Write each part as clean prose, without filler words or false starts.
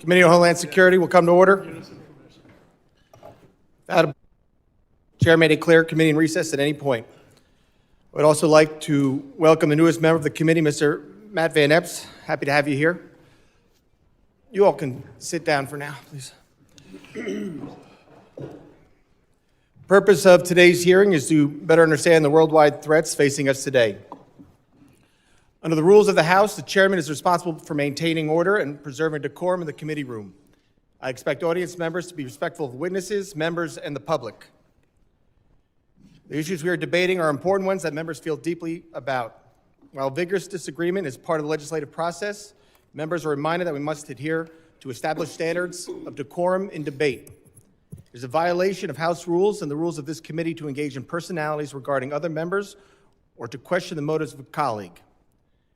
Committee on Homeland Security will come to order. Chair may declare committee in recess at any point. I would also like to welcome the newest member of the committee, Mr. Matt Van Epps. Happy to have you here. You all can sit down for now, please. The purpose of today's hearing is to better understand the worldwide threats facing us today. Under the rules of the House, the chairman is responsible for maintaining order and preserving decorum in the committee room. I expect audience members to be respectful of witnesses, members, and the public. The issues we are debating are important ones that members feel deeply about. While vigorous disagreement is part of the legislative process, members are reminded that we must adhere to established standards of decorum in debate. It is a violation of House rules and the rules of this committee to engage in personalities regarding other members or to question the motives of a colleague.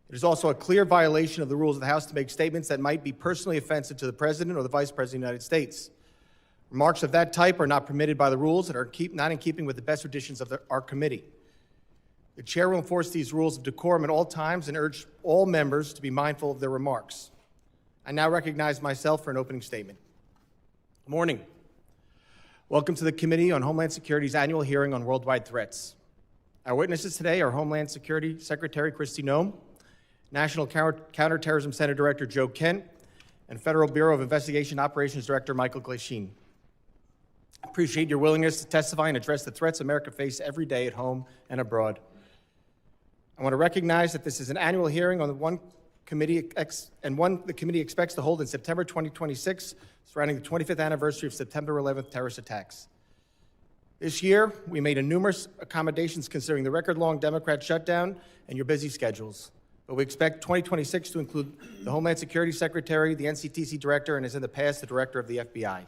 It is also a clear violation of the rules of the House to make statements that might be personally offensive to the President or the Vice President of the United States. Remarks of that type are not permitted by the rules and are not in keeping with the best traditions of our committee. The chair will enforce these rules of decorum at all times and urge all members to be mindful of their remarks. I now recognize myself for an opening statement. Good morning. Welcome to the Committee on Homeland Security's annual hearing on worldwide threats. Our witnesses today are Homeland Security Secretary Kristi Noem, National Counterterrorism Center Director Joe Kent, and Federal Bureau of Investigation Operations Director Michael Glasheen. I appreciate your willingness to testify and address the threats America faces every day at home and abroad. I want to recognize that this is an annual hearing on the one the committee expects to hold in September 2026, surrounding the 25th anniversary of September 11th terrorist attacks. This year, we made numerous accommodations considering the record-long Democrat shutdown and your busy schedules. But we expect 2026 to include the Homeland Security Secretary, the NCTC Director, and as in the past, the Director of the FBI.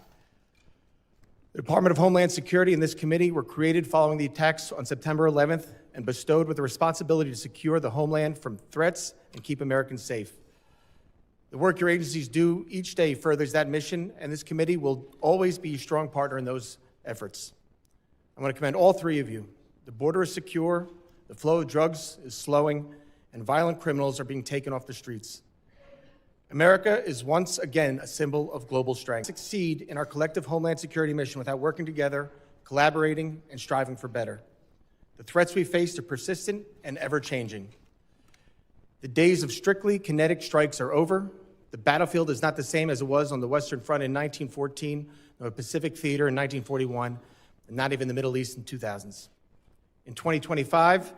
The Department of Homeland Security and this committee were created following the attacks on September 11th and bestowed with the responsibility to secure the homeland from threats and keep Americans safe. The work your agencies do each day furthers that mission, and this committee will always be a strong partner in those efforts. I want to commend all three of you. The border is secure, the flow of drugs is slowing, and violent criminals are being taken off the streets. America is once again a symbol of global strength. We succeed in our collective Homeland Security mission without working together, collaborating, and striving for better. The threats we face are persistent and ever-changing. The days of strictly kinetic strikes are over. The battlefield is not the same as it was on the Western Front in 1914, nor the Pacific Theater in 1941, and not even the Middle East in 2000s. In 2025,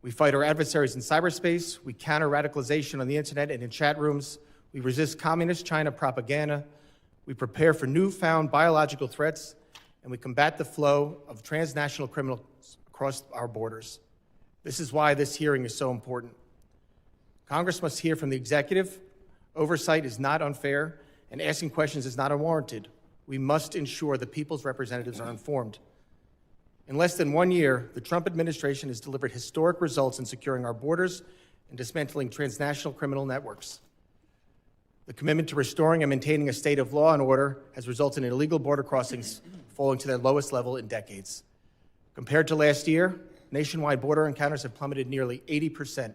we fight our adversaries in cyberspace, we counter radicalization on the internet and in chat rooms, we resist communist China propaganda, we prepare for newfound biological threats, and we combat the flow of transnational criminals across our borders. This is why this hearing is so important. Congress must hear from the executive. Oversight is not unfair, and asking questions is not unwarranted. We must ensure the people's representatives are informed. In less than 1 year, the Trump administration has delivered historic results in securing our borders and dismantling transnational criminal networks. The commitment to restoring and maintaining a state of law and order has resulted in illegal border crossings falling to their lowest level in decades. Compared to last year, nationwide border encounters have plummeted nearly 80%.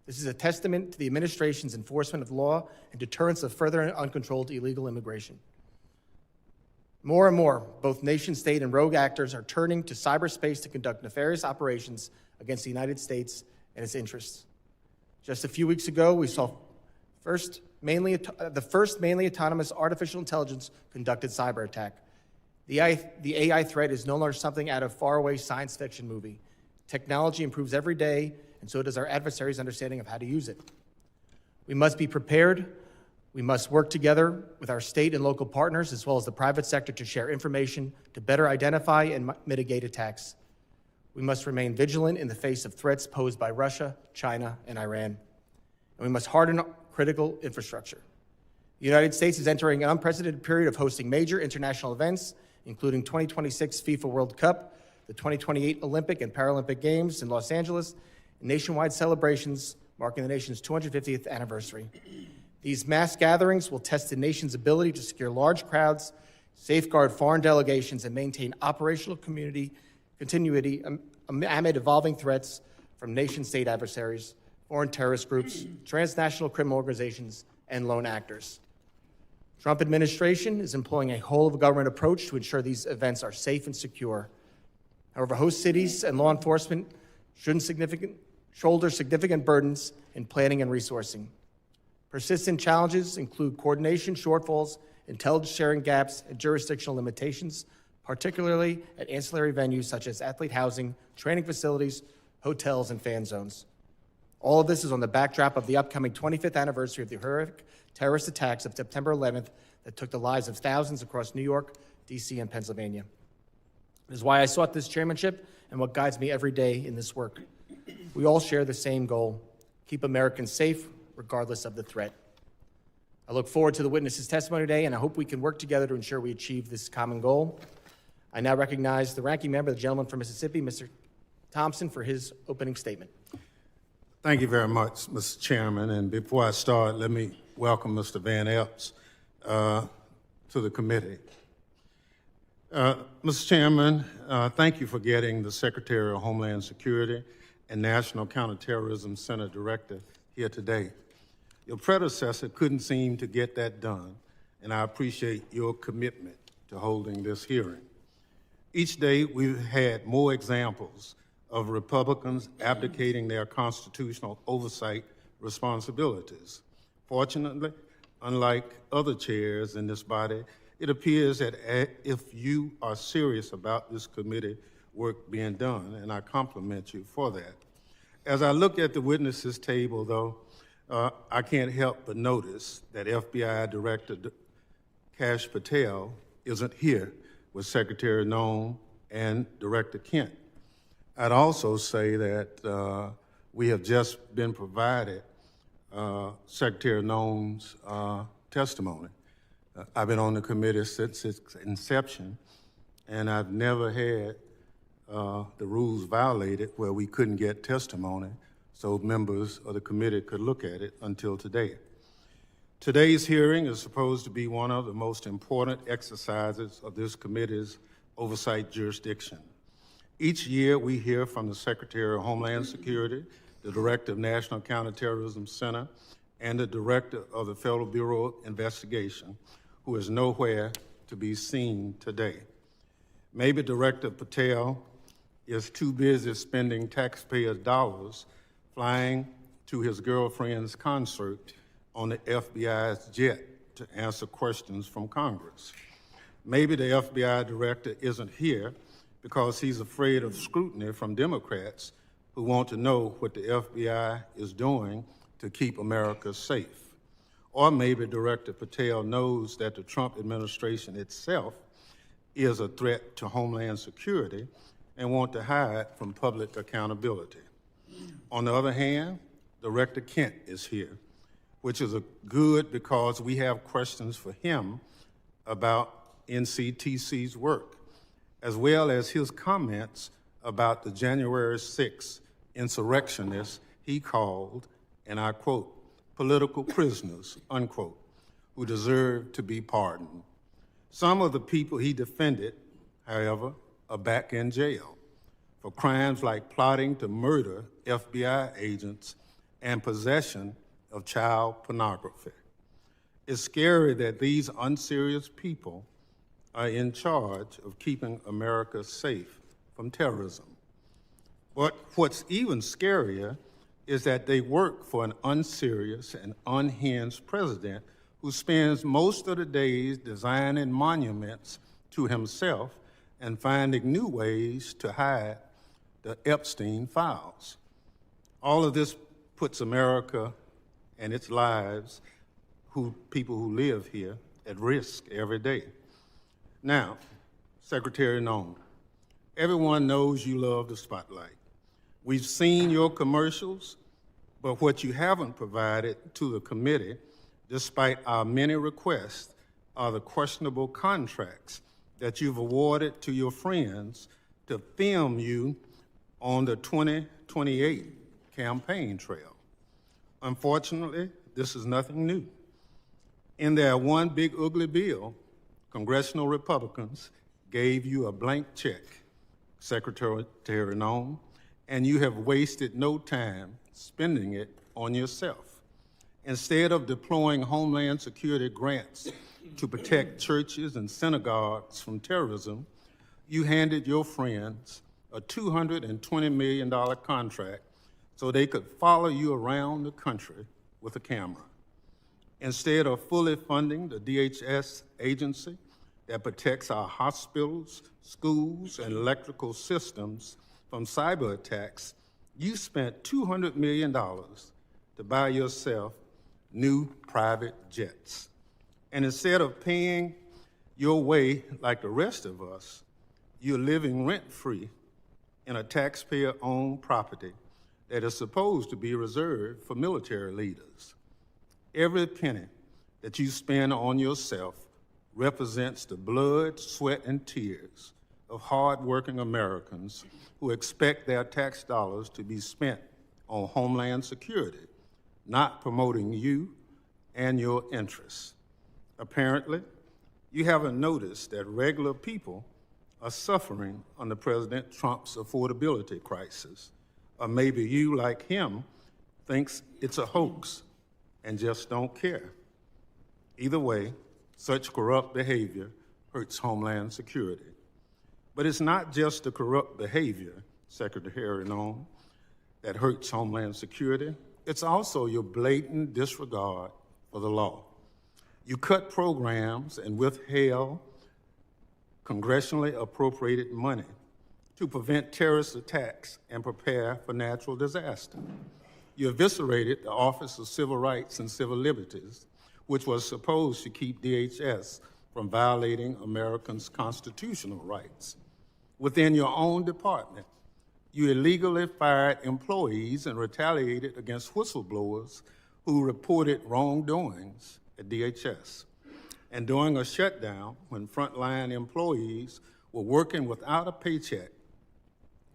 This is a testament to the administration's enforcement of law and deterrence of further and uncontrolled illegal immigration. More and more, both nation-state and rogue actors are turning to cyberspace to conduct nefarious operations against the United States and its interests. Just a few weeks ago, we saw the first mainly autonomous artificial intelligence conducted cyber attack. The AI threat is no longer something out of faraway science fiction movie. Technology improves every day, and so does our adversaries' understanding of how to use it. We must be prepared. We must work together with our state and local partners, as well as the private sector, to share information to better identify and mitigate attacks. We must remain vigilant in the face of threats posed by Russia, China, and Iran. And we must harden critical infrastructure. The United States is entering an unprecedented period of hosting major international events, including 2026 FIFA World Cup, the 2028 Olympic and Paralympic Games in Los Angeles, and nationwide celebrations marking the nation's 250th anniversary. These mass gatherings will test the nation's ability to secure large crowds, safeguard foreign delegations, and maintain operational continuity amid evolving threats from nation-state adversaries, foreign terrorist groups, transnational criminal organizations, and lone actors. Trump administration is employing a whole-of-government approach to ensure these events are safe and secure. However, host cities and law enforcement shouldn't shoulder significant burdens in planning and resourcing. Persistent challenges include coordination shortfalls, intelligence sharing gaps, and jurisdictional limitations, particularly at ancillary venues such as athlete housing, training facilities, hotels, and fan zones. All of this is on the backdrop of the upcoming 25th anniversary of the horrific terrorist attacks of September 11th that took the lives of thousands across New York, D.C., and Pennsylvania. It is why I sought this chairmanship and what guides me every day in this work. We all share the same goal: keep Americans safe, regardless of the threat. I look forward to the witnesses' testimony today, and I hope we can work together to ensure we achieve this common goal. I now recognize the ranking member, the gentleman from Mississippi, Mr. Thompson, for his opening statement. Thank you very much, Mr. Chairman. And before I start, let me welcome Mr. Van Epps to the committee. Mr. Chairman, thank you for getting the Secretary of Homeland Security and National Counterterrorism Center Director here today. Your predecessor couldn't seem to get that done, and I appreciate your commitment to holding this hearing. Each day, we've had more examples of Republicans abdicating their constitutional oversight responsibilities. Fortunately, unlike other chairs in this body, it appears that if you are serious about this committee work being done, and I compliment you for that. As I look at the witnesses table, though, I can't help but notice that FBI Director Kash Patel isn't here with Secretary Noem and Director Kent. I'd also say that we have just been provided Secretary Noem's testimony. I've been on the committee since its inception, and I've never had the rules violated where we couldn't get testimony so members of the committee could look at it until today. Today's hearing is supposed to be one of the most important exercises of this committee's oversight jurisdiction. Each year, we hear from the Secretary of Homeland Security, the Director of National Counterterrorism Center, and the Director of the Federal Bureau of Investigation, who is nowhere to be seen today. Maybe Director Patel is too busy spending taxpayers' dollars flying to his girlfriend's concert on the FBI's jet to answer questions from Congress. Maybe the FBI director isn't here because he's afraid of scrutiny from Democrats who want to know what the FBI is doing to keep America safe. Or maybe Director Patel knows that the Trump administration itself is a threat to Homeland Security and want to hide from public accountability. On the other hand, Director Kent is here, which is good because we have questions for him about NCTC's work, as well as his comments about the January 6th insurrectionists he called, and I quote, political prisoners, unquote, who deserve to be pardoned. Some of the people he defended, however, are back in jail for crimes like plotting to murder FBI agents and possession of child pornography. It's scary that these unserious people are in charge of keeping America safe from terrorism. But what's even scarier is that they work for an unserious and unhinged president who spends most of the days designing monuments to himself and finding new ways to hide the Epstein files. All of this puts America and its lives, people who live here, at risk every day. Now, Secretary Noem, everyone knows you love the spotlight. We've seen your commercials, but what you haven't provided to the committee, despite our many requests, are the questionable contracts that you've awarded to your friends to film you on the 2028 campaign trail. Unfortunately, this is nothing new. In their one big ugly bill, congressional Republicans gave you a blank check, Secretary Noem, and you have wasted no time spending it on yourself. Instead of deploying Homeland Security grants to protect churches and synagogues from terrorism, you handed your friends a $220 million contract so they could follow you around the country with a camera. Instead of fully funding the DHS agency that protects our hospitals, schools, and electrical systems from cyber attacks, you spent $200 million to buy yourself new private jets. And instead of paying your way like the rest of us, you're living rent-free in a taxpayer-owned property that is supposed to be reserved for military leaders. Every penny that you spend on yourself represents the blood, sweat, and tears of hardworking Americans who expect their tax dollars to be spent on Homeland Security, not promoting you and your interests. Apparently, you haven't noticed that regular people are suffering under President Trump's affordability crisis. Or maybe you, like him, thinks it's a hoax and just don't care. Either way, such corrupt behavior hurts Homeland Security. But it's not just the corrupt behavior, Secretary Noem, that hurts Homeland Security. It's also your blatant disregard for the law. You cut programs and withheld congressionally appropriated money to prevent terrorist attacks and prepare for natural disaster. You eviscerated the Office of Civil Rights and Civil Liberties, which was supposed to keep DHS from violating Americans' constitutional rights. Within your own department, you illegally fired employees and retaliated against whistleblowers who reported wrongdoings at DHS. And during a shutdown, when frontline employees were working without a paycheck,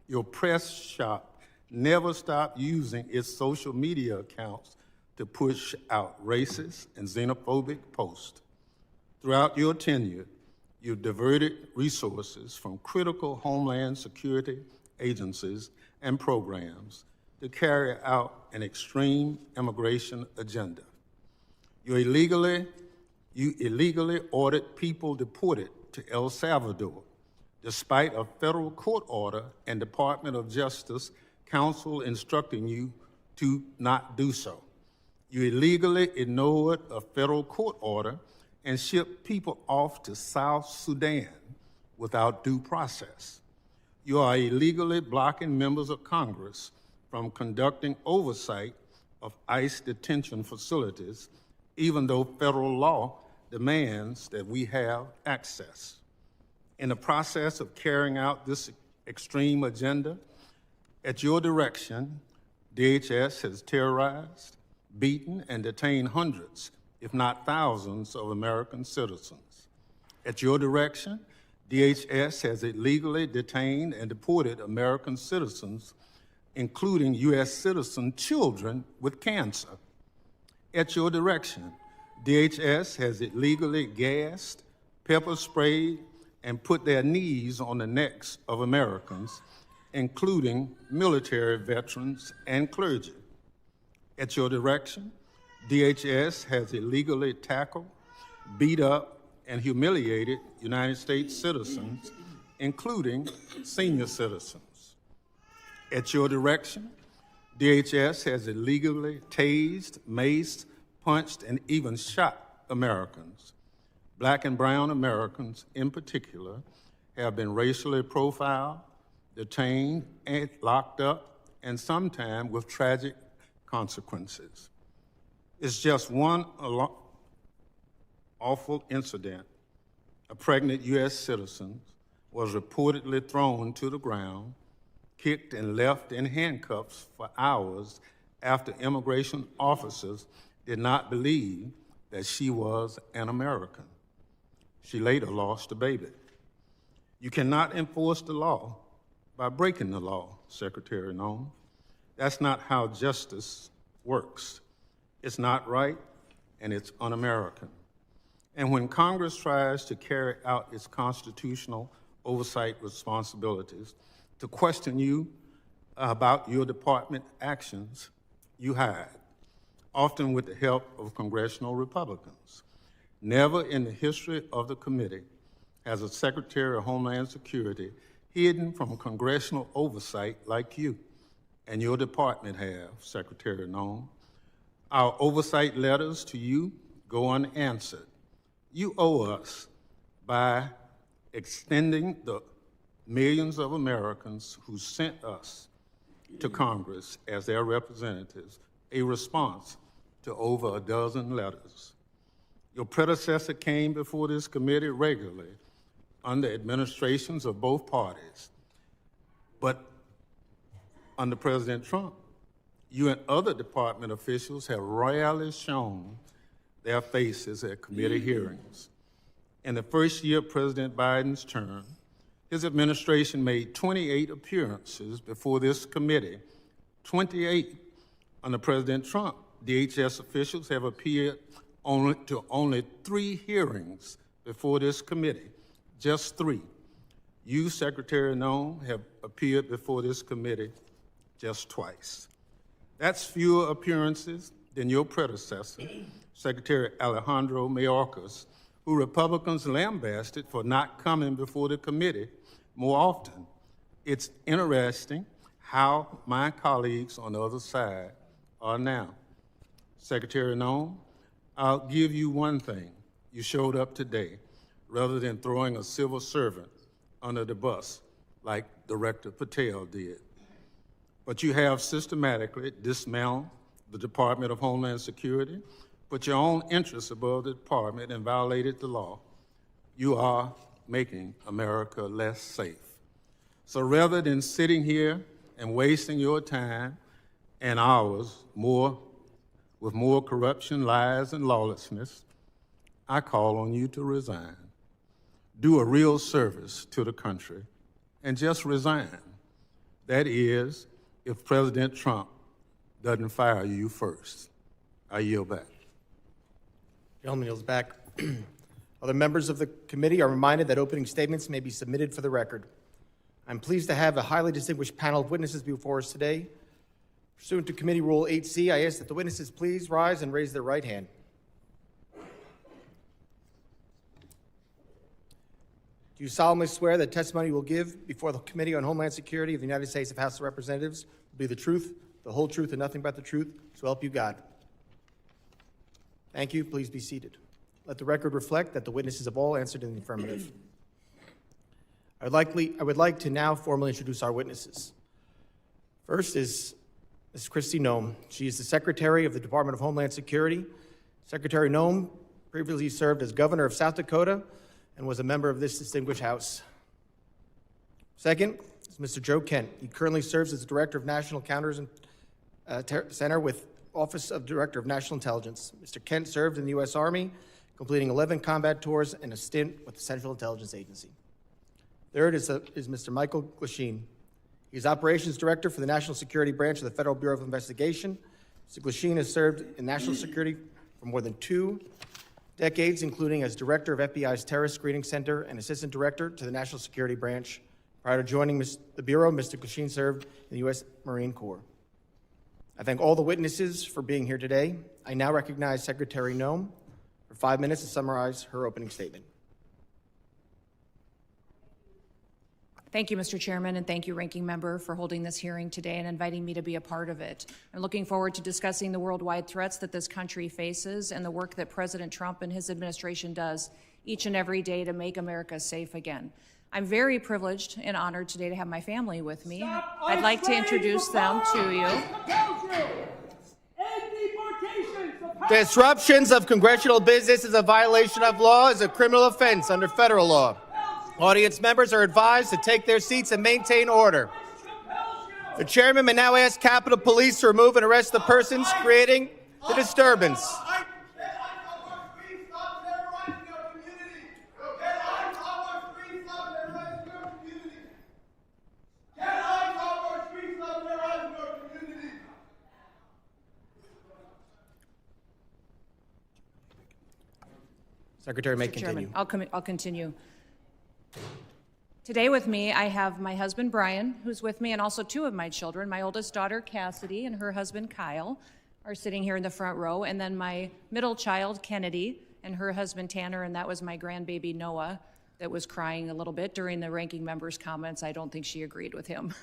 your press shop never stopped using its social media accounts to push out racist and xenophobic posts. Throughout your tenure, you diverted resources from critical Homeland Security agencies and programs to carry out an extreme immigration agenda. You illegally ordered people deported to El Salvador, despite a federal court order and Department of Justice counsel instructing you to not do so. You illegally ignored a federal court order and shipped people off to South Sudan without due process. You are illegally blocking members of Congress from conducting oversight of ICE detention facilities, even though federal law demands that we have access. In the process of carrying out this extreme agenda, at your direction, DHS has terrorized, beaten, and detained hundreds, if not thousands, of American citizens. At your direction, DHS has illegally detained and deported American citizens, including U.S. citizen children with cancer. At your direction, DHS has illegally gassed, pepper sprayed, and put their knees on the necks of Americans, including military veterans and clergy. At your direction, DHS has illegally tackled, beat up, and humiliated United States citizens, including senior citizens. At your direction, DHS has illegally tased, maced, punched, and even shot Americans. Black and brown Americans, in particular, have been racially profiled, detained, and locked up, and sometimes with tragic consequences. It's just one awful incident. A pregnant U.S. citizen was reportedly thrown to the ground, kicked, and left in handcuffs for hours after immigration officers did not believe that she was an American. She later lost a baby. You cannot enforce the law by breaking the law, Secretary Noem. That's not how justice works. It's not right, and it's un-American. And when Congress tries to carry out its constitutional oversight responsibilities to question you about your department actions, you hide. often with the help of congressional Republicans. Never in the history of the committee has a Secretary of Homeland Security hidden from congressional oversight like you and your department have, Secretary Noem. Our oversight letters to you go unanswered. You owe us by extending the millions of Americans who sent us to Congress as their representatives a response to over a dozen letters. Your predecessor came before this committee regularly under administrations of both parties. But under President Trump, you and other department officials have rarely shown their faces at committee hearings. In the first year of President Biden's term, his administration made 28 appearances before this committee. 28. Under President Trump, DHS officials have appeared only 3 hearings before this committee, just 3. You, Secretary Noem, have appeared before this committee just twice. That's fewer appearances than your predecessor, Secretary Alejandro Mayorkas, who Republicans lambasted for not coming before the committee more often. It's interesting how my colleagues on the other side are now. Secretary Noem, I'll give you one thing. You showed up today rather than throwing a civil servant under the bus like Director Patel did. But you have systematically dismantled the Department of Homeland Security, put your own interests above the department, and violated the law. You are making America less safe. So rather than sitting here and wasting your time and ours with more corruption, lies, and lawlessness, I call on you to resign. Do a real service to the country and just resign. That is, if President Trump doesn't fire you first. I yield back. Gentleman yields back. Other members of the committee are reminded that opening statements may be submitted for the record. I'm pleased to have a highly distinguished panel of witnesses before us today. Pursuant to Committee Rule 8C, I ask that the witnesses please rise and raise their right hand. Do you solemnly swear that testimony you will give before the Committee on Homeland Security of the United States House of Representatives will be the truth, the whole truth, and nothing but the truth, so help you God? Thank you. Please be seated. Let the record reflect that the witnesses have all answered in the affirmative. I would like to now formally introduce our witnesses. First is Ms. Kristi Noem. She is the Secretary of the Department of Homeland Security. Secretary Noem previously served as Governor of South Dakota and was a member of this distinguished House. Second is Mr. Joe Kent. He currently serves as the Director of National Counterterrorism Center with Office of Director of National Intelligence. Mr. Kent served in the U.S. Army, completing 11 combat tours and a stint with the Central Intelligence Agency. Third is Mr. Michael Glasheen. He is Operations Director for the National Security Branch of the Federal Bureau of Investigation. Mr. Glasheen has served in national security for more than 2 decades, including as Director of FBI's Terrorist Screening Center and Assistant Director to the National Security Branch. Prior to joining the Bureau, Mr. Glasheen served in the U.S. Marine Corps. I thank all the witnesses for being here today. I now recognize Secretary Noem for 5 minutes to summarize her opening statement. Thank you, Mr. Chairman, and thank you, Ranking Member, for holding this hearing today and inviting me to be a part of it. I'm looking forward to discussing the worldwide threats that this country faces and the work that President Trump and his administration does each and every day to make America safe again. I'm very privileged and honored today to have my family with me. I'd like to introduce them to you. Disruptions of congressional business is a violation of law, is a criminal offense under federal law. Audience members are advised to take their seats and maintain order. The chairman may now ask Capitol Police to remove and arrest the persons creating the disturbance. Secretary may continue. Chairman, I'll continue. Today with me, I have my husband, Brian, who's with me, and also 2 of my children, my oldest daughter, Cassidy, and her husband, Kyle. are sitting here in the front row, and then my middle child, Kennedy, and her husband, Tanner, and that was my grandbaby, Noah, that was crying a little bit during the ranking member's comments. I don't think she agreed with him.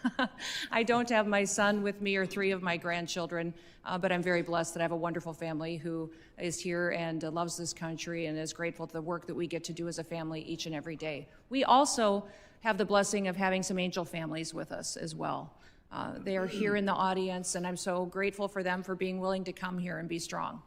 I don't have my son with me or 3 of my grandchildren, but I'm very blessed that I have a wonderful family who is here and loves this country and is grateful for the work that we get to do as a family each and every day. We also have the blessing of having some angel families with us as well. They are here in the audience, and I'm so grateful for them for being willing to come here and be strong.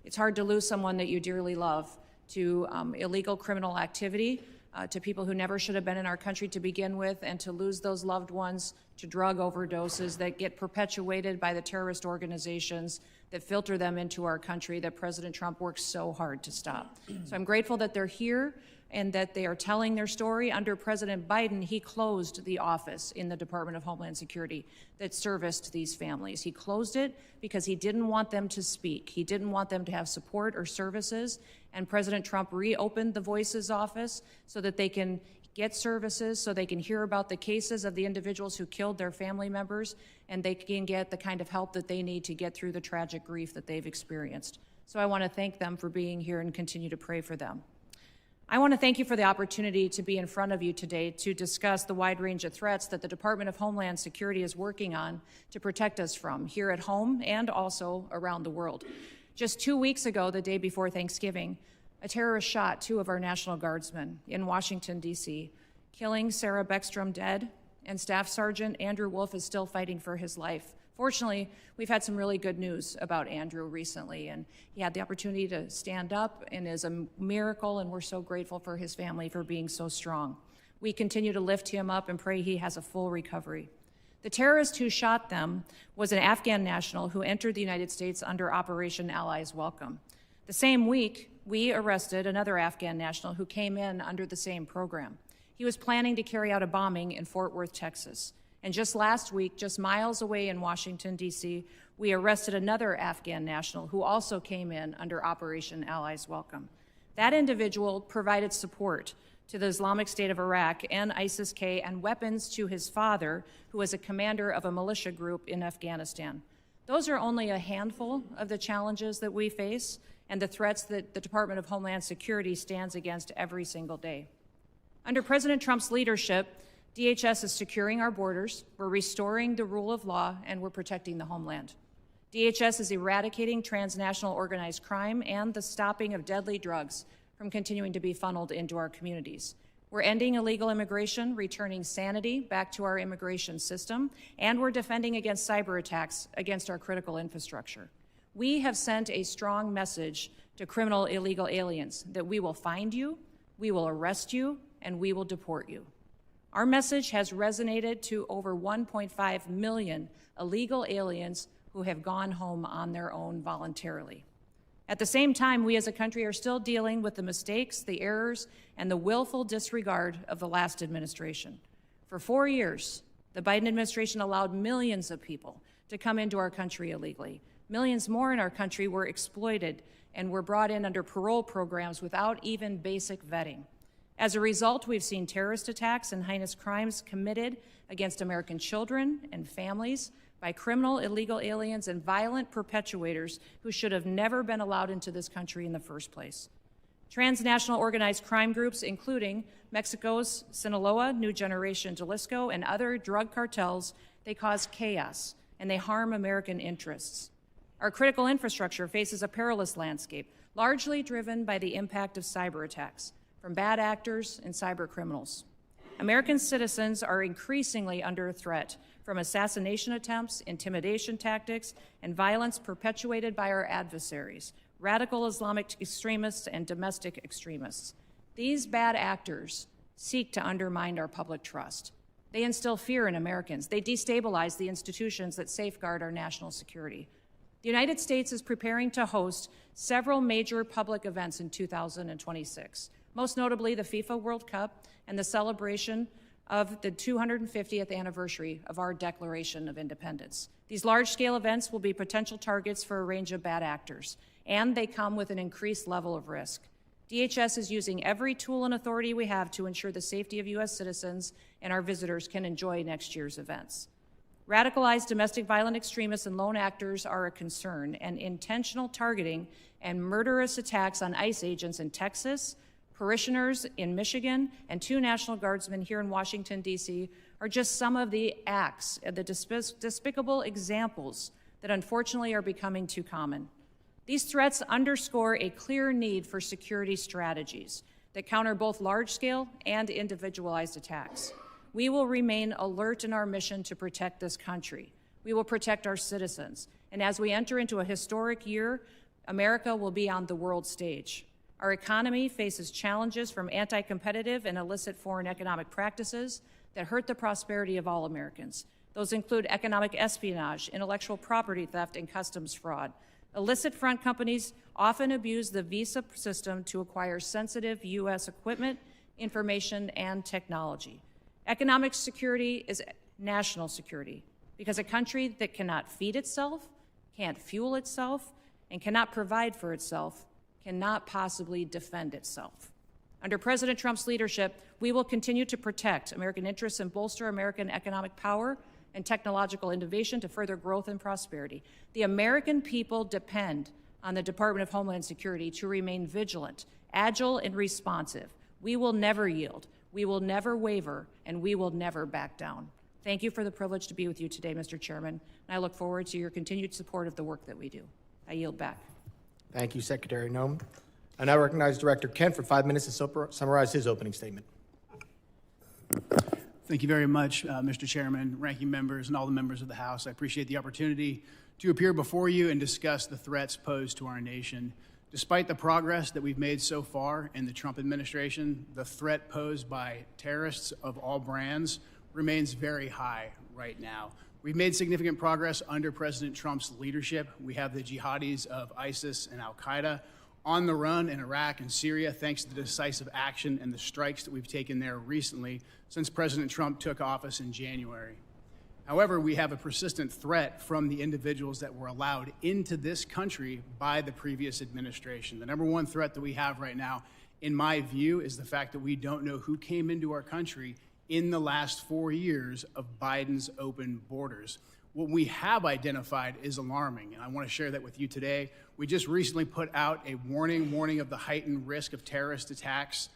It's hard to lose someone that you dearly love to illegal criminal activity, to people who never should have been in our country to begin with, and to lose those loved ones to drug overdoses that get perpetuated by the terrorist organizations that filter them into our country that President Trump works so hard to stop. So I'm grateful that they're here and that they are telling their story. Under President Biden, he closed the office in the Department of Homeland Security that serviced these families. He closed it because he didn't want them to speak. He didn't want them to have support or services, and President Trump reopened the Voices office so that they can get services, so they can hear about the cases of the individuals who killed their family members, and they can get the kind of help that they need to get through the tragic grief that they've experienced. So I want to thank them for being here and continue to pray for them. I want to thank you for the opportunity to be in front of you today to discuss the wide range of threats that the Department of Homeland Security is working on to protect us from here at home and also around the world. Just 2 weeks ago, the day before Thanksgiving, a terrorist shot 2 of our National Guardsmen in Washington, D.C., killing Sarah Beckstrom dead, and Staff Sergeant Andrew Wolf is still fighting for his life. Fortunately, we've had some really good news about Andrew recently, and he had the opportunity to stand up and is a miracle, and we're so grateful for his family for being so strong. We continue to lift him up and pray he has a full recovery. The terrorist who shot them was an Afghan national who entered the United States under Operation Allies Welcome. The same week, we arrested another Afghan national who came in under the same program. He was planning to carry out a bombing in Fort Worth, Texas. And just last week, just miles away in Washington, D.C., we arrested another Afghan national who also came in under Operation Allies Welcome. That individual provided support to the Islamic State of Iraq and ISIS-K and weapons to his father, who was a commander of a militia group in Afghanistan. Those are only a handful of the challenges that we face and the threats that the Department of Homeland Security stands against every single day. Under President Trump's leadership, DHS is securing our borders, we're restoring the rule of law, and we're protecting the homeland. DHS is eradicating transnational organized crime and the stopping of deadly drugs from continuing to be funneled into our communities. We're ending illegal immigration, returning sanity back to our immigration system, and we're defending against cyber attacks against our critical infrastructure. We have sent a strong message to criminal illegal aliens that we will find you, we will arrest you, and we will deport you. Our message has resonated to over 1.5 million illegal aliens who have gone home on their own voluntarily. At the same time, we as a country are still dealing with the mistakes, the errors, and the willful disregard of the last administration. For 4 years, the Biden administration allowed millions of people to come into our country illegally. Millions more in our country were exploited and were brought in under parole programs without even basic vetting. As a result, we've seen terrorist attacks and heinous crimes committed against American children and families by criminal illegal aliens and violent perpetuators who should have never been allowed into this country in the first place. Transnational organized crime groups, including Mexico's Sinaloa, New Generation Jalisco, and other drug cartels, they cause chaos and they harm American interests. Our critical infrastructure faces a perilous landscape, largely driven by the impact of cyber attacks from bad actors and cyber criminals. American citizens are increasingly under threat from assassination attempts, intimidation tactics, and violence perpetuated by our adversaries, radical Islamic extremists and domestic extremists. These bad actors seek to undermine our public trust. They instill fear in Americans. They destabilize the institutions that safeguard our national security. The United States is preparing to host several major public events in 2026. Most notably the FIFA World Cup and the celebration of the 250th anniversary of our Declaration of Independence. These large-scale events will be potential targets for a range of bad actors, and they come with an increased level of risk. DHS is using every tool and authority we have to ensure the safety of U.S. citizens and our visitors can enjoy next year's events. Radicalized domestic violent extremists and lone actors are a concern, and intentional targeting and murderous attacks on ICE agents in Texas, parishioners in Michigan, and 2 National Guardsmen here in Washington, D.C. are just some of the acts, the despicable examples that unfortunately are becoming too common. These threats underscore a clear need for security strategies that counter both large-scale and individualized attacks. We will remain alert in our mission to protect this country. We will protect our citizens. And as we enter into a historic year, America will be on the world stage. Our economy faces challenges from anti-competitive and illicit foreign economic practices that hurt the prosperity of all Americans. Those include economic espionage, intellectual property theft, and customs fraud. Illicit front companies often abuse the visa system to acquire sensitive U.S. equipment, information, and technology. Economic security is national security because a country that cannot feed itself, can't fuel itself, and cannot provide for itself cannot possibly defend itself. Under President Trump's leadership, we will continue to protect American interests and bolster American economic power and technological innovation to further growth and prosperity. The American people depend on the Department of Homeland Security to remain vigilant, agile, and responsive. We will never yield, we will never waver, and we will never back down. Thank you for the privilege to be with you today, Mr. Chairman, and I look forward to your continued support of the work that we do. I yield back. Thank you, Secretary Noem. I now recognize Director Kent for 5 minutes to summarize his opening statement. Thank you very much, Mr. Chairman, ranking members, and all the members of the House. I appreciate the opportunity to appear before you and discuss the threats posed to our nation. Despite the progress that we've made so far in the Trump administration, the threat posed by terrorists of all brands remains very high right now. We've made significant progress under President Trump's leadership. We have the jihadis of ISIS and al-Qaeda on the run in Iraq and Syria, thanks to the decisive action and the strikes that we've taken there recently since President Trump took office in January. However, we have a persistent threat from the individuals that were allowed into this country by the previous administration. The number one threat that we have right now, in my view, is the fact that we don't know who came into our country in the last 4 years of Biden's open borders. What we have identified is alarming, and I want to share that with you today. We just recently put out a warning of the heightened risk of terrorist attacks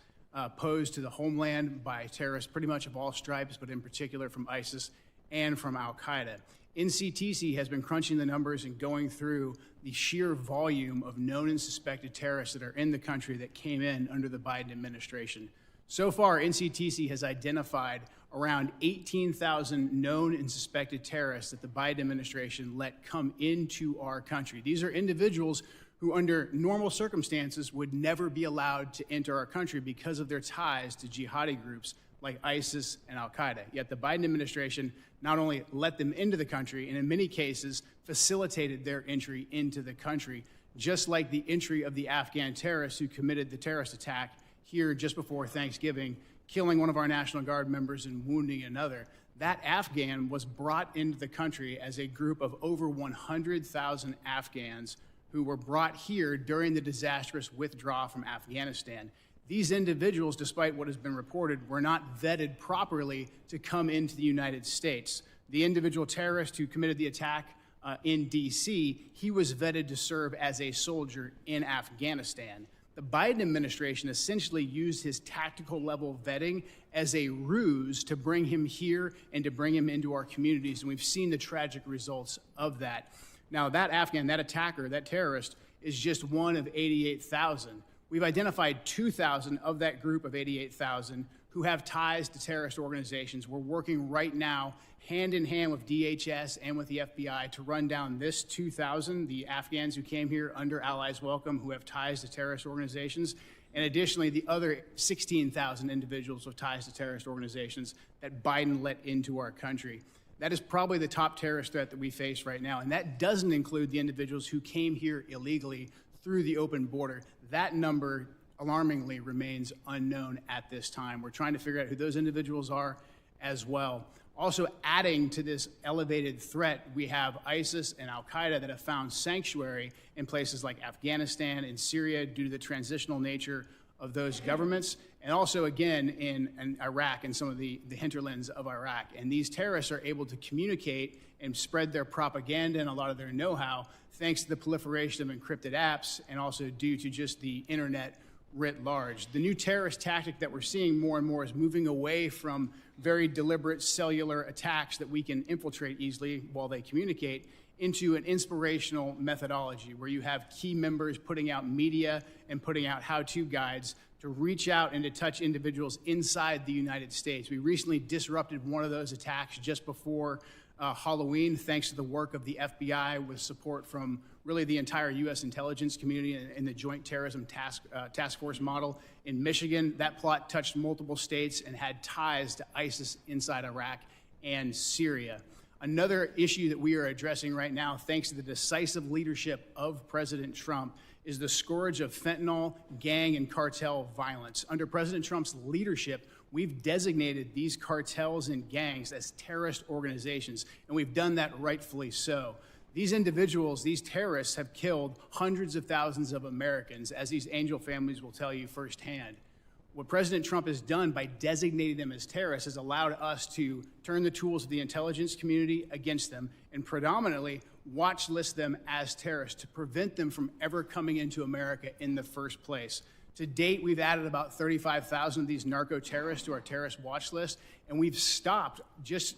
posed to the homeland by terrorists pretty much of all stripes, but in particular from ISIS and from al-Qaeda. NCTC has been crunching the numbers and going through the sheer volume of known and suspected terrorists that are in the country that came in under the Biden administration. So far, NCTC has identified around 18,000 known and suspected terrorists that the Biden administration let come into our country. These are individuals who, under normal circumstances, would never be allowed to enter our country because of their ties to jihadi groups like ISIS and al-Qaeda. Yet the Biden administration not only let them into the country, and in many cases facilitated their entry into the country, just like the entry of the Afghan terrorists who committed the terrorist attack here just before Thanksgiving, killing one of our National Guard members and wounding another. That Afghan was brought into the country as a group of over 100,000 Afghans who were brought here during the disastrous withdrawal from Afghanistan. These individuals, despite what has been reported, were not vetted properly to come into the United States. The individual terrorist who committed the attack in D.C., he was vetted to serve as a soldier in Afghanistan. The Biden administration essentially used his tactical level vetting as a ruse to bring him here and to bring him into our communities, and we've seen the tragic results of that. Now, that Afghan, that attacker, that terrorist, is just one of 88,000. We've identified 2,000 of that group of 88,000 who have ties to terrorist organizations. We're working right now hand in hand with DHS and with the FBI to run down this 2,000, the Afghans who came here under Allies Welcome who have ties to terrorist organizations, and additionally the other 16,000 individuals with ties to terrorist organizations that Biden let into our country. That is probably the top terrorist threat that we face right now, and that doesn't include the individuals who came here illegally through the open border. That number, alarmingly, remains unknown at this time. We're trying to figure out who those individuals are as well. Also, adding to this elevated threat, we have ISIS and al-Qaeda that have found sanctuary in places like Afghanistan and Syria due to the transitional nature of those governments, and also, again, in Iraq and some of the hinterlands of Iraq. And these terrorists are able to communicate and spread their propaganda and a lot of their know-how thanks to the proliferation of encrypted apps and also due to just the internet writ large. The new terrorist tactic that we're seeing more and more is moving away from very deliberate cellular attacks that we can infiltrate easily while they communicate into an inspirational methodology where you have key members putting out media and putting out how-to guides to reach out and to touch individuals inside the United States. We recently disrupted one of those attacks just before Halloween, thanks to the work of the FBI with support from really the entire U.S. intelligence community and the Joint Terrorism Task Force model in Michigan. That plot touched multiple states and had ties to ISIS inside Iraq and Syria. Another issue that we are addressing right now, thanks to the decisive leadership of President Trump, is the scourge of fentanyl, gang, and cartel violence. Under President Trump's leadership, we've designated these cartels and gangs as terrorist organizations, and we've done that rightfully so. These individuals, these terrorists, have killed hundreds of thousands of Americans, as these angel families will tell you firsthand. What President Trump has done by designating them as terrorists has allowed us to turn the tools of the intelligence community against them and predominantly watch list them as terrorists to prevent them from ever coming into America in the first place. To date, we've added about 35,000 of these narco-terrorists to our terrorist watch list, and we've stopped just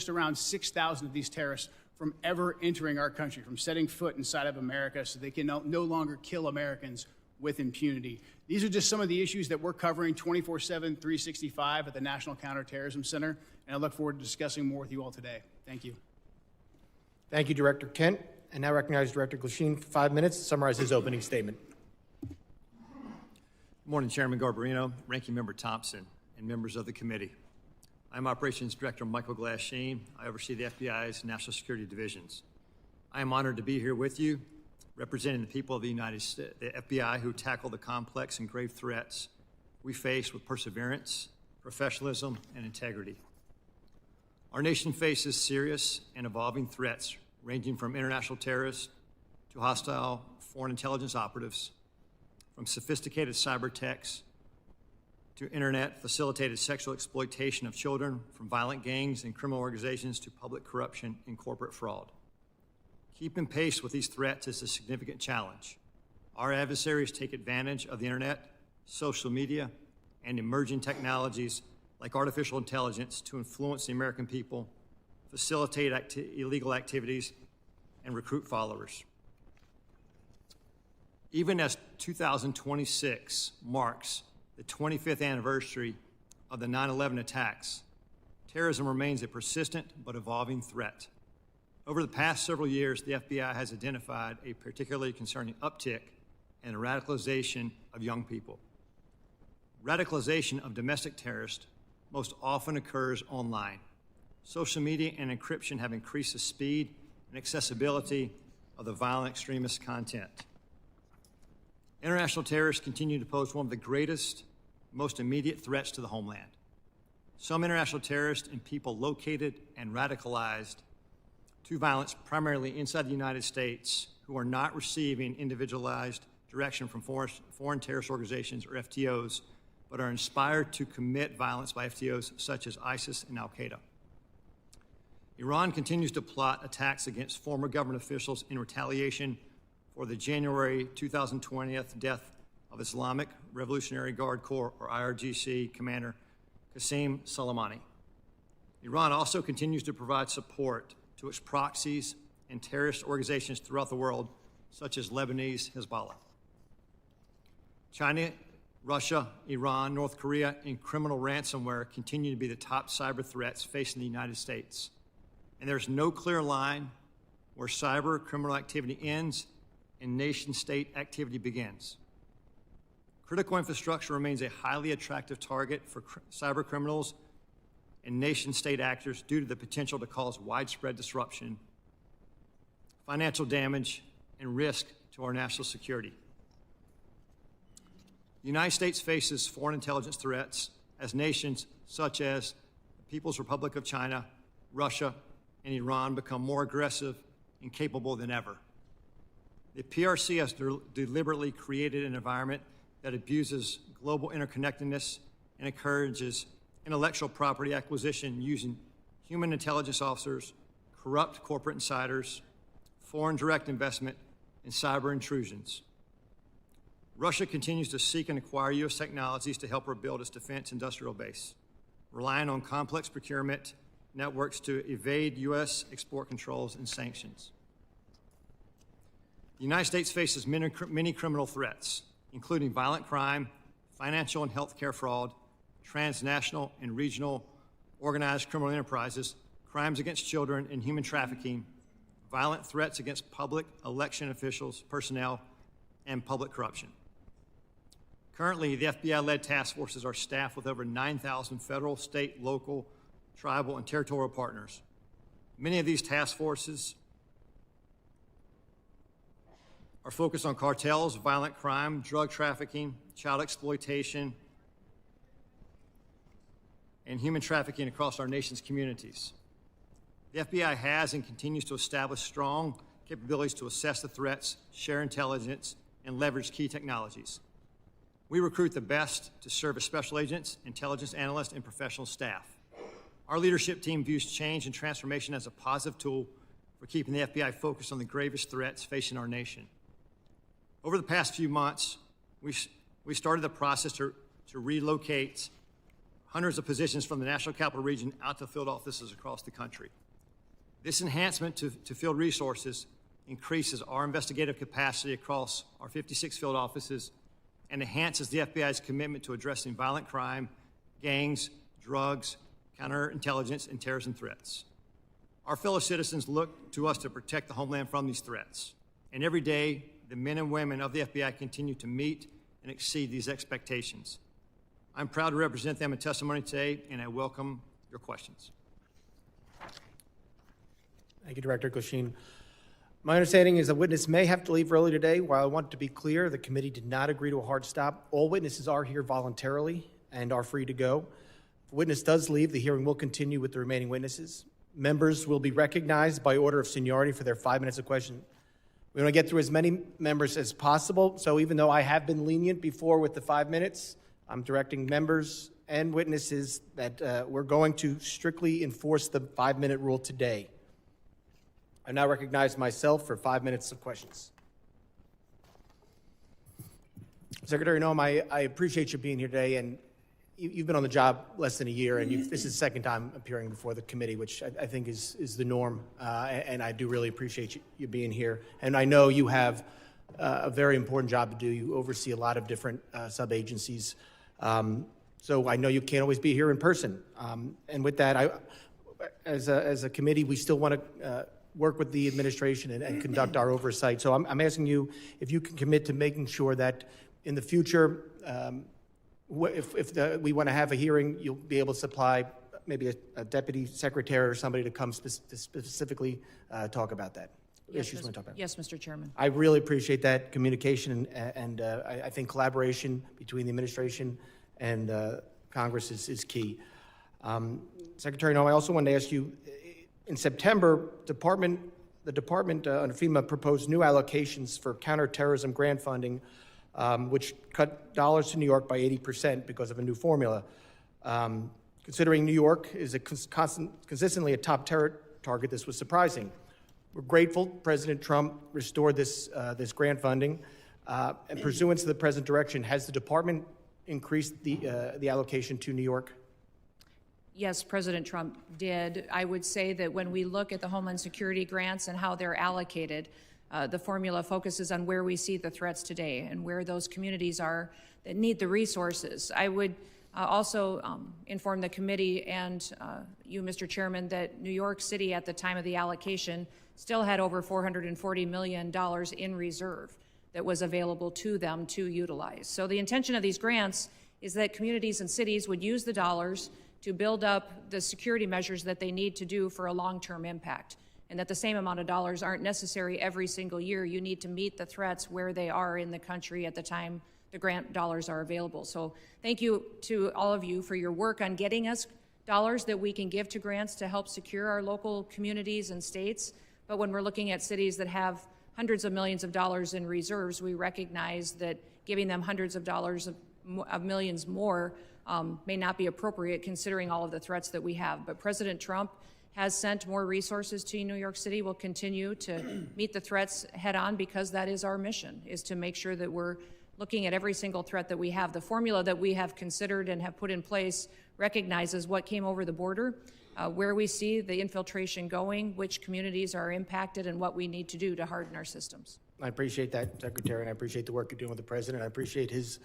around 6,000 of these terrorists from ever entering our country, from setting foot inside of America, so they can no longer kill Americans with impunity. These are just some of the issues that we're covering 24/7, 365 at the National Counterterrorism Center, and I look forward to discussing more with you all today. Thank you. Thank you, Director Kent. And now recognize Director Glasheen for 5 minutes to summarize his opening statement. Good morning, Chairman Garbarino, Ranking Member Thompson, and members of the committee. I'm Operations Director Michael Glasheen. I oversee the FBI's National Security Divisions. I am honored to be here with you, representing the people of the United States, the FBI, who tackle the complex and grave threats we face with perseverance, professionalism, and integrity. Our nation faces serious and evolving threats, ranging from international terrorists to hostile foreign intelligence operatives, from sophisticated cyber attacks to internet-facilitated sexual exploitation of children, from violent gangs and criminal organizations to public corruption and corporate fraud. Keeping pace with these threats is a significant challenge. Our adversaries take advantage of the internet, social media, and emerging technologies like artificial intelligence to influence the American people, facilitate illegal activities, and recruit followers. Even as 2026 marks the 25th anniversary of the 9/11 attacks, terrorism remains a persistent but evolving threat. Over the past several years, the FBI has identified a particularly concerning uptick in the radicalization of young people. Radicalization of domestic terrorists most often occurs online. Social media and encryption have increased the speed and accessibility of the violent extremist content. International terrorists continue to pose one of the greatest, most immediate threats to the homeland. Some international terrorists and people located and radicalized to violence primarily inside the United States who are not receiving individualized direction from foreign terrorist organizations or FTOs, but are inspired to commit violence by FTOs such as ISIS and Al-Qaeda. Iran continues to plot attacks against former government officials in retaliation for the January 2020 death of Islamic Revolutionary Guard Corps, or IRGC, Commander Qasem Soleimani. Iran also continues to provide support to its proxies and terrorist organizations throughout the world, such as Lebanese Hezbollah. China, Russia, Iran, North Korea, and criminal ransomware continue to be the top cyber threats facing the United States. And there's no clear line where cyber criminal activity ends and nation-state activity begins. Critical infrastructure remains a highly attractive target for cyber criminals and nation-state actors due to the potential to cause widespread disruption, financial damage, and risk to our national security. The United States faces foreign intelligence threats as nations such as the People's Republic of China, Russia, and Iran become more aggressive and capable than ever. The PRC has deliberately created an environment that abuses global interconnectedness and encourages intellectual property acquisition using human intelligence officers, corrupt corporate insiders, foreign direct investment, and cyber intrusions. Russia continues to seek and acquire U.S. technologies to help rebuild its defense industrial base, relying on complex procurement networks to evade U.S. export controls and sanctions. The United States faces many criminal threats, including violent crime, financial and healthcare fraud, transnational and regional organized criminal enterprises, crimes against children, and human trafficking, violent threats against public election officials, personnel, and public corruption. Currently, the FBI-led task forces are staffed with over 9,000 federal, state, local, tribal, and territorial partners. Many of these task forces are focused on cartels, violent crime, drug trafficking, child exploitation, and human trafficking across our nation's communities. The FBI has and continues to establish strong capabilities to assess the threats, share intelligence, and leverage key technologies. We recruit the best to serve as special agents, intelligence analysts, and professional staff. Our leadership team views change and transformation as a positive tool for keeping the FBI focused on the gravest threats facing our nation. Over the past few months, we started the process to relocate hundreds of positions from the National Capital Region out to field offices across the country. This enhancement to field resources increases our investigative capacity across our 56 field offices and enhances the FBI's commitment to addressing violent crime, gangs, drugs, counterintelligence, and terrorism threats. Our fellow citizens look to us to protect the homeland from these threats. And every day, the men and women of the FBI continue to meet and exceed these expectations. I'm proud to represent them in testimony today, and I welcome your questions. Thank you, Director Glasheen. My understanding is a witness may have to leave early today. While I want to be clear, the committee did not agree to a hard stop. All witnesses are here voluntarily and are free to go. If a witness does leave, the hearing will continue with the remaining witnesses. Members will be recognized by order of seniority for their 5 minutes of question. We want to get through as many members as possible, so even though I have been lenient before with the 5 minutes, I'm directing members and witnesses that we're going to strictly enforce the 5-minute rule today. I now recognize myself for 5 minutes of questions. Secretary Noem, I appreciate you being here today, and you've been on the job less than a year, and this is the second time appearing before the committee, which I think is the norm, and I do really appreciate you being here. And I know you have a very important job to do. You oversee a lot of different sub-agencies, so I know you can't always be here in person. And with that, as a committee, we still want to work with the administration and conduct our oversight. So I'm asking you if you can commit to making sure that in the future, if we want to have a hearing, you'll be able to supply maybe a deputy secretary or somebody to come specifically talk about that. Yes, issues we want to talk about. Yes, Mr. Chairman. I really appreciate that communication, and I think collaboration between the administration and Congress is key. Secretary Noem, I also wanted to ask you, in September, the department under FEMA proposed new allocations for counterterrorism grant funding, which cut dollars to New York by 80% because of a new formula. Considering New York is consistently a top terror target, this was surprising. We're grateful President Trump restored this grant funding. And pursuant to the present direction, has the department increased the allocation to New York? Yes, President Trump did. I would say that when we look at the Homeland Security grants and how they're allocated, the formula focuses on where we see the threats today and where those communities are that need the resources. I would also inform the committee and you, Mr. Chairman, that New York City at the time of the allocation still had over $440 million in reserve that was available to them to utilize. So the intention of these grants is that communities and cities would use the dollars to build up the security measures that they need to do for a long-term impact, and that the same amount of dollars aren't necessary every single year. You need to meet the threats where they are in the country at the time the grant dollars are available. So thank you to all of you for your work on getting us dollars that we can give to grants to help secure our local communities and states. But when we're looking at cities that have hundreds of millions of dollars in reserves, we recognize that giving them hundreds of dollars of millions more may not be appropriate considering all of the threats that we have. But President Trump has sent more resources to New York City. We'll continue to meet the threats head on because that is our mission, is to make sure that we're looking at every single threat that we have. The formula that we have considered and have put in place recognizes what came over the border, where we see the infiltration going, which communities are impacted, and what we need to do to harden our systems. I appreciate that, Secretary, and I appreciate the work you're doing with the President. I appreciate his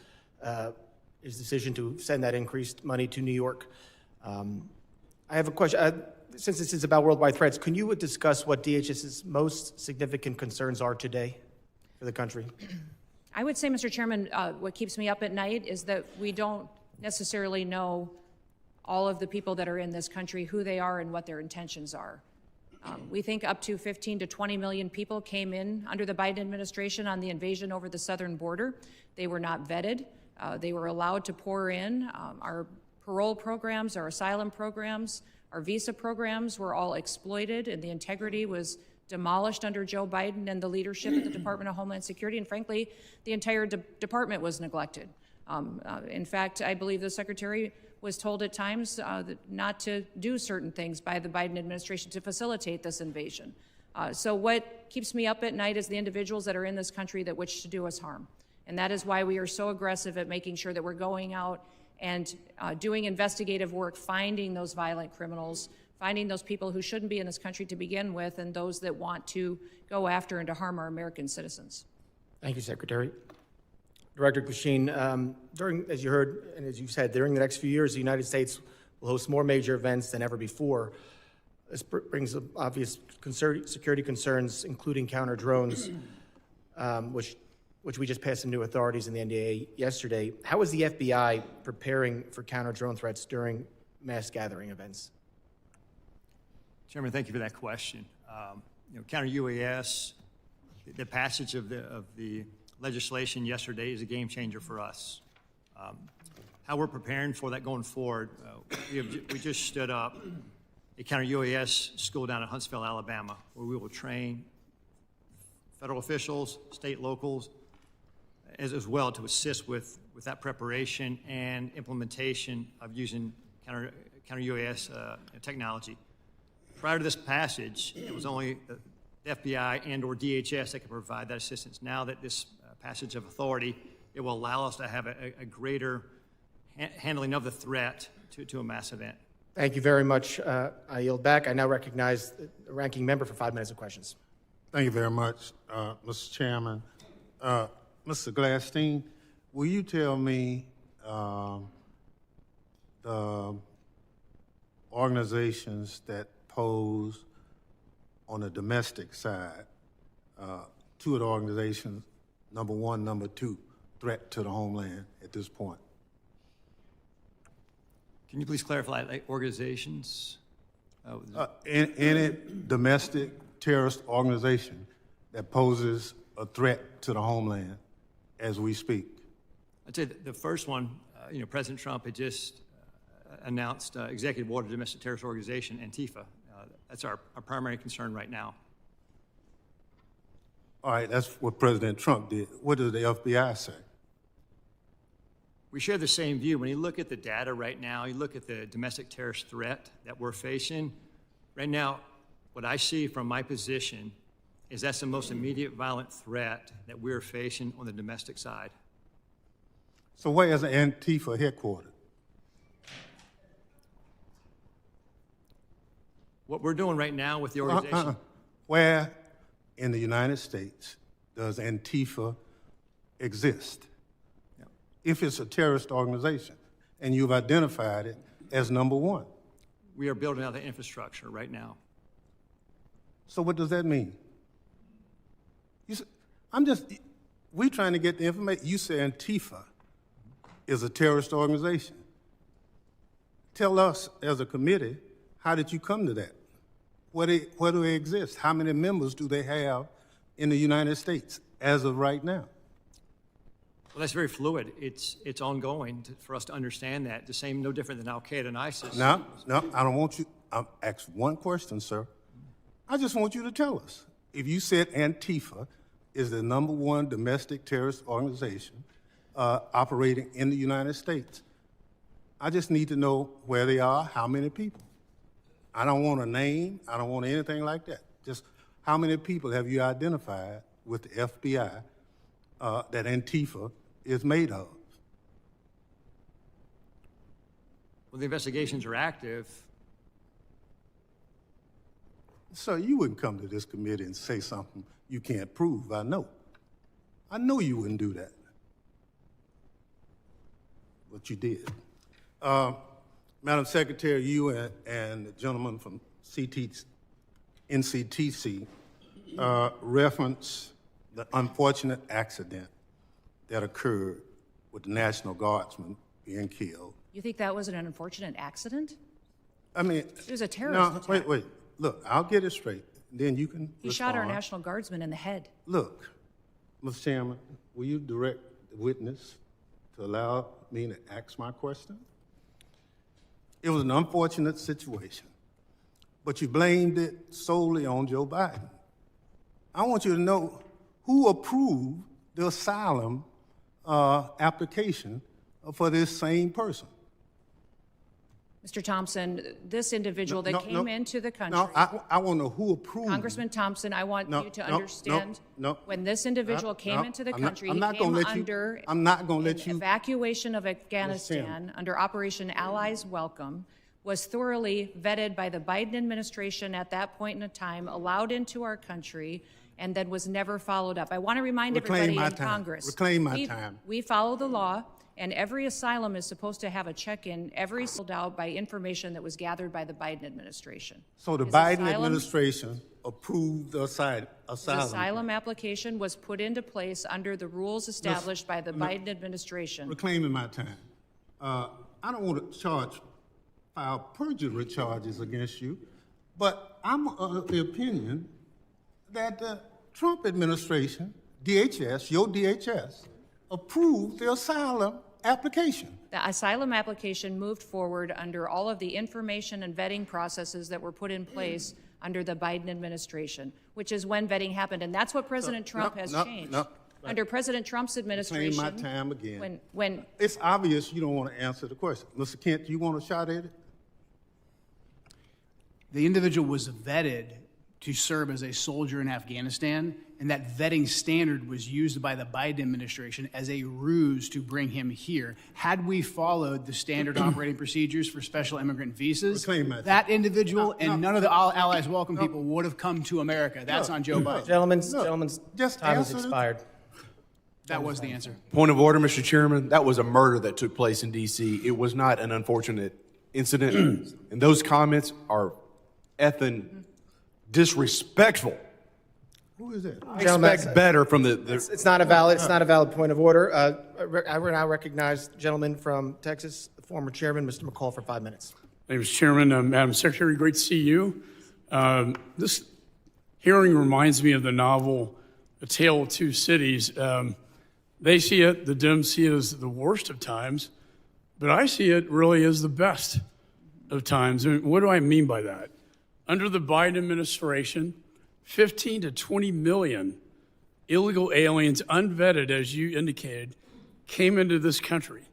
decision to send that increased money to New York. I have a question. Since this is about worldwide threats, can you discuss what DHS's most significant concerns are today for the country? I would say, Mr. Chairman, what keeps me up at night is that we don't necessarily know all of the people that are in this country, who they are and what their intentions are. We think up to 15 to 20 million people came in under the Biden administration on the invasion over the southern border. They were not vetted. They were allowed to pour in. Our parole programs, our asylum programs, our visa programs were all exploited, and the integrity was demolished under Joe Biden and the leadership of the Department of Homeland Security, and frankly, the entire department was neglected. In fact, I believe the Secretary was told at times not to do certain things by the Biden administration to facilitate this invasion. So what keeps me up at night is the individuals that are in this country that wish to do us harm. And that is why we are so aggressive at making sure that we're going out and doing investigative work, finding those violent criminals, finding those people who shouldn't be in this country to begin with, and those that want to go after and to harm our American citizens. Thank you, Secretary. Director Glasheen, as you heard and as you said, during the next few years, the United States will host more major events than ever before. This brings up obvious security concerns, including counter drones, which we just passed some new authorities in the NDAA yesterday. How is the FBI preparing for counter drone threats during mass gathering events? Chairman, thank you for that question. Counter UAS, the passage of the legislation yesterday is a game changer for us. How we're preparing for that going forward, we just stood up a counter UAS school down at Huntsville, Alabama, where we will train federal officials, state locals, as well to assist with that preparation and implementation of using counter UAS technology. Prior to this passage, it was only the FBI and or DHS that could provide that assistance. Now that this passage of authority, it will allow us to have a greater handling of the threat to a mass event. Thank you very much. I yield back. I now recognize the ranking member for 5 minutes of questions. Thank you very much, Mr. Chairman. Mr. Glasheen, will you tell me the organizations that pose on the domestic side, two of the organizations, number one, number two, threat to the homeland at this point? Can you please clarify, like organizations? Any domestic terrorist organization that poses a threat to the homeland as we speak? I'd say the first one, President Trump had just announced executive order domestic terrorist organization, Antifa. That's our primary concern right now. All right, that's what President Trump did. What does the FBI say? We share the same view. When you look at the data right now, you look at the domestic terrorist threat that we're facing, right now, what I see from my position is that's the most immediate violent threat that we're facing on the domestic side. So where is Antifa headquartered? What we're doing right now with the organization. Where in the United States does Antifa exist? Yeah. If it's a terrorist organization, and you've identified it as number one. We are building out the infrastructure right now. So what does that mean? We're trying to get the information. You say Antifa is a terrorist organization. Tell us as a committee, how did you come to that? Where do they exist? How many members do they have in the United States as of right now? Well, that's very fluid. It's ongoing for us to understand that. The same, no different than Al-Qaeda and ISIS. No, I don't want you. I'll ask one question, sir. I just want you to tell us. If you said Antifa, is the #1 domestic terrorist organization operating in the United States. I just need to know where they are, how many people. I don't want a name, I don't want anything like that. Just how many people have you identified with the FBI that Antifa is made of? Well, the investigations are active. So you wouldn't come to this committee and say something you can't prove, I know. I know you wouldn't do that. But you did. Madam Secretary, you and the gentleman from NCTC reference the unfortunate accident that occurred with the National Guardsman being killed. You think that was an unfortunate accident? I mean, It was a terrorist attack. wait. Look, I'll get it straight. Then you can He shot our respond. National Guardsman in the head. Look, Mr. Chairman, will you direct the witness to allow me to ask my question? It was an unfortunate situation, but you blamed it solely on Joe Biden. I want you to know who approved the asylum application for this same person. Mr. Thompson, this individual that came into the country. No, I want to know who approved. Congressman Thompson, I want you to understand. When this individual came into the country, he came under I'm not going to let you. Evacuation of Afghanistan under Operation Allies Welcome, was thoroughly vetted by the Biden administration at that point in time, allowed into our country, and then was never followed up. I want to remind everybody in Congress. Reclaim my time. We follow the law, and every asylum is supposed to have a check-in, every filled out by information that was gathered by the Biden administration. So the His Biden administration approved the asylum. His asylum application was put into place under the rules established by the Biden administration. Reclaiming my time. I don't want to file perjury charges against you, but I'm of the opinion that the Trump administration, DHS, your DHS, approved the asylum application. The asylum application moved forward under all of the information and vetting processes that were put in place under the Biden administration, which is when vetting happened. And that's what President Trump has changed. Under President Trump's administration. Reclaim my time again. When it's obvious you don't want to answer the question. Mr. Kent, do you want a shot at it? The individual was vetted to serve as a soldier in Afghanistan, and that vetting standard was used by the Biden administration as a ruse to bring him here. Had we followed the standard operating procedures for special immigrant visas, that individual and none of the Allies Welcome people would have come to America. That's on Joe Biden. Gentlemen's time has expired. That was the answer. Point of order, Mr. Chairman. That was a murder that took place in D.C. It was not an unfortunate incident. And those comments are effing disrespectful. Who is that? I expect better from the It's not a valid point of order. I will now recognize the gentleman from Texas, the former chairman, Mr. McCall, for 5 minutes. Mr. Chairman, Madam Secretary, great to see you. This hearing reminds me of the novel A Tale of Two Cities. They see it, the Dems see it as the worst of times, but I see it really as the best of times. And what do I mean by that? Under the Biden administration, 15 to 20 million illegal aliens, unvetted, as you indicated, came into this country.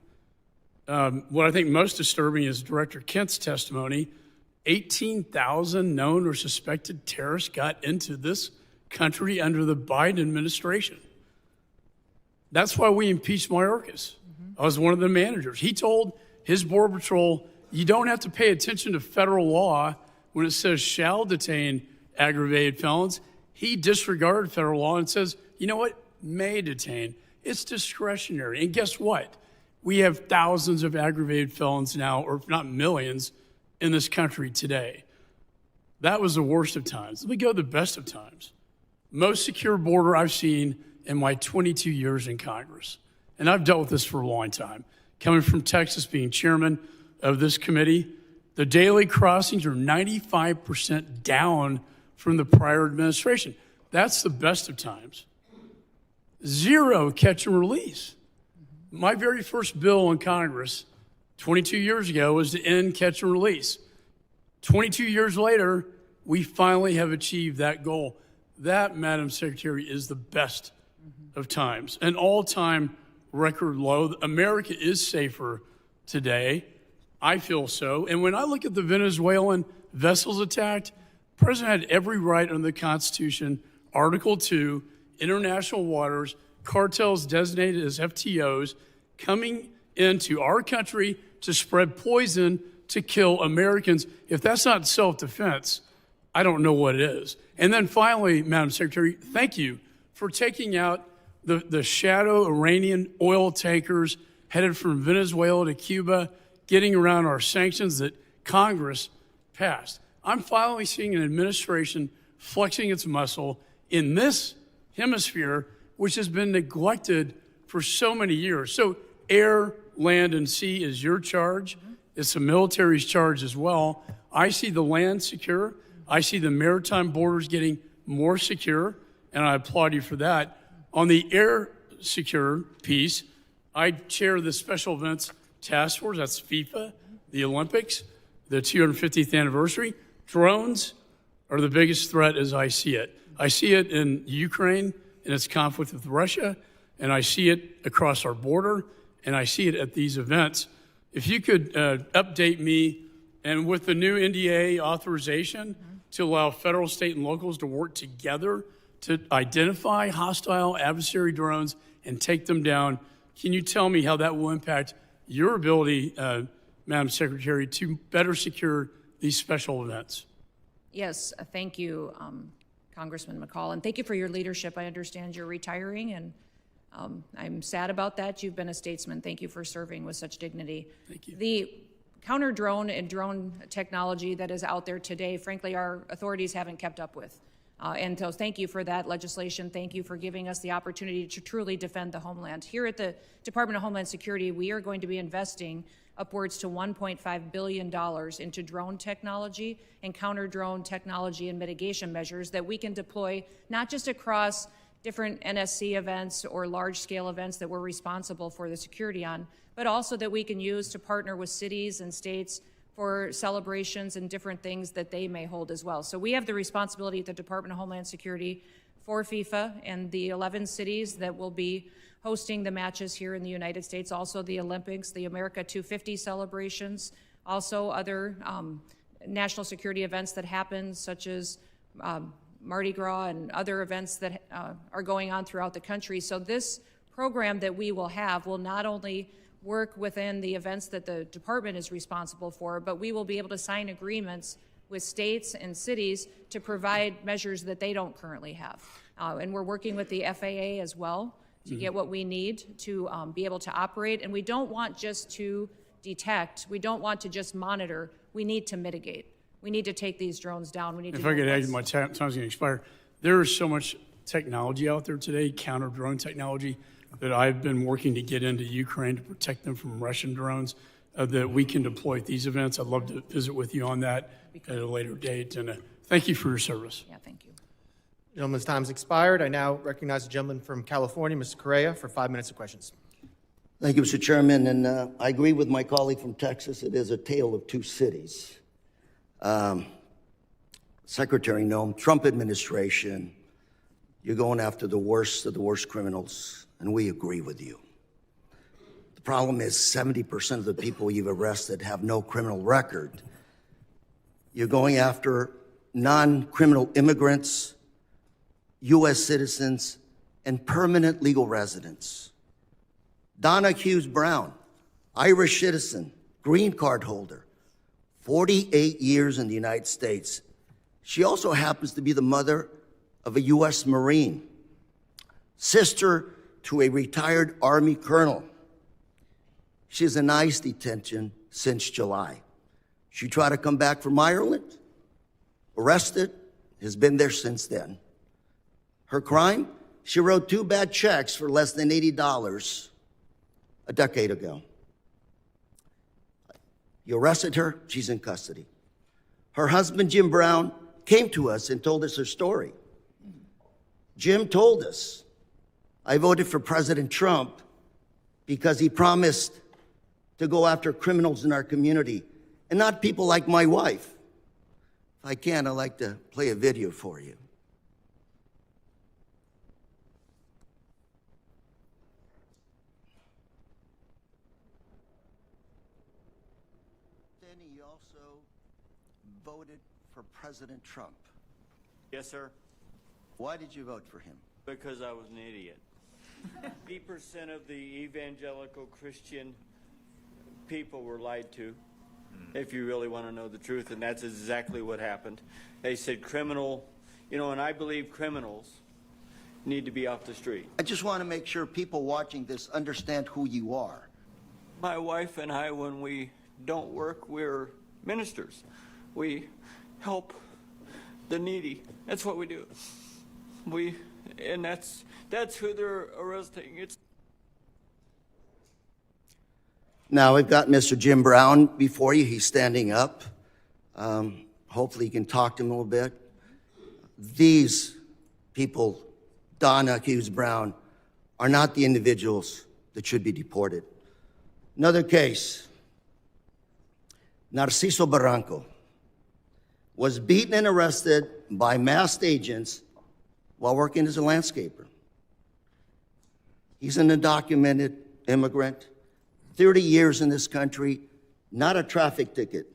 What I think most disturbing is Director Kent's testimony. 18,000 known or suspected terrorists got into this country under the Biden administration. That's why we impeached Mayorkas. I was one of the managers. He told his Border Patrol, you don't have to pay attention to federal law when it says shall detain aggravated felons. He disregarded federal law and says, you know what, may detain. It's discretionary. And guess what? We have thousands of aggravated felons now, or if not millions, in this country today. That was the worst of times. Let me go to the best of times. Most secure border I've seen in my 22 years in Congress. And I've dealt with this for a long time. Coming from Texas, being chairman of this committee, the daily crossings are 95% down from the prior administration. That's the best of times. Zero catch and release. My very first bill in Congress 22 years ago was to end catch and release. 22 years later, we finally have achieved that goal. That, Madam Secretary, is the best of times, an all-time record low. America is safer today. I feel so. And when I look at the Venezuelan vessels attacked, the president had every right under the Constitution, Article 2, international waters, cartels designated as FTOs, coming into our country to spread poison to kill Americans. If that's not self-defense, I don't know what it is. And then finally, Madam Secretary, thank you for taking out the shadow Iranian oil tankers headed from Venezuela to Cuba, getting around our sanctions that Congress passed. I'm finally seeing an administration flexing its muscle in this hemisphere, which has been neglected for so many years. So air, land, and sea is your charge. It's the military's charge as well. I see the land secure. I see the maritime borders getting more secure, and I applaud you for that. On the air secure piece, I chair the Special Events Task Force. That's FIFA, the Olympics, the 250th anniversary. Drones are the biggest threat as I see it. I see it in Ukraine in its conflict with Russia, and I see it across our border, and I see it at these events. If you could update me, and with the new NDA authorization to allow federal, state, and locals to work together to identify hostile adversary drones and take them down, can you tell me how that will impact your ability, Madam Secretary, to better secure these special events? Yes, thank you, Congressman McCall, and thank you for your leadership. I understand you're retiring, and I'm sad about that. You've been a statesman. Thank you for serving with such dignity. Thank you. The counter-drone and drone technology that is out there today, frankly, our authorities haven't kept up with. And so thank you for that legislation. Thank you for giving us the opportunity to truly defend the homeland. Here at the Department of Homeland Security, we are going to be investing upwards to $1.5 billion into drone technology and counter-drone technology and mitigation measures that we can deploy not just across different NSC events or large-scale events that we're responsible for the security on, but also that we can use to partner with cities and states for celebrations and different things that they may hold as well. So we have the responsibility at the Department of Homeland Security for FIFA and the 11 cities that will be hosting the matches here in the United States, also the Olympics, the America 250 celebrations, also other national security events that happen, such as Mardi Gras and other events that are going on throughout the country. So this program that we will have will not only work within the events that the department is responsible for, but we will be able to sign agreements with states and cities to provide measures that they don't currently have. And we're working with the FAA as well to get what we need to be able to operate. And we don't want just to detect, we don't want to just monitor, we need to mitigate. We need to take these drones down. We need to If I could add, my time's going to expire. There is so much technology out there today, counter-drone technology, that I've been working to get into Ukraine to protect them from Russian drones that we can deploy at these events. I'd love to visit with you on that at a later date. And thank you for your service. Yeah, thank you. Gentleman's time's expired. I now recognize the gentleman from California, Mr. Correa, for 5 minutes of questions. Thank you, Mr. Chairman. And I agree with my colleague from Texas. It is a tale of two cities. Secretary Noem, Trump administration, you're going after the worst of the worst criminals, and we agree with you. The problem is 70% of the people you've arrested have no criminal record. You're going after non-criminal immigrants, U.S. citizens, and permanent legal residents. Donna Hughes Brown, Irish citizen, green card holder, 48 years in the United States. She also happens to be the mother of a U.S. Marine, sister to a retired Army colonel. She's in ICE detention since July. She tried to come back from Ireland, arrested, has been there since then. Her crime? She wrote 2 bad checks for less than $80 a decade ago. You arrested her, she's in custody. Her husband, Jim Brown, came to us and told us her story. Jim told us, I voted for President Trump because he promised to go after criminals in our community and not people like my wife. If I can, I'd like to play a video for you. understanding you also voted for President Trump. Yes, sir, Why did you vote for him? because I was an idiot. 80% of the evangelical Christian people were lied to, if you really want to know the truth, and that's exactly what happened. They said criminal, and I believe criminals need to be off the street. I just want to make sure people watching this understand who you are. My wife and I, when we don't work, we're ministers. We help the needy. That's what we do. And that's who they're arresting. Now, we've got Mr. Jim Brown before you. He's standing up. Hopefully you can talk to him a little bit. These people, Donna Hughes Brown, are not the individuals that should be deported. Another case, Narciso Barranco was beaten and arrested by masked agents while working as a landscaper. He's an undocumented immigrant, 30 years in this country, not a traffic ticket.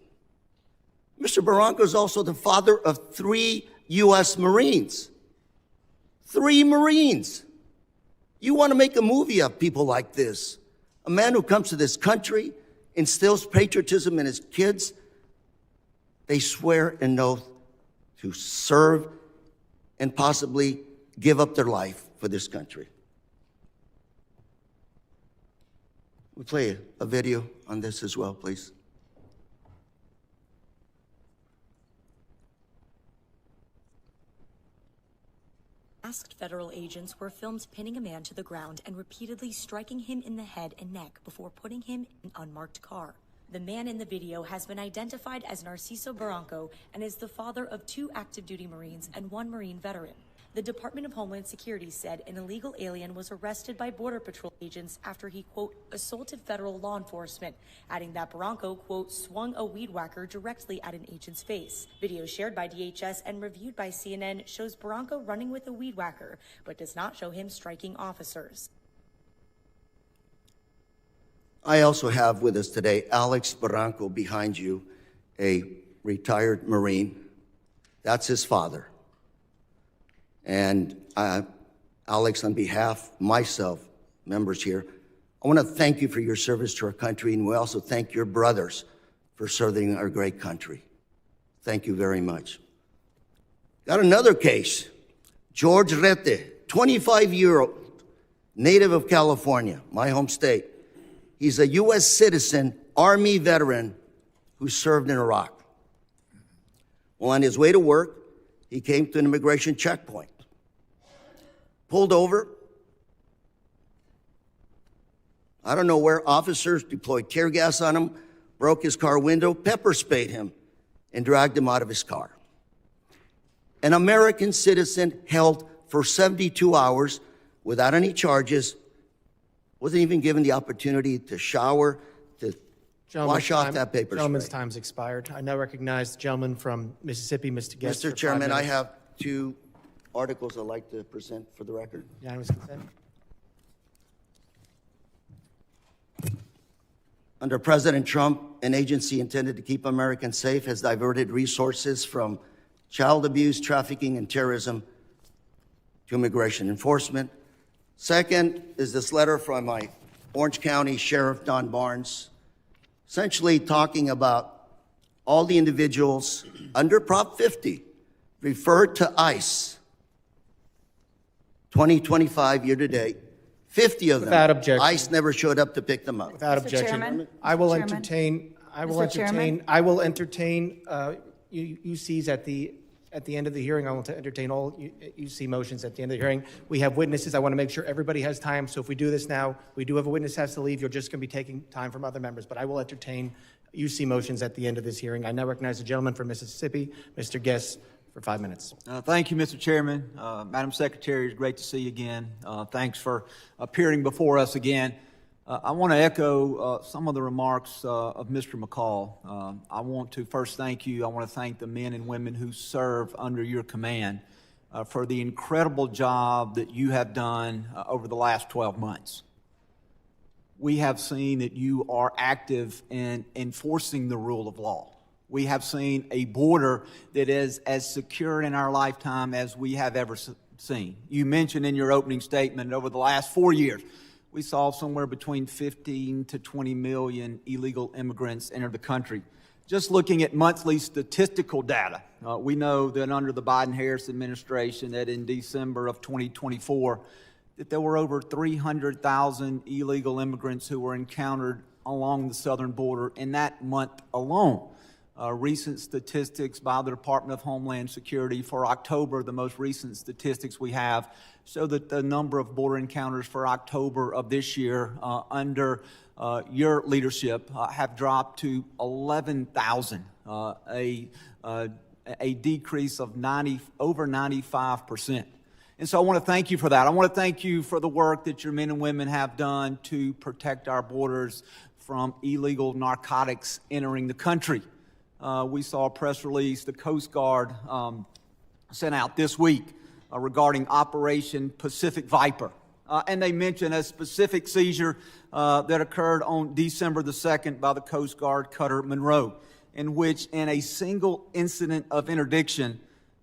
Mr. Barranco is also the father of 3 U.S. Marines. 3 Marines. You want to make a movie of people like this. A man who comes to this country, instills patriotism in his kids. They swear an oath to serve and possibly give up their life for this country. We'll play a video on this as well, please. Masked federal agents were filmed pinning a man to the ground and repeatedly striking him in the head and neck before putting him in an unmarked car. The man in the video has been identified as Narciso Barranco and is the father of 2 active duty Marines and 1 Marine veteran. The Department of Homeland Security said an illegal alien was arrested by Border Patrol agents after he, quote, assaulted federal law enforcement, adding that Barranco, quote, swung a weed whacker directly at an agent's face. Video shared by DHS and reviewed by CNN shows Barranco running with a weed whacker, but does not show him striking officers. I also have with us today Alex Barranco behind you, a retired Marine. That's his father. And Alex, on behalf of myself, members here, I want to thank you for your service to our country, and we also thank your brothers for serving our great country. Thank you very much. Got another case. George Rete, 25-year-old, native of California, my home state. He's a U.S. citizen, Army veteran who served in Iraq. Well, on his way to work, he came to an immigration checkpoint. Pulled over. I don't know where officers deployed tear gas on him, broke his car window, pepper sprayed him, and dragged him out of his car. An American citizen held for 72 hours without any charges, wasn't even given the opportunity to shower, to wash off that paper spray. Gentleman's time's expired. I now recognize the gentleman from Mississippi, Mr. Guest. Mr. Chairman, I have 2 articles I'd like to present for the record. Unanimous consent. Under President Trump, an agency intended to keep Americans safe has diverted resources from child abuse, trafficking, and terrorism to immigration enforcement. Second is this letter from my Orange County Sheriff, Don Barnes, essentially talking about all the individuals under Prop 50 referred to ICE 2025 year to date. 50 of them. Without objection. ICE never showed up to pick them up. Without Mr. objection. Chairman? I will Mr. Chairman? entertain, I will entertain UCs at the end of the hearing. I will entertain all UC motions at the end of the hearing. We have witnesses. I want to make sure everybody has time. So if we do this now, we do have a witness has to leave. You're just going to be taking time from other members. But I will entertain UC motions at the end of this hearing. I now recognize the gentleman from Mississippi, Mr. Guest, for 5 minutes. Thank you, Mr. Chairman. Madam Secretary, it's great to see you again. Thanks for appearing before us again. I want to echo some of the remarks of Mr. McCall. I want to first thank you. I want to thank the men and women who serve under your command for the incredible job that you have done over the last 12 months. we have seen that you are active in enforcing the rule of law. We have seen a border that is as secure in our lifetime as we have ever seen. You mentioned in your opening statement over the last 4 years, we saw somewhere between 15 to 20 million illegal immigrants enter the country. Just looking at monthly statistical data, we know that under the Biden-Harris administration, that in December of 2024, that there were over 300,000 illegal immigrants who were encountered along the southern border in that month alone. Recent statistics by the Department of Homeland Security for October, the most recent statistics we have, show that the number of border encounters for October of this year under your leadership have dropped to 11,000, a decrease of over 95%. And so I want to thank you for that. I want to thank you for the work that your men and women have done to protect our borders from illegal narcotics entering the country. We saw a press release the Coast Guard sent out this week regarding Operation Pacific Viper. And they mentioned a specific seizure that occurred on December the 2nd by the Coast Guard cutter Monroe, in which in a single incident of interdiction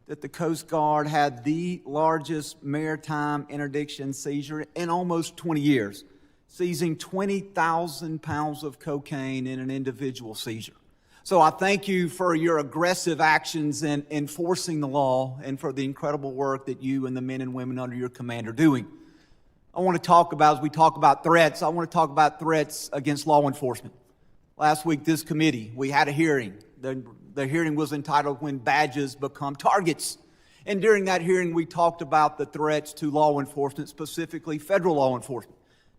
that the Coast Guard had the largest maritime interdiction seizure in almost 20 years, seizing 20,000 pounds of cocaine in an individual seizure. So I thank you for your aggressive actions in enforcing the law and for the incredible work that you and the men and women under your command are doing. I want to talk about, as we talk about threats, I want to talk about threats against law enforcement. Last week, this committee, we had a hearing. The hearing was entitled When Badges Become Targets. And during that hearing, we talked about the threats to law enforcement, specifically federal law enforcement.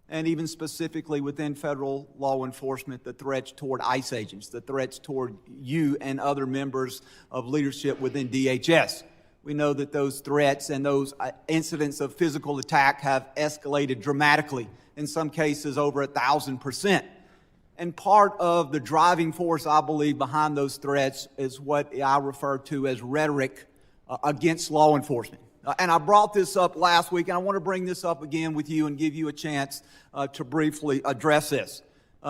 And even specifically within federal law enforcement, the threats toward ICE agents, the threats toward you and other members of leadership within DHS. We know that those threats and those incidents of physical attack have escalated dramatically, in some cases over 1,000%. And part of the driving force, I believe, behind those threats is what I refer to as rhetoric against law enforcement. And I brought this up last week, and I want to bring this up again with you and give you a chance to briefly address this.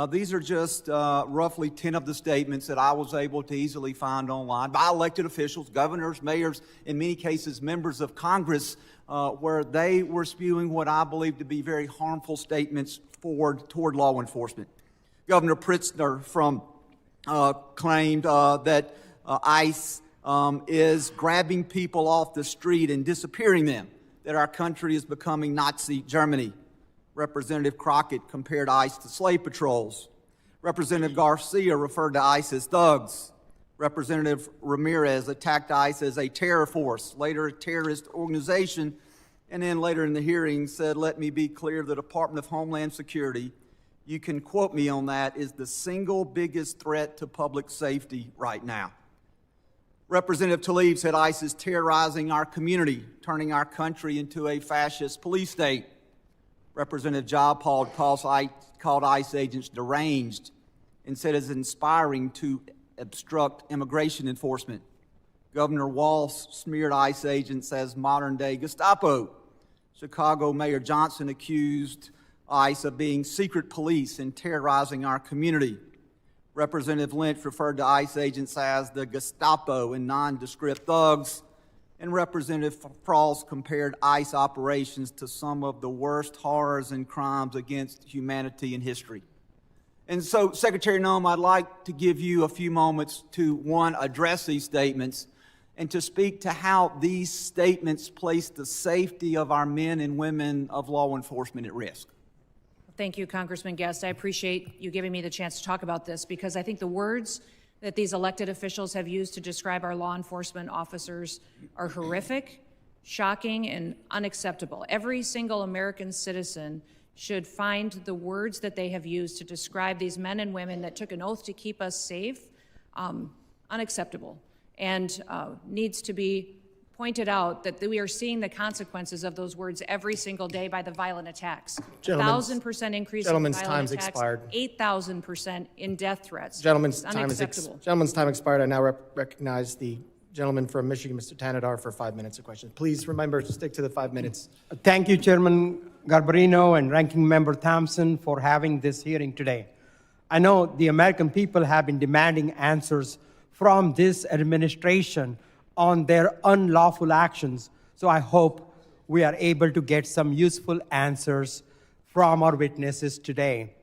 These are just roughly 10 of the statements that I was able to easily find online by elected officials, governors, mayors, in many cases members of Congress, where they were spewing what I believe to be very harmful statements toward law enforcement. Governor Pritzker claimed that ICE is grabbing people off the street and disappearing them, that our country is becoming Nazi Germany. Representative Crockett compared ICE to slave patrols. Representative Garcia referred to ICE as thugs. Representative Ramirez attacked ICE as a terror force, later a terrorist organization, and then later in the hearing said, let me be clear, the Department of Homeland Security, you can quote me on that, is the single biggest threat to public safety right now. Representative Tlaib said ICE is terrorizing our community, turning our country into a fascist police state. Representative Jayapal called ICE agents deranged and said it's inspiring to obstruct immigration enforcement. Governor Walz smeared ICE agents as modern-day Gestapo. Chicago Mayor Johnson accused ICE of being secret police and terrorizing our community. Representative Lynch referred to ICE agents as the Gestapo and nondescript thugs. And Representative Frost compared ICE operations to some of the worst horrors and crimes against humanity in history. And so, Secretary Noem, I'd like to give you a few moments to, one, address these statements, and to speak to how these statements place the safety of our men and women of law enforcement at risk. Thank you, Congressman Guest. I appreciate you giving me the chance to talk about this, because I think the words that these elected officials have used to describe our law enforcement officers are horrific, shocking, and unacceptable. Every single American citizen should find the words that they have used to describe these men and women that took an oath to keep us safe unacceptable, and needs to be pointed out that we are seeing the consequences of those words every single day by the violent attacks. 1,000% increase in violent time's attacks, expired. 8,000% in death threats. Gentleman's It's time unacceptable. Gentleman's time expired. I now recognize the Gentleman from Michigan, Mr. Tanadar, for 5 minutes of questions. Please remember to stick to the 5 minutes. Thank you, Chairman Garbarino and Ranking Member Thompson, for having this hearing today. I know the American people have been demanding answers from this administration on their unlawful actions, so I hope we are able to get some useful answers from our witnesses today.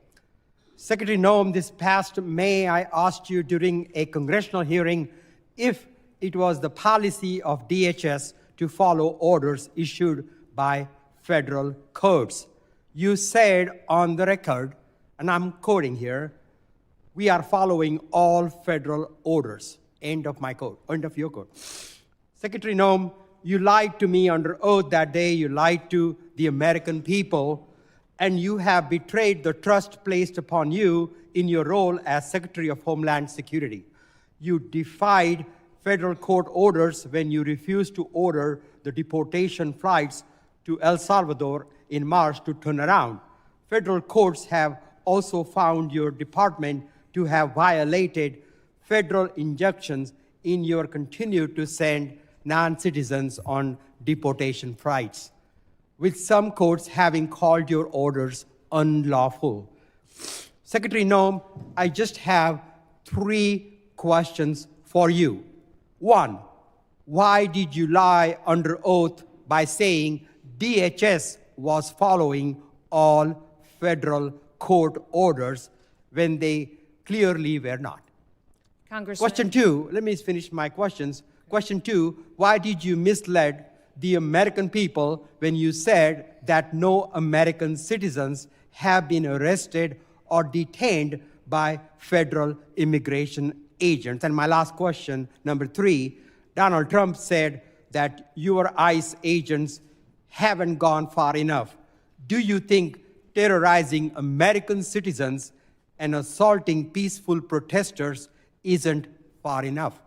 Secretary Noem, this past May, I asked you during a congressional hearing if it was the policy of DHS to follow orders issued by federal courts. You said on the record, and I'm quoting here, "We are following all federal orders." End of my quote, end of your quote. Secretary Noem, you lied to me under oath that day. You lied to the American people, and you have betrayed the trust placed upon you in your role as Secretary of Homeland Security. You defied federal court orders when you refused to order the deportation flights to El Salvador in March to turn around. Federal courts have also found your department to have violated federal injunctions in your continue to send non-citizens on deportation flights, with some courts having called your orders unlawful. Secretary Noem, I just have 3 questions for you. 1, why did you lie under oath by saying DHS was following all federal court orders when they clearly were not? Congressman. Question 2, let me finish my questions. Question 2, why did you mislead the American people when you said that no American citizens have been arrested or detained by federal immigration agents? And my last question, number 3, Donald Trump said that your ICE agents haven't gone far enough. Do you think terrorizing American citizens and assaulting peaceful protesters isn't far enough?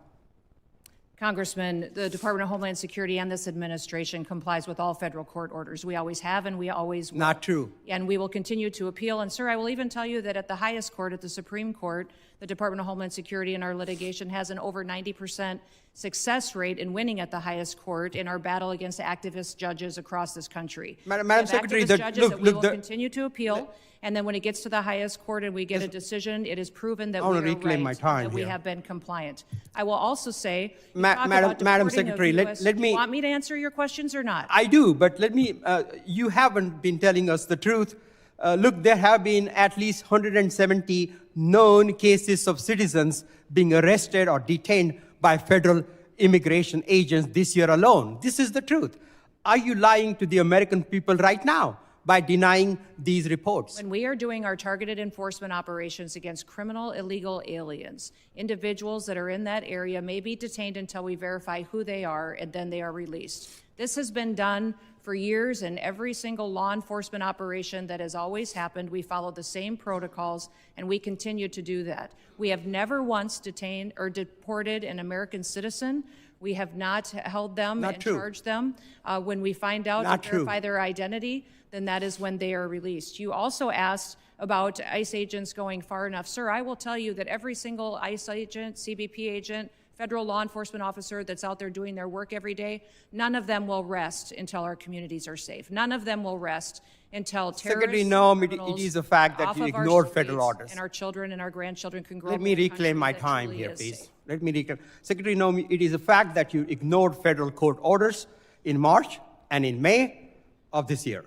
Congressman, the Department of Homeland Security and this administration complies with all federal court orders. We always have and we always will. Not true. And we will continue to appeal. And, sir, I will even tell you that at the highest court, at the Supreme Court, the Department of Homeland Security in our litigation has an over 90% success rate in winning at the highest court in our battle against activist judges across this country. Madam Secretary, we will continue to appeal. And then when it gets to the highest court and we get a decision, it is proven that we are right, that we have been compliant. I will also say, Madam Secretary, let me... Do you want me to answer your questions or not? I do, but let me... you haven't been telling us the truth. Look, there have been at least 170 known cases of citizens being arrested or detained by federal immigration agents this year alone. This is the truth. Are you lying to the American people right now by denying these reports? When we are doing our targeted enforcement operations against criminal illegal aliens, individuals that are in that area may be detained until we verify who they are, and then they are released. This has been done for years, and every single law enforcement operation that has always happened, we follow the same protocols, and we continue to do that. We have never once detained or deported an American citizen. We have not held them and charged them. When we find out to verify their identity, then that is when they are released. You also asked about ICE agents going far enough. Sir, I will tell you that every single ICE agent, CBP agent, federal law enforcement officer that's out there doing their work every day, none of them will rest until our communities are safe. None of them will rest until terrorists, Secretary Noem, it is a fact that you ignored federal orders. And our children and our grandchildren can grow up. Let me reclaim my time here, please. Safe. Let me reclaim. Secretary Noem, it is a fact that you ignored federal court orders in March and in May of this year.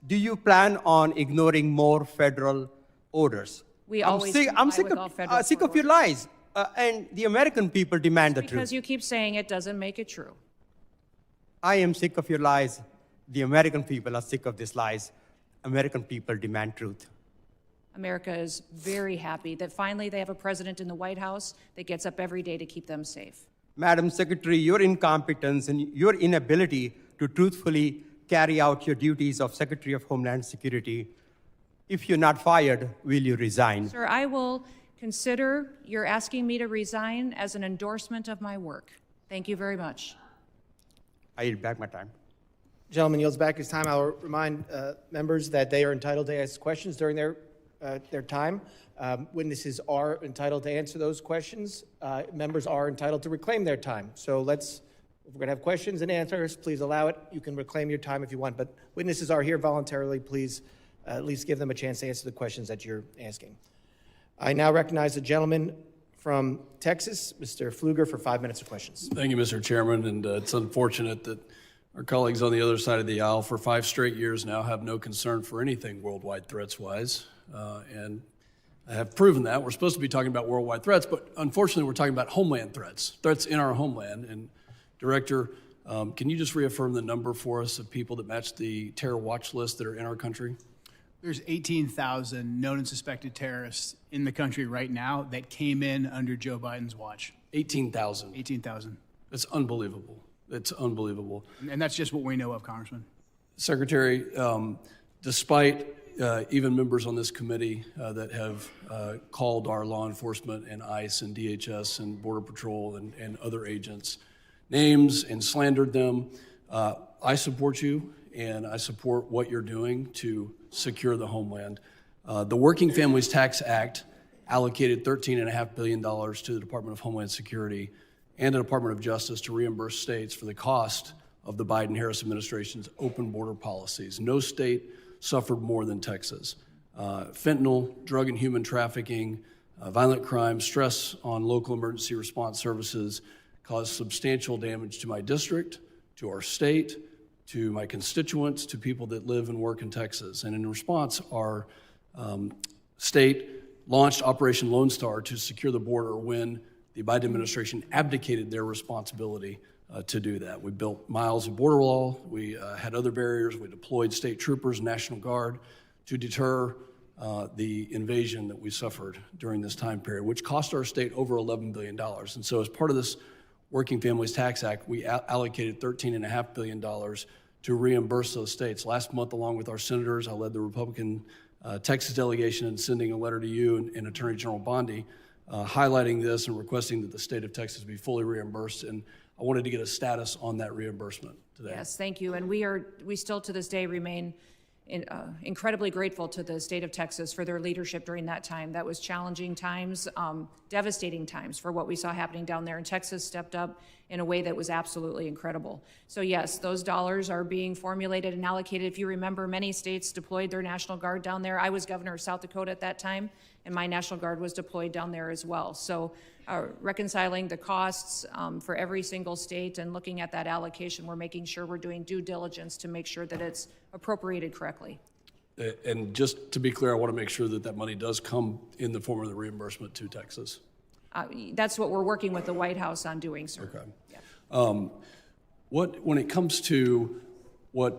Do you plan on ignoring more federal orders? I'm sick of your lies. And the American people demand the truth. Because you keep saying it doesn't make it true. I am sick of your lies. The American people are sick of these lies. American people demand truth. America is very happy that finally they have a president in the White House that gets up every day to keep them safe. Madam Secretary, your incompetence and your inability to truthfully carry out your duties of Secretary of Homeland Security, if you're not fired, will you resign? Sir, I will consider your asking me to resign as an endorsement of my work. Thank you very much. I yield back my time. Gentleman yields back his time. I'll remind members that they are entitled to ask questions during their their time. Witnesses are entitled to answer those questions. Members are entitled to reclaim their time. So if we're going to have questions and answers, please allow it. You can reclaim your time if you want, but witnesses are here voluntarily. Please at least give them a chance to answer the questions that you're asking. I now recognize the gentleman from Texas, Mr. Pfluger, for 5 minutes of questions. Thank you, Mr. Chairman, and it's unfortunate that our colleagues on the other side of the aisle for 5 straight years now have no concern for anything worldwide threats-wise, and I have proven that. We're supposed to be talking about worldwide threats, but unfortunately we're talking about homeland threats in our homeland. And Director, can you just reaffirm the number for us of people that match the terror watch list that are in our country? There's 18,000 known and suspected terrorists in the country right now that came in under Joe Biden's watch. 18,000. 18,000. That's unbelievable. That's unbelievable. And that's just what we know of, Congressman. Secretary, despite even members on this committee that have called our law enforcement and ICE and DHS and Border Patrol and other agents names and slandered them, I support you and I support what you're doing to secure the homeland. The Working Families Tax Act allocated $13.5 billion to the Department of Homeland Security and the Department of Justice to reimburse states for the cost of the Biden-Harris administration's open border policies. No state suffered more than Texas. Fentanyl, drug and human trafficking, violent crime, stress on local emergency response services caused substantial damage to my district, to our state, to my constituents, to people that live and work in Texas. And in response, our state launched Operation Lone Star to secure the border when the Biden administration abdicated their responsibility to do that. We built miles of border wall. We had other barriers. We deployed state troopers, National Guard to deter the invasion that we suffered during this time period, which cost our state over $11 billion. And so as part of this Working Families Tax Act, we allocated $13.5 billion to reimburse those states. Last month, along with our senators, I led the Republican Texas delegation in sending a letter to you and Attorney General Bondi highlighting this and requesting that the state of Texas be fully reimbursed. And I wanted to get a status on that reimbursement today. Yes, thank you. And we still to this day remain incredibly grateful to the state of Texas for their leadership during that time. That was challenging times, devastating times for what we saw happening down there. And Texas stepped up in a way that was absolutely incredible. So yes, those dollars are being formulated and allocated. If you remember, many states deployed their National Guard down there. I was governor of South Dakota at that time, and my National Guard was deployed down there as well. So reconciling the costs for every single state and looking at that allocation, we're making sure we're doing due diligence to make sure that it's appropriated correctly. And just to be clear, I want to make sure that that money does come in the form of the reimbursement to Texas. That's what we're working with the White House on doing, sir. Okay. Yeah. When it comes to what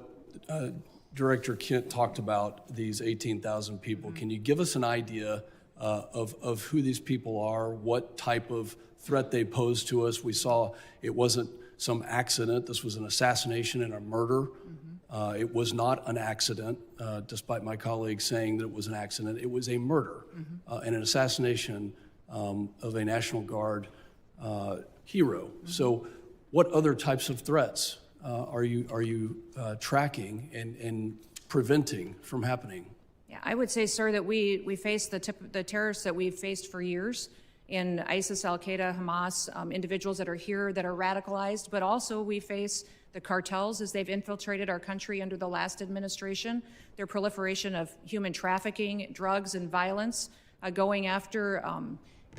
Director Kent talked about, these 18,000 people, can you give us an idea of who these people are, what type of threat they pose to us? We saw it wasn't some accident. This was an assassination and a murder. It was not an accident, despite my colleagues saying that it was an accident. It was a murder and an assassination of a National Guard hero. So what other types of threats are you tracking and preventing from happening? Yeah, I would say, sir, that we face the terrorists that we've faced for years in ISIS, Al-Qaeda, Hamas, individuals that are here that are radicalized, but also we face the cartels as they've infiltrated our country under the last administration, their proliferation of human trafficking, drugs, and violence, going after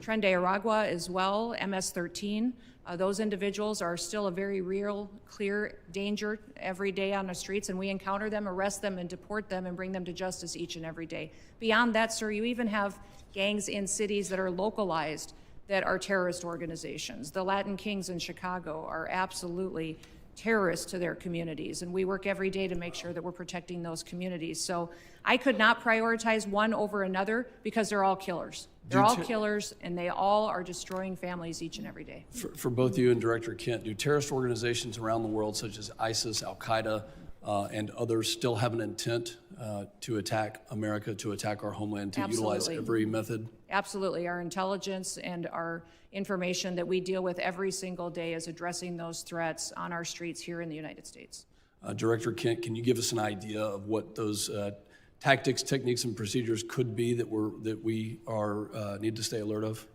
Tren de Aragua as well, MS-13. Those individuals are still a very real, clear danger every day on the streets, and we encounter them, arrest them, and deport them and bring them to justice each and every day. Beyond that, sir, you even have gangs in cities that are localized that are terrorist organizations. The Latin Kings in Chicago are absolutely terrorists to their communities, and we work every day to make sure that we're protecting those communities. So I could not prioritize one over another because they're all killers. They're all killers, and they all are destroying families each and every day. For both you and Director Kent, do terrorist organizations around the world, such as ISIS, Al-Qaeda, and others, still have an intent to attack America, to attack our homeland, to utilize every method? Absolutely. Our intelligence and our information that we deal with every single day is addressing those threats on our streets here in the United States. Director Kent, can you give us an idea of what those tactics, techniques, and procedures could be that we need to stay alert of?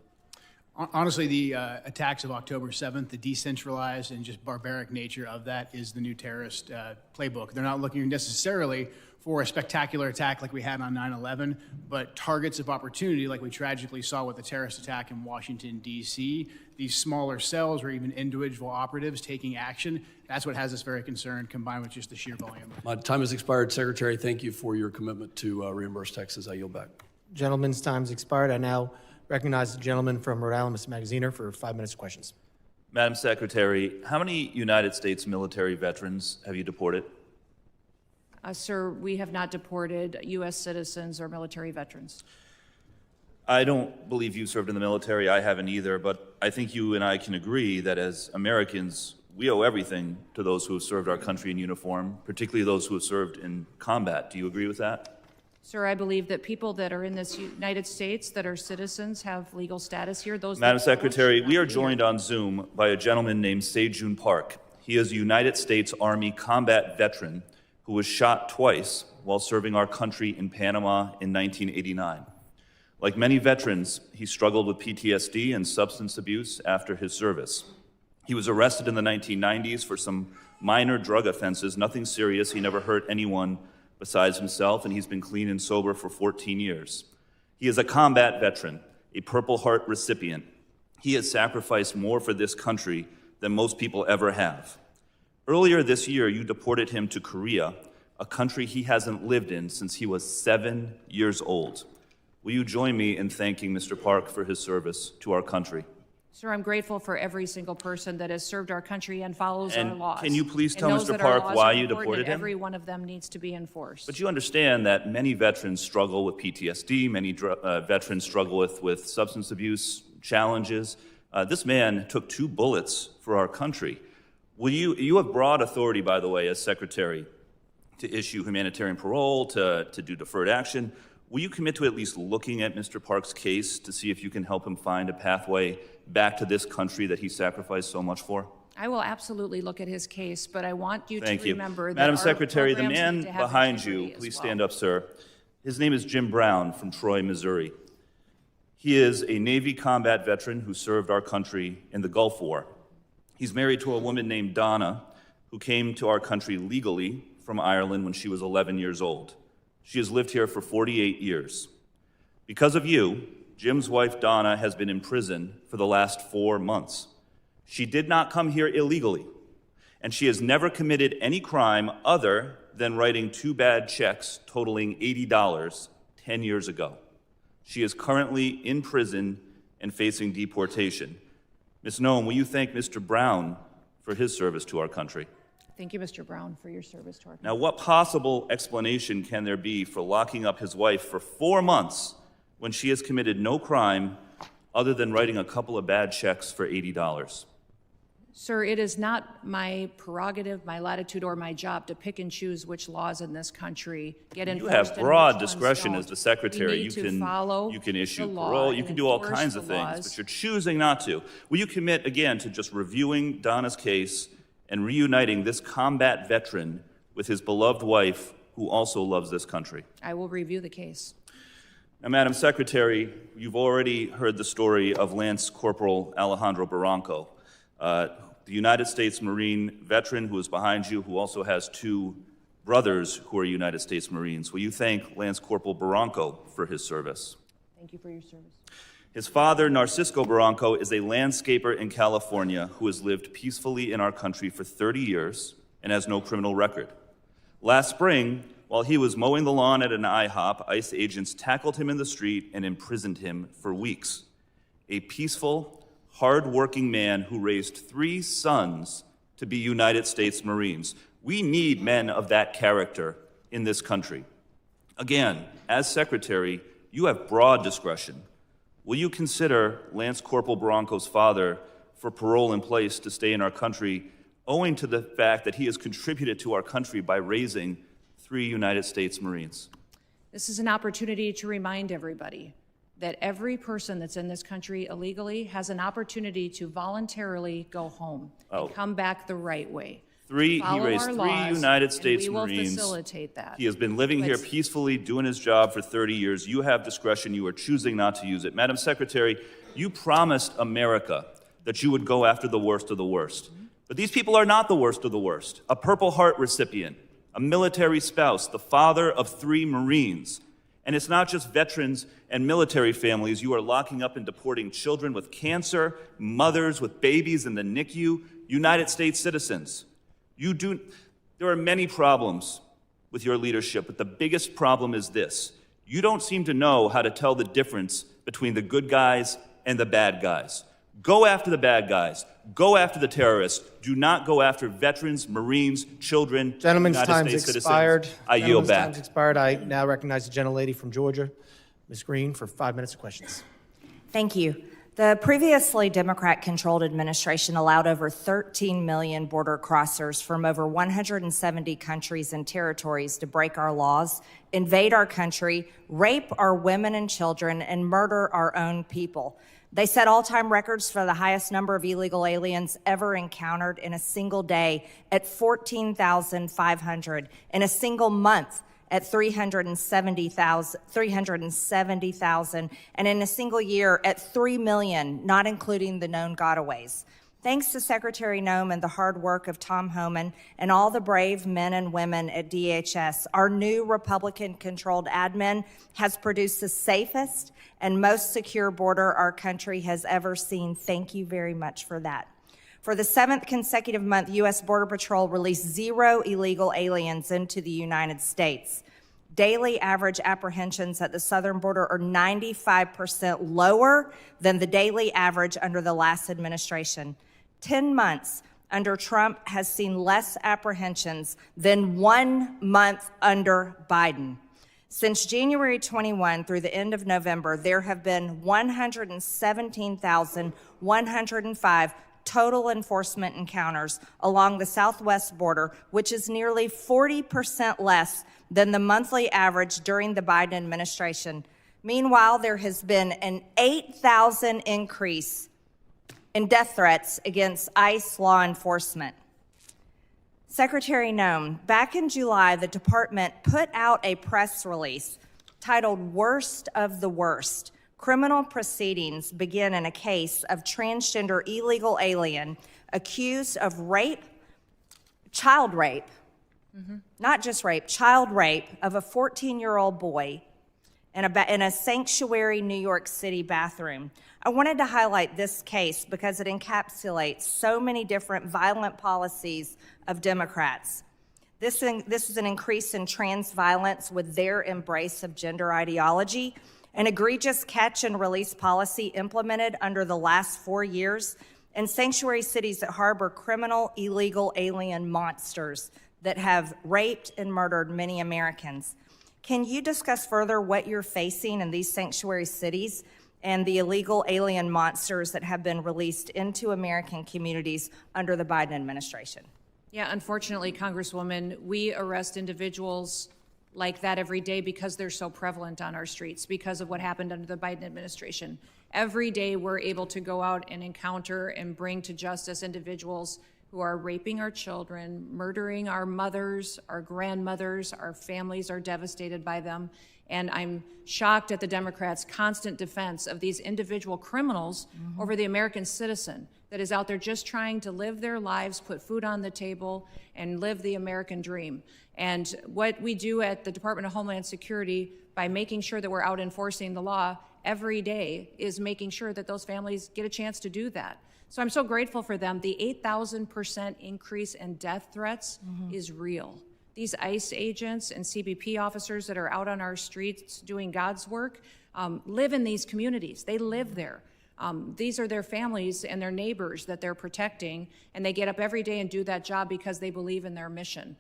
Honestly, the attacks of October 7th, the decentralized and just barbaric nature of that is the new terrorist playbook. They're not looking necessarily for a spectacular attack like we had on 9/11, but targets of opportunity like we tragically saw with the terrorist attack in Washington, D.C., these smaller cells or even individual operatives taking action, that's what has us very concerned, combined with just the sheer volume. My time has expired, Secretary. Thank you for your commitment to reimburse taxes. I yield back. Gentleman's time's expired. I now recognize the gentleman from Rhode Island, Mr. Magaziner, for 5 minutes of questions. Madam Secretary, how many United States military veterans have you deported? Sir, we have not deported U.S. citizens or military veterans. I don't believe you served in the military. I haven't either, but I think you and I can agree that as Americans, we owe everything to those who have served our country in uniform, particularly those who have served in combat. Do you agree with that? Sir, I believe that people that are in this United States that are citizens have legal status here. Those Madam that don't Secretary, should we not are be joined here. on Zoom by a gentleman named Sejun Park. He is a United States Army combat veteran who was shot twice while serving our country in Panama in 1989. Like many veterans, he struggled with PTSD and substance abuse after his service. He was arrested in the 1990s for some minor drug offenses, nothing serious. He never hurt anyone besides himself, and he's been clean and sober for 14 years. He is a combat veteran, a Purple Heart recipient. He has sacrificed more for this country than most people ever have. Earlier this year, you deported him to Korea, a country he hasn't lived in since he was 7 years old. Will you join me in thanking Mr. Park for his service to our country? Sir, I'm grateful for every single person that has served our country and follows And our laws. can you please and tell knows Mr. that our Park laws why are you important deported and him? every one of them needs to be enforced. But you understand that many veterans struggle with PTSD, many veterans struggle with substance abuse challenges. This man took 2 bullets for our country. You have broad authority, by the way, as Secretary, to issue humanitarian parole, to do deferred action. Will you commit to at least looking at Mr. Park's case to see if you can help him find a pathway back to this country that he sacrificed so much for? I will absolutely look at his case, but I want you Thank to you. remember that Madam our Secretary, the programs man need to have behind you, integrity as please well. stand up, sir. His name is Jim Brown from Troy, Missouri. He is a Navy combat veteran who served our country in the Gulf War. He's married to a woman named Donna, who came to our country legally from Ireland when she was 11 years old. She has lived here for 48 years. Because of you, Jim's wife Donna has been in prison for the last 4 months. She did not come here illegally, and she has never committed any crime other than writing 2 bad checks totaling $80 10 years ago. She is currently in prison and facing deportation. Ms. Noem, will you thank Mr. Brown for his service to our country? Thank you, Mr. Brown, for your service to our country. Now, what possible explanation can there be for locking up his wife for 4 months when she has committed no crime other than writing a couple of bad checks for $80? Sir, it is not my prerogative, my latitude, or my job to pick and choose which laws in this country get enforced. You have and broad which ones discretion don't. as the Secretary. We need to follow You can issue the law parole, you and can do all enforce kinds the of things, laws. but you're choosing not to. Will you commit, again, to just reviewing Donna's case and reuniting this combat veteran with his beloved wife, who also loves this country? I will review the case. Now, Madam Secretary, you've already heard the story of Lance Corporal Alejandro Barranco, the United States Marine veteran who is behind you, who also has 2 brothers who are United States Marines. Will you thank Lance Corporal Barranco for his service? Thank you for your service. His father, Narcisco Barranco, is a landscaper in California who has lived peacefully in our country for 30 years and has no criminal record. Last spring, while he was mowing the lawn at an IHOP, ICE agents tackled him in the street and imprisoned him for weeks. A peaceful, hard-working man who raised 3 sons to be United States Marines. We need men of that character in this country. Again, as Secretary, you have broad discretion. Will you consider Lance Corporal Barranco's father for parole in place to stay in our country, owing to the fact that he has contributed to our country by raising 3 United States Marines? This is an opportunity to remind everybody that every person that's in this country illegally has an opportunity to voluntarily go home and come back the right way. He follow raised our three laws, United and States we will Marines. facilitate that. He has been living here But- peacefully, doing his job for 30 years. You have discretion. You are choosing not to use it. Madam Secretary, you promised America that you would go after the worst of the worst. But these people are not the worst of the worst. A Purple Heart recipient, a military spouse, the father of 3 Marines. And it's not just veterans and military families. You are locking up and deporting children with cancer, mothers with babies in the NICU, United States citizens. There are many problems with your leadership, but the biggest problem is this. You don't seem to know how to tell the difference between the good guys and the bad guys. Go after the bad guys. Go after the terrorists. Do not go after veterans, Marines, children, Gentleman's United time's States expired. citizens. I yield back. Time's expired. I now recognize the gentlelady from Georgia, Ms. Green, for 5 minutes of questions. Thank you. The previously Democrat-controlled administration allowed over 13 million border crossers from over 170 countries and territories to break our laws, invade our country, rape our women and children, and murder our own people. They set all-time records for the highest number of illegal aliens ever encountered in a single day at 14,500, in a single month at 370,000, and in a single year at 3 million, not including the known gotaways. Thanks to Secretary Noem and the hard work of Tom Homan and all the brave men and women at DHS, our new Republican-controlled admin has produced the safest and most secure border our country has ever seen. Thank you very much for that. For the 7th consecutive month, U.S. Border Patrol released 0 illegal aliens into the United States. Daily average apprehensions at the southern border are 95% lower than the daily average under the last administration. 10 months under Trump has seen less apprehensions than 1 month under Biden. Since January 21 through the end of November, there have been 117,105 total enforcement encounters along the southwest border, which is nearly 40% less than the monthly average during the Biden administration. Meanwhile, there has been an 8,000 increase in death threats against ICE law enforcement. Secretary Noem, back in July, the department put out a press release titled Worst of the Worst. Criminal proceedings begin in a case of transgender illegal alien accused of rape, child rape, not just rape, child rape of a 14-year-old boy in a sanctuary New York City bathroom. I wanted to highlight this case because it encapsulates so many different violent policies of Democrats. This is an increase in trans violence with their embrace of gender ideology, an egregious catch and release policy implemented under the last 4 years, and sanctuary cities that harbor criminal, illegal alien monsters that have raped and murdered many Americans. Can you discuss further what you're facing in these sanctuary cities and the illegal alien monsters that have been released into American communities under the Biden administration? Yeah, unfortunately, Congresswoman, we arrest individuals like that every day because they're so prevalent on our streets, because of what happened under the Biden administration. Every day we're able to go out and encounter and bring to justice individuals who are raping our children, murdering our mothers, our grandmothers, our families are devastated by them. And I'm shocked at the Democrats' constant defense of these individual criminals over the American citizen that is out there just trying to live their lives, put food on the table, and live the American dream. And what we do at the Department of Homeland Security by making sure that we're out enforcing the law every day is making sure that those families get a chance to do that. So I'm so grateful for them. The 8,000% increase in death threats is real. These ICE agents and CBP officers that are out on our streets doing God's work live in these communities. They live there. These are their families and their neighbors that they're protecting, and they get up every day and do that job because they believe in their mission.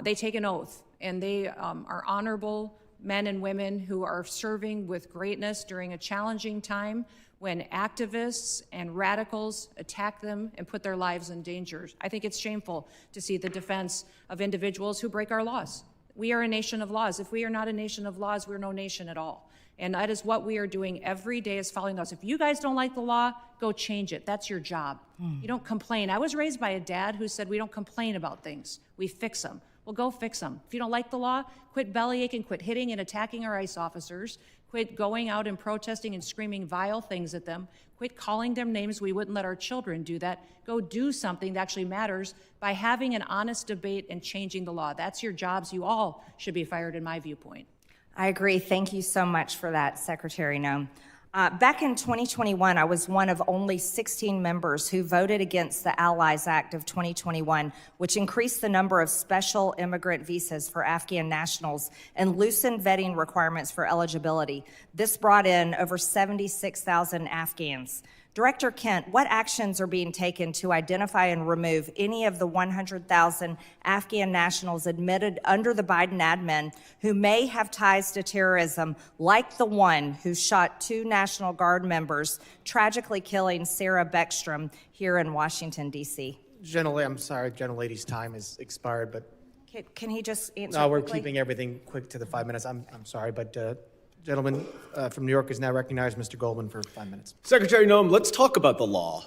They take an oath, and they are honorable men and women who are serving with greatness during a challenging time when activists and radicals attack them and put their lives in danger. I think it's shameful to see the defense of individuals who break our laws. We are a nation of laws. If we are not a nation of laws, we're no nation at all. And that is what we are doing every day, is following those. If you guys don't like the law, go change it. That's your job. You don't complain. I was raised by a dad who said we don't complain about things. We fix them. Well, go fix them. If you don't like the law, quit bellyaching, quit hitting and attacking our ICE officers, quit going out and protesting and screaming vile things at them, quit calling them names. We wouldn't let our children do that. Go do something that actually matters by having an honest debate and changing the law. That's your jobs. You all should be fired, in my viewpoint. I agree. Thank you so much for that, Secretary Noem. Back in 2021, I was one of only 16 members who voted against the Allies Act of 2021, which increased the number of special immigrant visas for Afghan nationals and loosened vetting requirements for eligibility. This brought in over 76,000 Afghans. Director Kent, what actions are being taken to identify and remove any of the 100,000 Afghan nationals admitted under the Biden admin who may have ties to terrorism, like the one who shot 2 National Guard members, tragically killing Sarah Beckstrom here in Washington, D.C.? I'm sorry, gentlelady's time has expired, but Can he just answer no, we're quickly? keeping everything quick to the 5 minutes. I'm sorry, but gentleman from New York is now recognized, Mr. Goldman, for 5 minutes. Secretary Noem, let's talk about the law.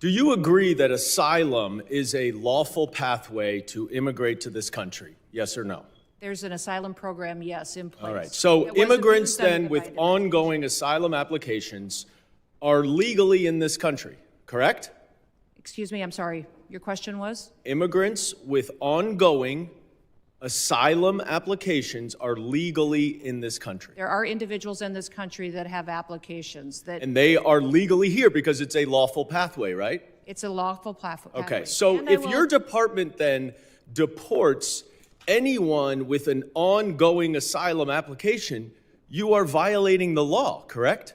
Do you agree that asylum is a lawful pathway to immigrate to this country? Yes or no? There's an asylum program, yes, in place. All right. So It wasn't immigrants used under then the with Biden ongoing asylum applications are legally in this country, correct? Excuse me, I'm sorry. Your question was? Immigrants with ongoing asylum applications are legally in this country. There are individuals in this country that have applications that And they are legally here because it's a lawful pathway, right? it's a lawful pathway. Okay, so And I if will- your department then deports anyone with an ongoing asylum application, you are violating the law, correct?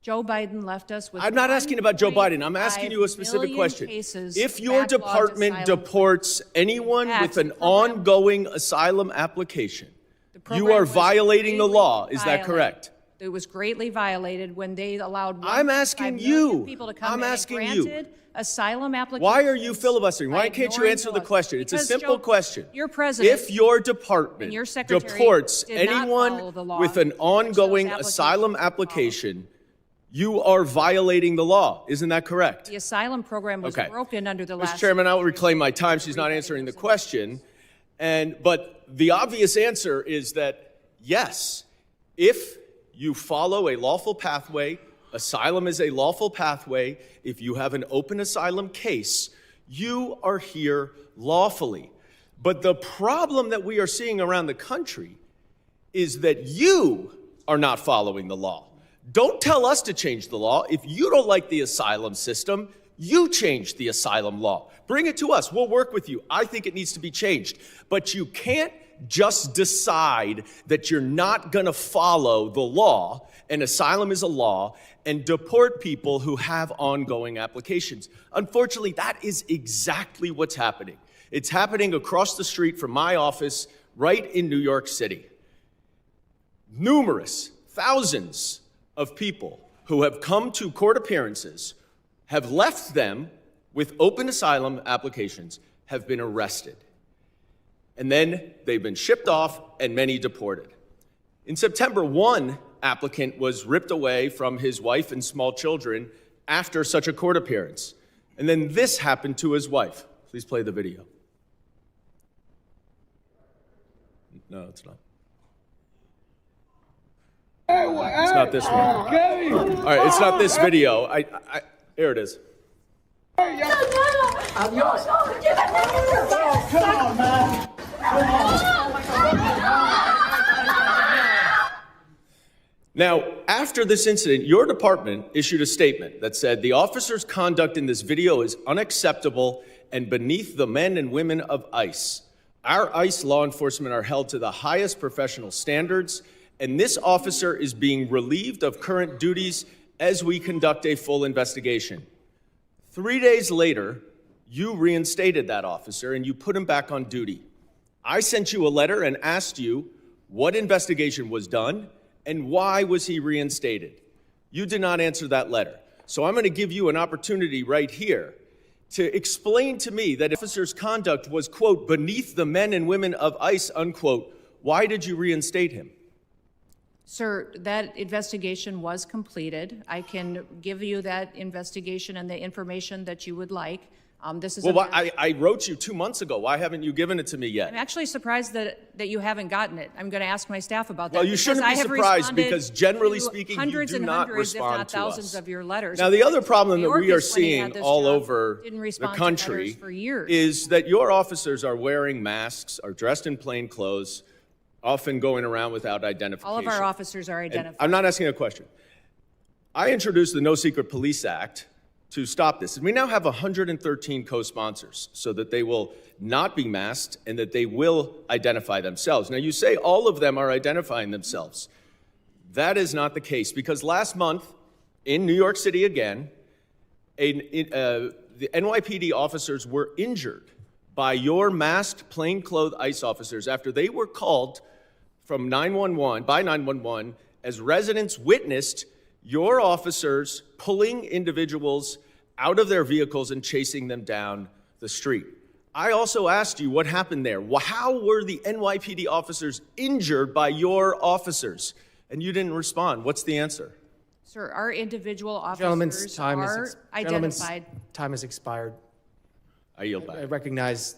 Joe Biden left us with. I'm not asking about Joe Biden. I'm asking you a specific 1.5 question. million cases If your backlogged department asylum deports anyone Yes, with an the program- ongoing asylum application, you program are was violating the greatly law. Is that violated. correct? It was greatly violated when they allowed I'm 1.5 asking million you. people to come I'm in and asking you. granted asylum applications. Why are you filibustering? Why by can't you ignoring answer the laws. question? It's a Because simple Joe- question. Your president If your department and your secretary deports did not anyone follow the law, with an ongoing applications asylum application, you are violating the law. Isn't that correct? the asylum program was Okay. broken under the Mr. last. Chairman, I will reclaim my time. She's not answering the question. But the obvious answer is that, yes, if you follow a lawful pathway, asylum is a lawful pathway, if you have an open asylum case, you are here lawfully. But the problem that we are seeing around the country is that you are not following the law. Don't tell us to change the law. If you don't like the asylum system, you change the asylum law. Bring it to us. We'll work with you. I think it needs to be changed. But you can't just decide that you're not going to follow the law, and asylum is a law, and deport people who have ongoing applications. Unfortunately, that is exactly what's happening. It's happening across the street from my office right in New York City. Numerous, thousands of people who have come to court appearances, have left them with open asylum applications, have been arrested. And then they've been shipped off and many deported. In September, one applicant was ripped away from his wife and small children after such a court appearance. And then this happened to his wife. Please play the video. No, it's not. It's not this one. All right, it's not this video. Here it is. Now, after this incident, your department issued a statement that said the officer's conduct in this video is unacceptable and beneath the men and women of ICE. Our ICE law enforcement are held to the highest professional standards, and this officer is being relieved of current duties as we conduct a full investigation. 3 days later, you reinstated that officer and you put him back on duty. I sent you a letter and asked you what investigation was done and why was he reinstated. You did not answer that letter. So I'm going to give you an opportunity right here to explain to me that if the officer's conduct was, quote, beneath the men and women of ICE, unquote, why did you reinstate him? Sir, that investigation was completed. I can give you that investigation and the information that you would like. This is Well, I wrote you 2 months ago. Why haven't you given it to me yet? I'm actually surprised that you haven't gotten it. I'm going to ask my staff about that. Well, you shouldn't be surprised because generally speaking, you hundreds do and not hundreds, if respond not to thousands us. of your letters. Now, the other problem that we are Mayorkas, when he had seeing this all job, over didn't the respond to country letters for years. is that your officers are wearing masks, are dressed in plain clothes, often going around without identification. All of our officers are And identified. I'm not asking a question. I introduced the No Secret Police Act to stop this. And we now have 113 co-sponsors so that they will not be masked and that they will identify themselves. Now, you say all of them are identifying themselves. That is not the case because last month in New York City again, the NYPD officers were injured by your masked, plainclothes ICE officers after they were called from 911 as residents witnessed your officers pulling individuals out of their vehicles and chasing them down the street. I also asked you what happened there. How were the NYPD officers injured by your officers? And you didn't respond. What's the answer? Sir, our individual officers Gentlemen's time are is identified. time has expired. I yield I back. recognize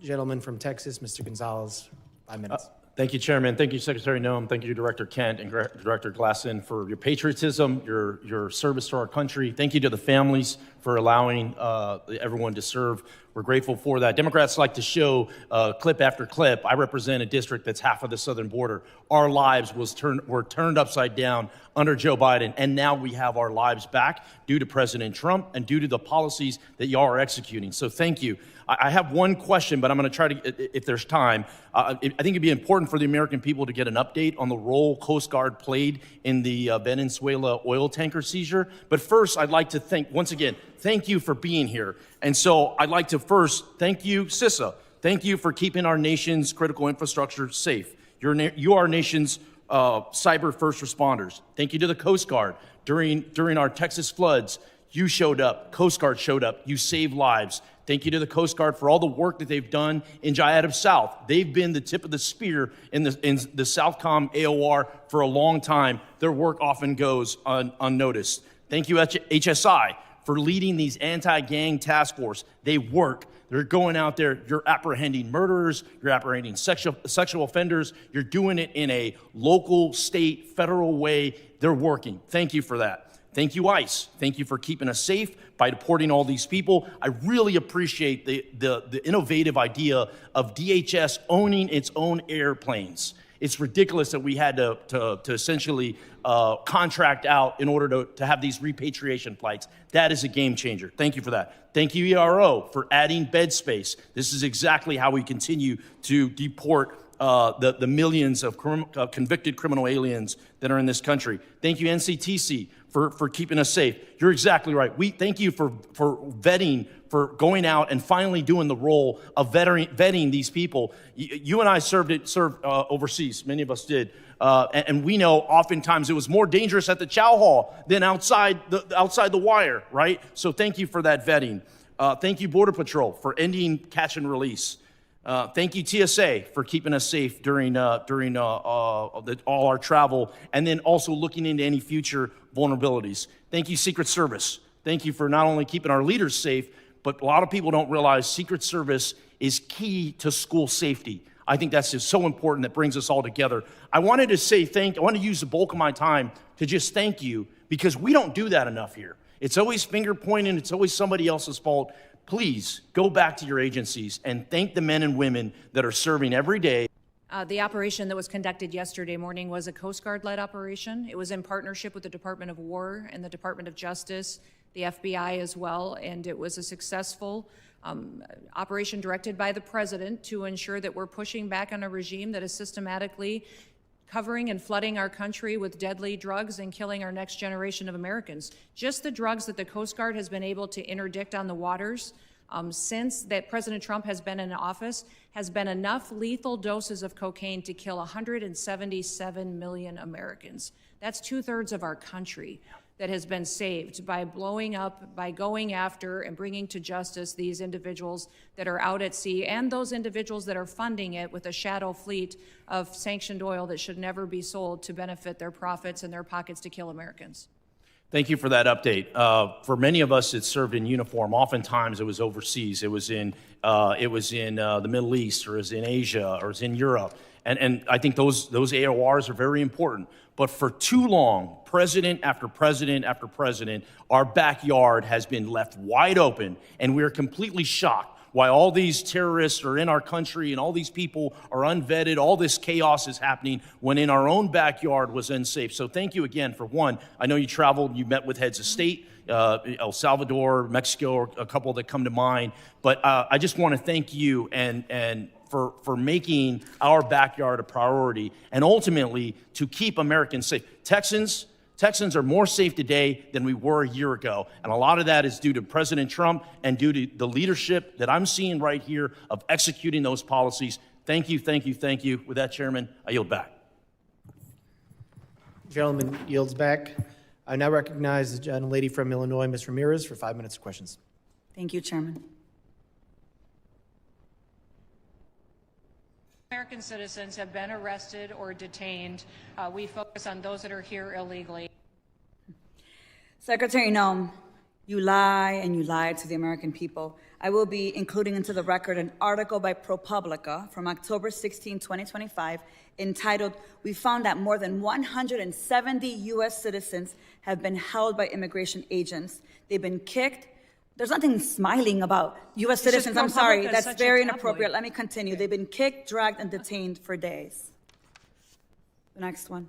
gentleman from Texas, Mr. Gonzalez, 5 minutes. Thank you, Chairman. Thank you, Secretary Noem. Thank you, Director Kent and Director Glasheen, for your patriotism, your service to our country. Thank you to the families for allowing everyone to serve. We're grateful for that. Democrats like to show clip after clip. I represent a district that's half of the southern border. Our lives were turned upside down under Joe Biden, and now we have our lives back due to President Trump and due to the policies that y'all are executing. So thank you. I have one question, but I'm going to try to, if there's time. I think it'd be important for the American people to get an update on the role Coast Guard played in the Venezuela oil tanker seizure. But first, I'd like to once again, thank you for being here. And so I'd like to first thank you, CISA. Thank you for keeping our nation's critical infrastructure safe. You are our nation's cyber first responders. Thank you to the Coast Guard. During our Texas floods, you showed up, Coast Guard showed up, you saved lives. Thank you to the Coast Guard for all the work that they've done in Jayada South. They've been the tip of the spear in the Southcom AOR for a long time. Their work often goes unnoticed. Thank you, HSI, for leading these anti-gang task force. They work. They're going out there. You're apprehending murderers. You're apprehending sexual offenders. You're doing it in a local, state, federal way. They're working. Thank you for that. Thank you, ICE. Thank you for keeping us safe by deporting all these people. I really appreciate the innovative idea of DHS owning its own airplanes. It's ridiculous that we had to essentially contract out in order to have these repatriation flights. That is a game changer. Thank you for that. Thank you, ERO, for adding bed space. This is exactly how we continue to deport the millions of convicted criminal aliens that are in this country. Thank you, NCTC, for keeping us safe. You're exactly right. We thank you for vetting, for going out and finally doing the role of vetting these people. You and I served overseas. Many of us did. And we know oftentimes it was more dangerous at the chow hall than outside the wire, right? So thank you for that vetting. Thank you, Border Patrol, for ending catch and release. Thank you, TSA, for keeping us safe during all our travel, and then also looking into any future vulnerabilities. Thank you, Secret Service. Thank you for not only keeping our leaders safe, but a lot of people don't realize Secret Service is key to school safety. I think that's just so important that brings us all together. I wanted to use the bulk of my time to just thank you, because we don't do that enough here. It's always finger pointing. It's always somebody else's fault. Please go back to your agencies and thank the men and women that are serving every day. The operation that was conducted yesterday morning was a Coast Guard-led operation. It was in partnership with the Department of War and the Department of Justice, the FBI as well, and it was a successful operation directed by the President to ensure that we're pushing back on a regime that is systematically covering and flooding our country with deadly drugs and killing our next generation of Americans. Just the drugs that the Coast Guard has been able to interdict on the waters since that President Trump has been in office has been enough lethal doses of cocaine to kill 177 million Americans. That's 2/3 of our country. that has been saved by blowing up, by going after and bringing to justice these individuals that are out at sea and those individuals that are funding it with a shadow fleet of sanctioned oil that should never be sold to benefit their profits and their pockets to kill Americans. Thank you for that update. For many of us that served in uniform, oftentimes it was overseas. It was in the Middle East, or it was in Asia, or it was in Europe. And I think those AORs are very important. But for too long, president after president after president, our backyard has been left wide open, and we are completely shocked why all these terrorists are in our country and all these people are unvetted, all this chaos is happening when in our own backyard was unsafe. So thank you again for one. I know you traveled, you met with heads of state, El Salvador, Mexico, a couple that come to mind. But I just want to thank you and for making our backyard a priority and ultimately to keep Americans safe. Texans are more safe today than we were a year ago. And a lot of that is due to President Trump and due to the leadership that I'm seeing right here of executing those policies. Thank you, thank you, thank you. With that, Chairman, I yield back. Gentleman yields back. I now recognize the gentlelady from Illinois, Ms. Ramirez, for 5 minutes of questions. Thank you, Chairman. American citizens have been arrested or detained. We focus on those that are here illegally. Secretary Noem, you lie and you lied to the American people. I will be including into the record an article by ProPublica from October 16, 2025, entitled, "We found that more than 170 U.S. citizens have been held by immigration agents. They've been kicked." There's nothing smiling about U.S. citizens. I'm sorry, that's very inappropriate. Let me continue. They've been kicked, dragged, and detained for days. The next one.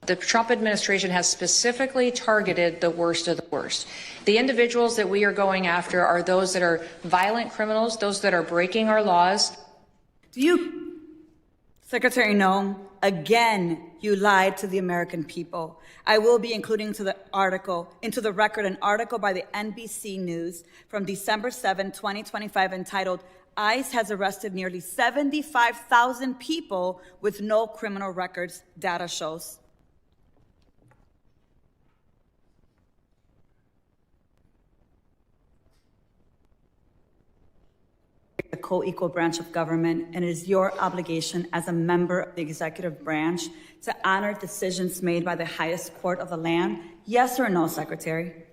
The Trump administration has specifically targeted the worst of the worst. The individuals that we are going after are those that are violent criminals, those that are breaking our laws. Secretary Noem, again, you lied to the American people. I will be including into the record an article by the NBC News from December 7, 2025, entitled, "ICE has arrested nearly 75,000 people with no criminal records, data shows." A co-equal branch of government, and it is your obligation as a member of the executive branch to honor decisions made by the highest court of the land. Yes or no, Secretary?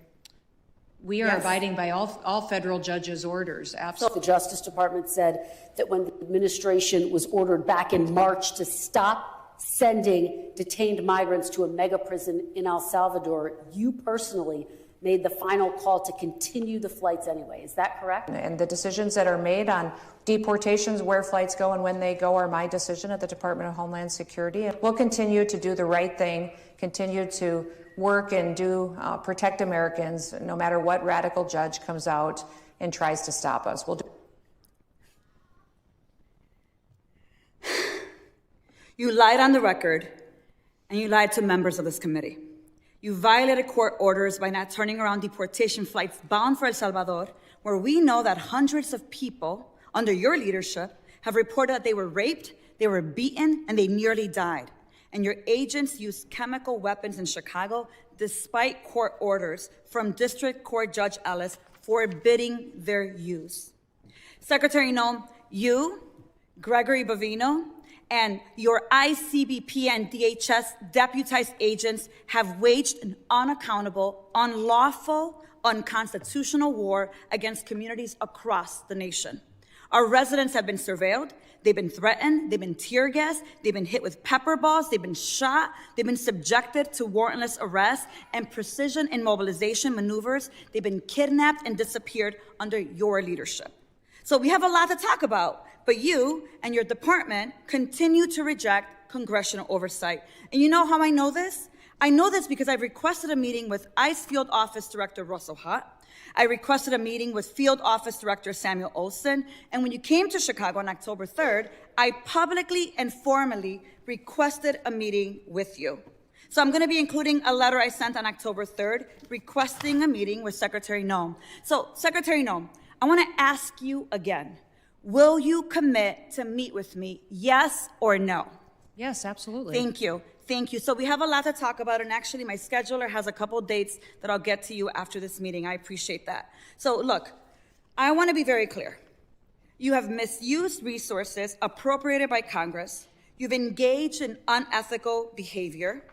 We are abiding by all federal judges' orders. Absolutely. The Justice Department said that when the administration was ordered back in March to stop sending detained migrants to a mega prison in El Salvador, you personally made the final call to continue the flights anyway. Is that correct? And the decisions that are made on deportations, where flights go and when they go, are my decision at the Department of Homeland Security. And we'll continue to do the right thing, continue to work and protect Americans, no matter what radical judge comes out and tries to stop us. We'll do. You lied on the record, and you lied to members of this committee. You violated court orders by not turning around deportation flights bound for El Salvador, where we know that hundreds of people under your leadership have reported that they were raped, they were beaten, and they nearly died. And your agents used chemical weapons in Chicago despite court orders from District Court Judge Ellis forbidding their use. Secretary Noem, you, Gregory Bovino, and your ICBP and DHS deputized agents have waged an unaccountable, unlawful, unconstitutional war against communities across the nation. Our residents have been surveilled, they've been threatened, they've been tear gassed, they've been hit with pepper balls, they've been shot, they've been subjected to warrantless arrest and precision immobilization maneuvers, they've been kidnapped and disappeared under your leadership. So we have a lot to talk about, but you and your department continue to reject congressional oversight. And you know how I know this? I know this because I've requested a meeting with ICE Field Office Director Russell Hutt. I requested a meeting with Field Office Director Samuel Olson. And when you came to Chicago on October 3rd, I publicly and formally requested a meeting with you. So I'm going to be including a letter I sent on October 3rd requesting a meeting with Secretary Noem. So, Secretary Noem, I want to ask you again, will you commit to meet with me, yes or no? Yes, absolutely. Thank you. Thank you. So we have a lot to talk about, and actually my scheduler has a couple dates that I'll get to you after this meeting. I appreciate that. So look, I want to be very clear. You have misused resources appropriated by Congress. You've engaged in unethical behavior.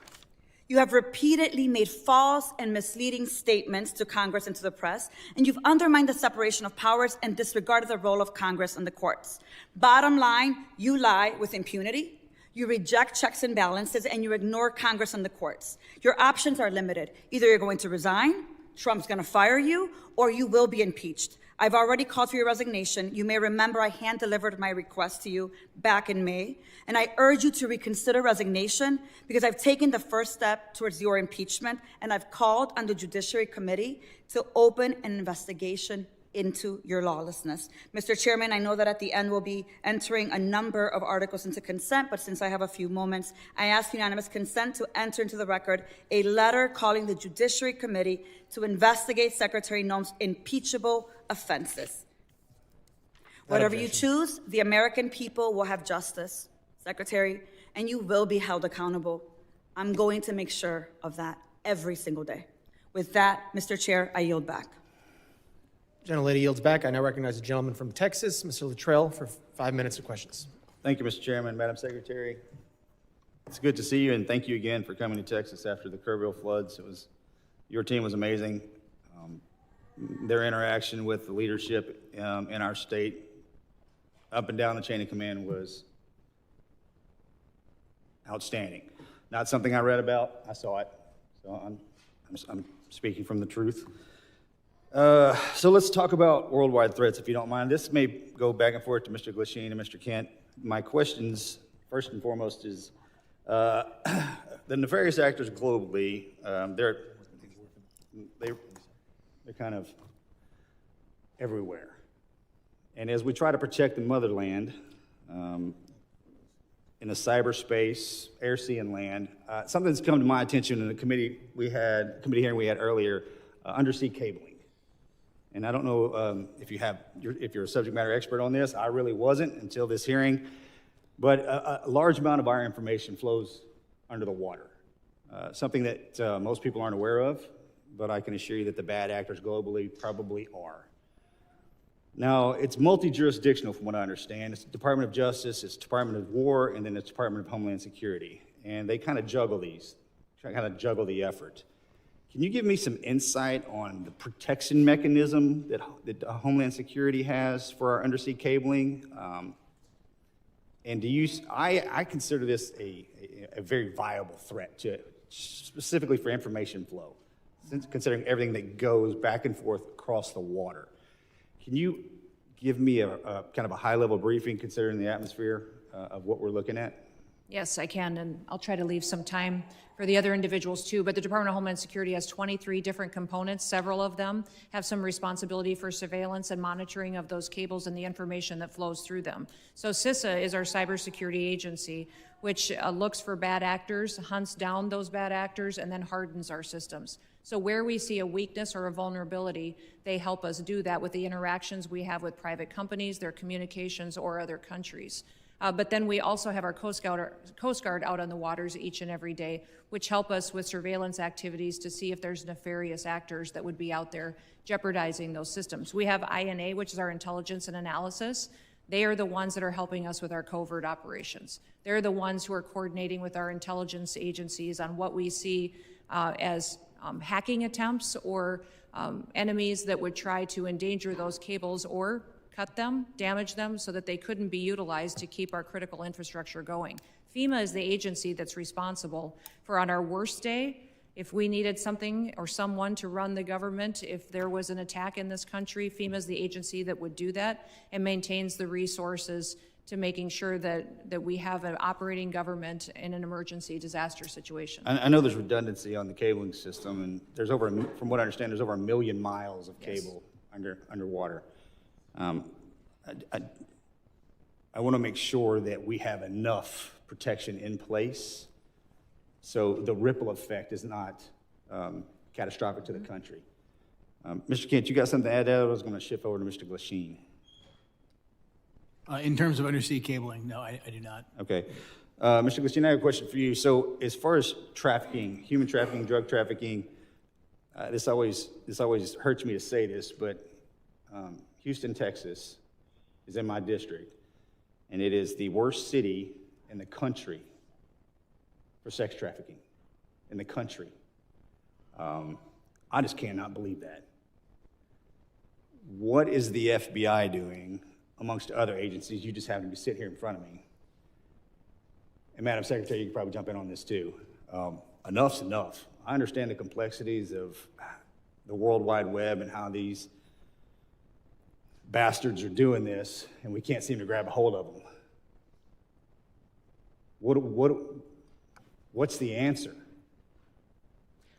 You have repeatedly made false and misleading statements to Congress and to the press, and you've undermined the separation of powers and disregarded the role of Congress and the courts. Bottom line, you lie with impunity. You reject checks and balances, and you ignore Congress and the courts. Your options are limited. Either you're going to resign, Trump's going to fire you, or you will be impeached. I've already called for your resignation. You may remember I hand-delivered my request to you back in May, and I urge you to reconsider resignation because I've taken the first step towards your impeachment, and I've called on the Judiciary Committee to open an investigation into your lawlessness. Mr. Chairman, I know that at the end we'll be entering a number of articles into consent, but since I have a few moments, I ask unanimous consent to enter into the record a letter calling the Judiciary Committee to investigate Secretary Noem's impeachable offenses. Whatever you choose, the American people will have justice, Secretary, and you will be held accountable. I'm going to make sure of that every single day. With that, Mr. Chair, I yield back. Gentlelady yields back. I now recognize the gentleman from Texas, Mr. Luttrell, for 5 minutes of questions. Thank you, Mr. Chairman, Madam Secretary. It's good to see you, and thank you again for coming to Texas after the Kerrville floods. Your team was amazing. Their interaction with the leadership in our state, up and down the chain of command, was outstanding. Not something I read about, I saw it. So I'm speaking from the truth. So let's talk about worldwide threats, if you don't mind. This may go back and forth to Mr. Glasheen and Mr. Kent. My questions, first and foremost, is the nefarious actors globally, they're kind of everywhere. And as we try to protect the motherland in the cyberspace, air, sea, and land, something's come to my attention in the committee hearing we had earlier, undersea cabling. And I don't know if you're a subject matter expert on this. I really wasn't until this hearing. But a large amount of our information flows under the water, something that most people aren't aware of, but I can assure you that the bad actors globally probably are. Now, it's multi-jurisdictional from what I understand. It's the Department of Justice, it's Department of War, and then it's Department of Homeland Security. And they kind of juggle the effort. Can you give me some insight on the protection mechanism that Homeland Security has for our undersea cabling? And I consider this a very viable threat specifically for information flow, considering everything that goes back and forth across the water. Can you give me a kind of a high-level briefing considering the atmosphere of what we're looking at? Yes, I can, and I'll try to leave some time for the other individuals too, but the Department of Homeland Security has 23 different components. Several of them have some responsibility for surveillance and monitoring of those cables and the information that flows through them. So CISA is our cybersecurity agency, which looks for bad actors, hunts down those bad actors, and then hardens our systems. So where we see a weakness or a vulnerability, they help us do that with the interactions we have with private companies, their communications, or other countries. But then we also have our Coast Guard out on the waters each and every day, which help us with surveillance activities to see if there's nefarious actors that would be out there jeopardizing those systems. We have INA, which is our intelligence and analysis. They are the ones that are helping us with our covert operations. They're the ones who are coordinating with our intelligence agencies on what we see as hacking attempts or enemies that would try to endanger those cables or cut them, damage them so that they couldn't be utilized to keep our critical infrastructure going. FEMA is the agency that's responsible for, on our worst day, if we needed something or someone to run the government, if there was an attack in this country, FEMA is the agency that would do that and maintains the resources to making sure that we have an operating government in an emergency disaster situation. I know there's redundancy on the cabling system, and there's from what I understand, there's over 1 million miles of cable underwater. I want to make sure that we have enough protection in place so the ripple effect is not catastrophic to the country. Mr. Kent, you got something to add to that? I was going to shift over to Mr. Glasheen. In terms of undersea cabling, no, I do not. Okay. Mr. Glasheen, I have a question for you. So as far as trafficking, human trafficking, drug trafficking, this always hurts me to say this, but Houston, Texas is in my district, and it is the worst city in the country for sex trafficking in the country. I just cannot believe that. What is the FBI doing amongst other agencies? You just happen to sit here in front of me. And Madam Secretary, you can probably jump in on this too. Enough's enough. I understand the complexities of the World Wide Web and how these bastards are doing this, and we can't seem to grab a hold of them. What's the answer?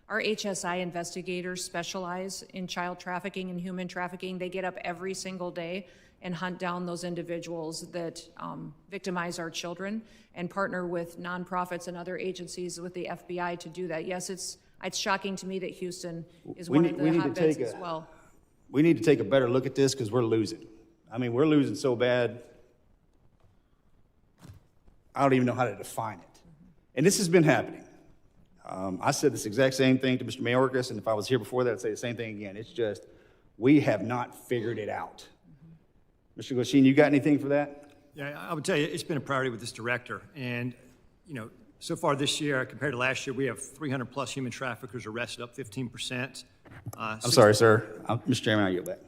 Our HSI investigators specialize in child trafficking and human trafficking. They get up every single day and hunt down those individuals that victimize our children and partner with nonprofits and other agencies with the FBI to do that. Yes, it's shocking to me that Houston is one of the hotbeds as well. We need to take a better look at this because we're losing. I mean, we're losing so bad, I don't even know how to define it. And this has been happening. I said this exact same thing to Mr. Mayorkas, and if I was here before that, I'd say the same thing again. It's just, we have not figured it out. Mr. Glasheen, you got anything for that? Yeah, I would tell you, it's been a priority with this director. And, so far this year, compared to last year, we have 300 plus human traffickers arrested, up 15%. I'm sorry, sir. Mr. Chairman, I'll yield back.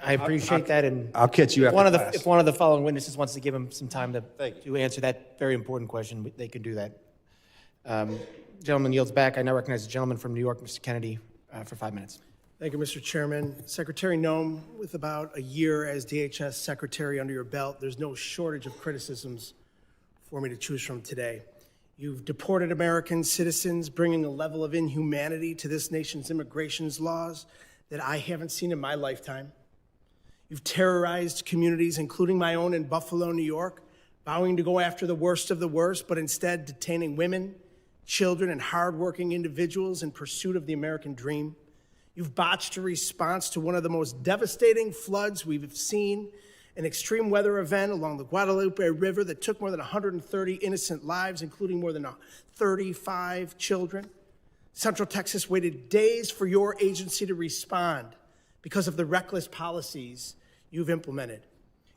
I appreciate that, and I'll catch you after class. If one of the following witnesses wants to give him some time to answer that very important question, they can do that. Gentleman yields back. I now recognize the gentleman from New York, Mr. Kennedy, for 5 minutes. Thank you, Mr. Chairman. Secretary Noem, with about a year as DHS Secretary under your belt, there's no shortage of criticisms for me to choose from today. You've deported American citizens, bringing a level of inhumanity to this nation's immigration laws that I haven't seen in my lifetime. You've terrorized communities, including my own in Buffalo, New York, vowing to go after the worst of the worst, but instead detaining women, children, and hardworking individuals in pursuit of the American dream. You've botched a response to one of the most devastating floods we've seen, an extreme weather event along the Guadalupe River that took more than 130 innocent lives, including more than 35 children. Central Texas waited days for your agency to respond because of the reckless policies you've implemented.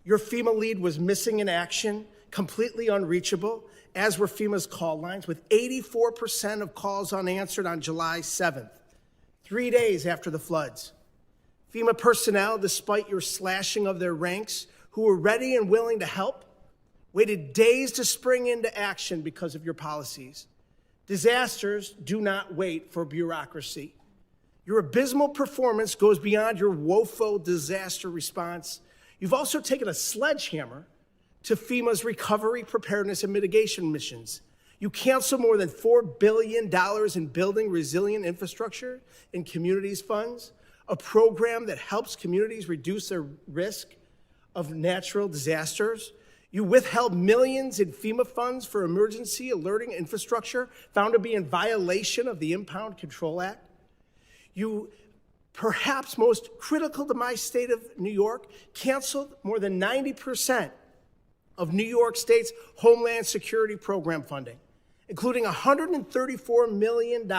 Your FEMA lead was missing in action, completely unreachable, as were FEMA's call lines, with 84% of calls unanswered on July 7th, 3 days after the floods. FEMA personnel, despite your slashing of their ranks, who were ready and willing to help, waited days to spring into action because of your policies. Disasters do not wait for bureaucracy. Your abysmal performance goes beyond your woeful disaster response. You've also taken a sledgehammer to FEMA's recovery, preparedness, and mitigation missions. You canceled more than $4 billion in building resilient infrastructure in communities funds, a program that helps communities reduce their risk of natural disasters. You withheld millions in FEMA funds for emergency alerting infrastructure found to be in violation of the Impound Control Act. You, perhaps most critical to my state of New York, canceled more than 90% of New York State's Homeland Security Program funding, including $134 million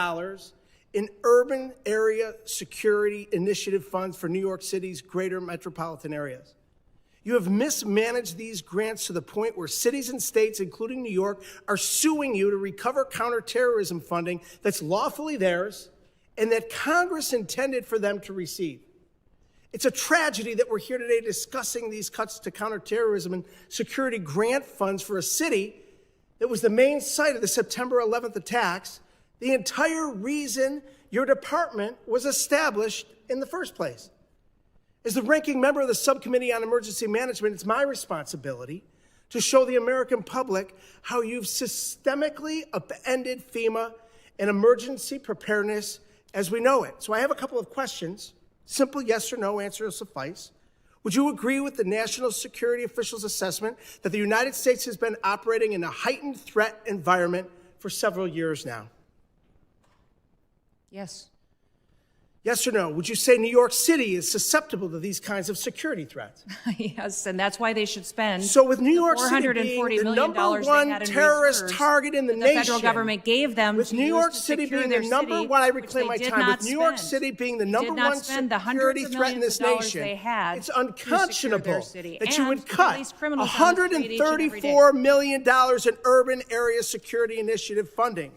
in urban area security initiative funds for New York City's greater metropolitan areas. You have mismanaged these grants to the point where cities and states, including New York, are suing you to recover counterterrorism funding that's lawfully theirs and that Congress intended for them to receive. It's a tragedy that we're here today discussing these cuts to counterterrorism and security grant funds for a city that was the main site of the September 11th attacks, the entire reason your department was established in the first place. As the ranking member of the Subcommittee on Emergency Management, it's my responsibility to show the American public how you've systemically upended FEMA and emergency preparedness as we know it. So I have a couple of questions. Simple yes or no answer will suffice. Would you agree with the national security officials' assessment that the United States has been operating in a heightened threat environment for several years now? Yes. Yes or no? Would you say New York City is susceptible to these kinds of security threats? Yes, and that's why they should spend So with New York the City $440 being the million number they one had in terrorist reserves target in the that nation, the federal government gave them with to New use York to City secure being their the number city, one, I which reclaim they my did time, not with New York spend. City being the They number did not one spend the hundreds security of threat in millions this of dollars nation, they had it's to secure their unconscionable city that you and would to cut release criminals on the street each and every day. $134 million in urban area security initiative funding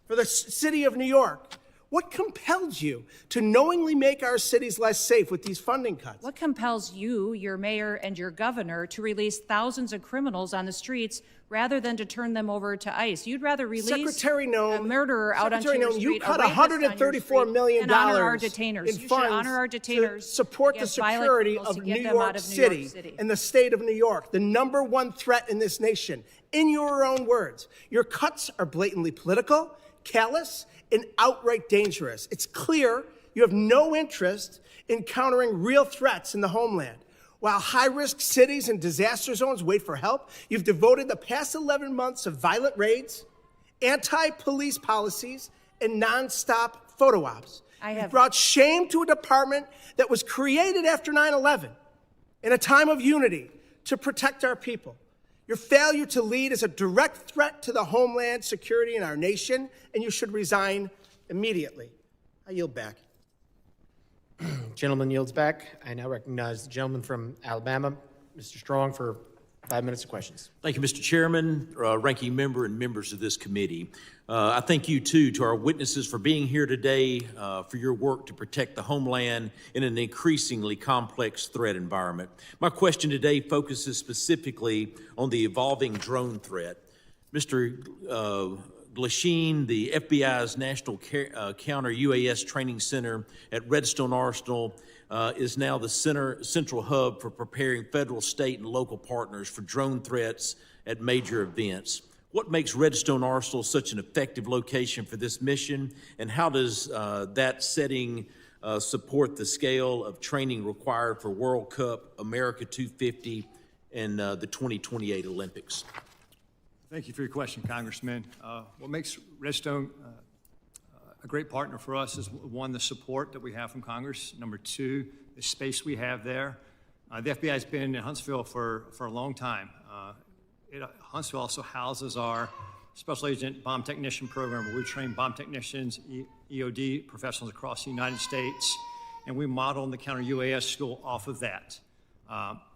for the city of New York. What compelled you to knowingly make our cities less safe with these funding cuts? What compels you, your mayor, and your governor to release thousands of criminals on the streets rather than to turn them over to ICE? You'd rather release Secretary Noem, a murderer out onto your Noem, street, you cut a rapist on your street, $134 million and honor our detainers. in You should funds honor our detainers to support the against violent security criminals of to get New them out York of New York City City. and the state of New York, the number one threat in this nation. In your own words, your cuts are blatantly political, callous, and outright dangerous. It's clear you have no interest in countering real threats in the homeland. While high-risk cities and disaster zones wait for help, you've devoted the past 11 months of violent raids, anti-police policies, and nonstop photo ops. You've brought shame to a department that was created after 9/11 in a time of unity to protect our people. Your failure to lead is a direct threat to the homeland security in our nation, and you should resign immediately. I yield back. Gentleman yields back. I now recognize the gentleman from Alabama, Mr. Strong, for 5 minutes of questions. Thank you, Mr. Chairman, ranking member, and members of this committee. I thank you, too, to our witnesses for being here today, for your work to protect the homeland in an increasingly complex threat environment. My question today focuses specifically on the evolving drone threat. Mr. Glasheen, the FBI's National Counter-UAS Training Center at Redstone Arsenal, is now the central hub for preparing federal, state, and local partners for drone threats at major events. What makes Redstone Arsenal such an effective location for this mission, and how does that setting support the scale of training required for World Cup, America 250, and the 2028 Olympics? Thank you for your question, Congressman. What makes Redstone a great partner for us is, one, the support that we have from Congress. Number two, the space we have there. The FBI has been in Huntsville for a long time. Huntsville also houses our Special Agent Bomb Technician Program, where we train bomb technicians, EOD professionals across the United States, and we model the Counter-UAS school off of that.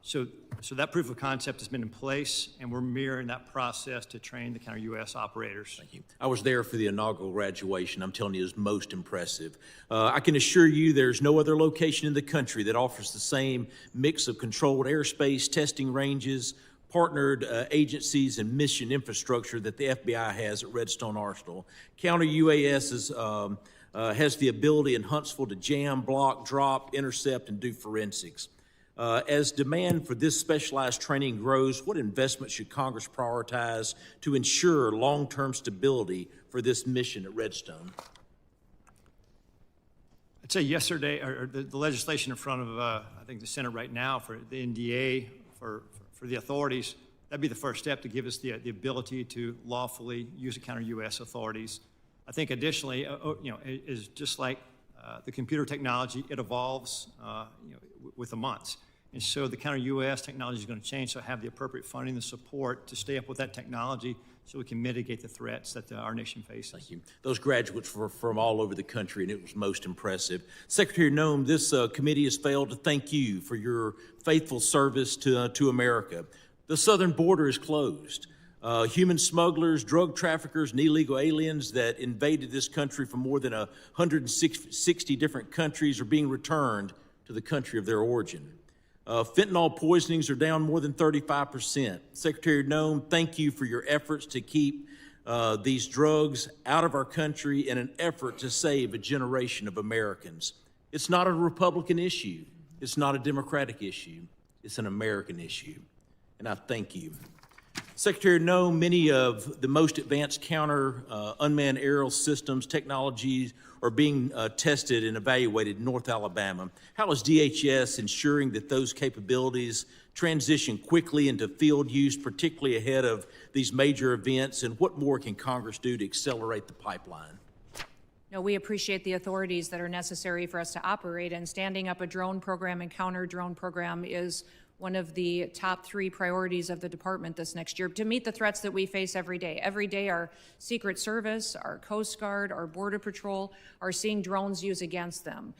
So that proof of concept has been in place, and we're mirroring that process to train the counter-UAS operators. Thank you. I was there for the inaugural graduation. I'm telling you, it was most impressive. I can assure you there's no other location in the country that offers the same mix of controlled airspace, testing ranges, partnered agencies, and mission infrastructure that the FBI has at Redstone Arsenal. Counter-UAS has the ability in Huntsville to jam, block, drop, intercept, and do forensics. As demand for this specialized training grows, what investment should Congress prioritize to ensure long-term stability for this mission at Redstone? I'd say yesterday, or the legislation in front of, I think, the Senate right now for the NDA, for the authorities, that'd be the first step to give us the ability to lawfully use the counter-UAS authorities. I think additionally, is just like the computer technology, it evolves with the months. And so the counter-UAS technology is going to change, so have the appropriate funding and support to stay up with that technology so we can mitigate the threats that our nation faces. Thank you. Those graduates were from all over the country, and it was most impressive. Secretary Noem, this committee has failed to thank you for your faithful service to America. The southern border is closed. Human smugglers, drug traffickers, and illegal aliens that invaded this country from more than 160 different countries are being returned to the country of their origin. Fentanyl poisonings are down more than 35%. Secretary Noem, thank you for your efforts to keep these drugs out of our country in an effort to save a generation of Americans. It's not a Republican issue. It's not a Democratic issue. It's an American issue. And I thank you. Secretary Noem, many of the most advanced counter unmanned aerial systems technologies are being tested and evaluated in North Alabama. How is DHS ensuring that those capabilities transition quickly into field use, particularly ahead of these major events, and what more can Congress do to accelerate the pipeline? No, we appreciate the authorities that are necessary for us to operate, and standing up a drone program and counter drone program is one of the top 3 priorities of the department this next year to meet the threats that we face every day. Every day, our Secret Service, our Coast Guard, our Border Patrol are seeing drones used against them.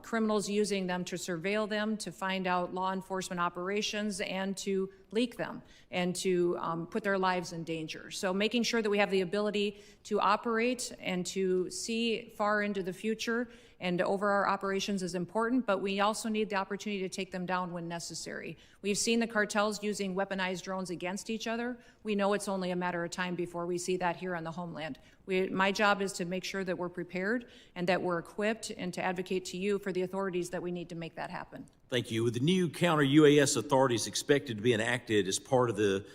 Criminals using them to surveil them, to find out law enforcement operations, and to leak them, and to put their lives in danger. So making sure that we have the ability to operate and to see far into the future and over our operations is important, but we also need the opportunity to take them down when necessary. We've seen the cartels using weaponized drones against each other. We know it's only a matter of time before we see that here on the homeland. My job is to make sure that we're prepared and that we're equipped, and to advocate to you for the authorities that we need to make that happen. Thank you. With the new counter-UAS authorities expected to be enacted as part of the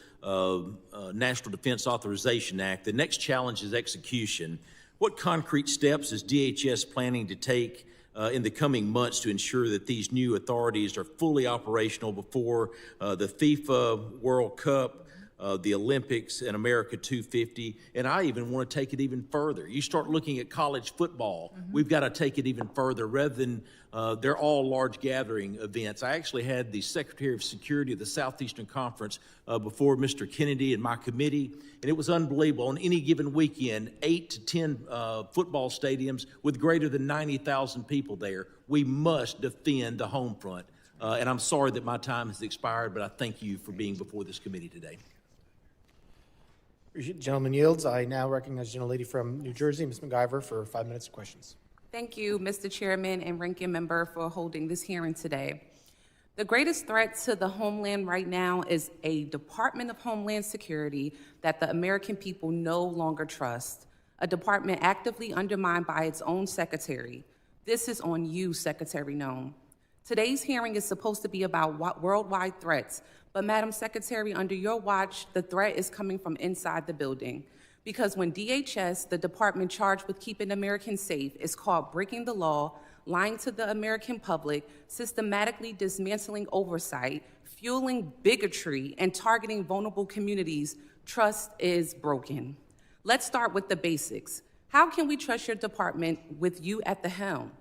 National Defense Authorization Act, the next challenge is execution. What concrete steps is DHS planning to take in the coming months to ensure that these new authorities are fully operational before the FIFA World Cup, the Olympics, and America 250? And I even want to take it even further. You start looking at college football, we've got to take it even further. Rather than they're all large gathering events. I actually had the Secretary of Security of the Southeastern Conference before Mr. Kennedy and my committee, and it was unbelievable. On any given weekend, 8 to 10 football stadiums with greater than 90,000 people there. We must defend the home front. And I'm sorry that my time has expired, but I thank you for being before this committee today. Appreciate the gentleman yields. I now recognize the gentlelady from New Jersey, Ms. McIver, for 5 minutes of questions. Thank you, Mr. Chairman and Ranking Member, for holding this hearing today. The greatest threat to the homeland right now is a Department of Homeland Security that the American people no longer trust, a department actively undermined by its own secretary. This is on you, Secretary Noem. Today's hearing is supposed to be about worldwide threats, but Madam Secretary, under your watch, the threat is coming from inside the building. Because when DHS, the department charged with keeping Americans safe, is caught breaking the law, lying to the American public, systematically dismantling oversight, fueling bigotry, and targeting vulnerable communities, trust is broken. Let's start with the basics. How can we trust your department with you at the helm?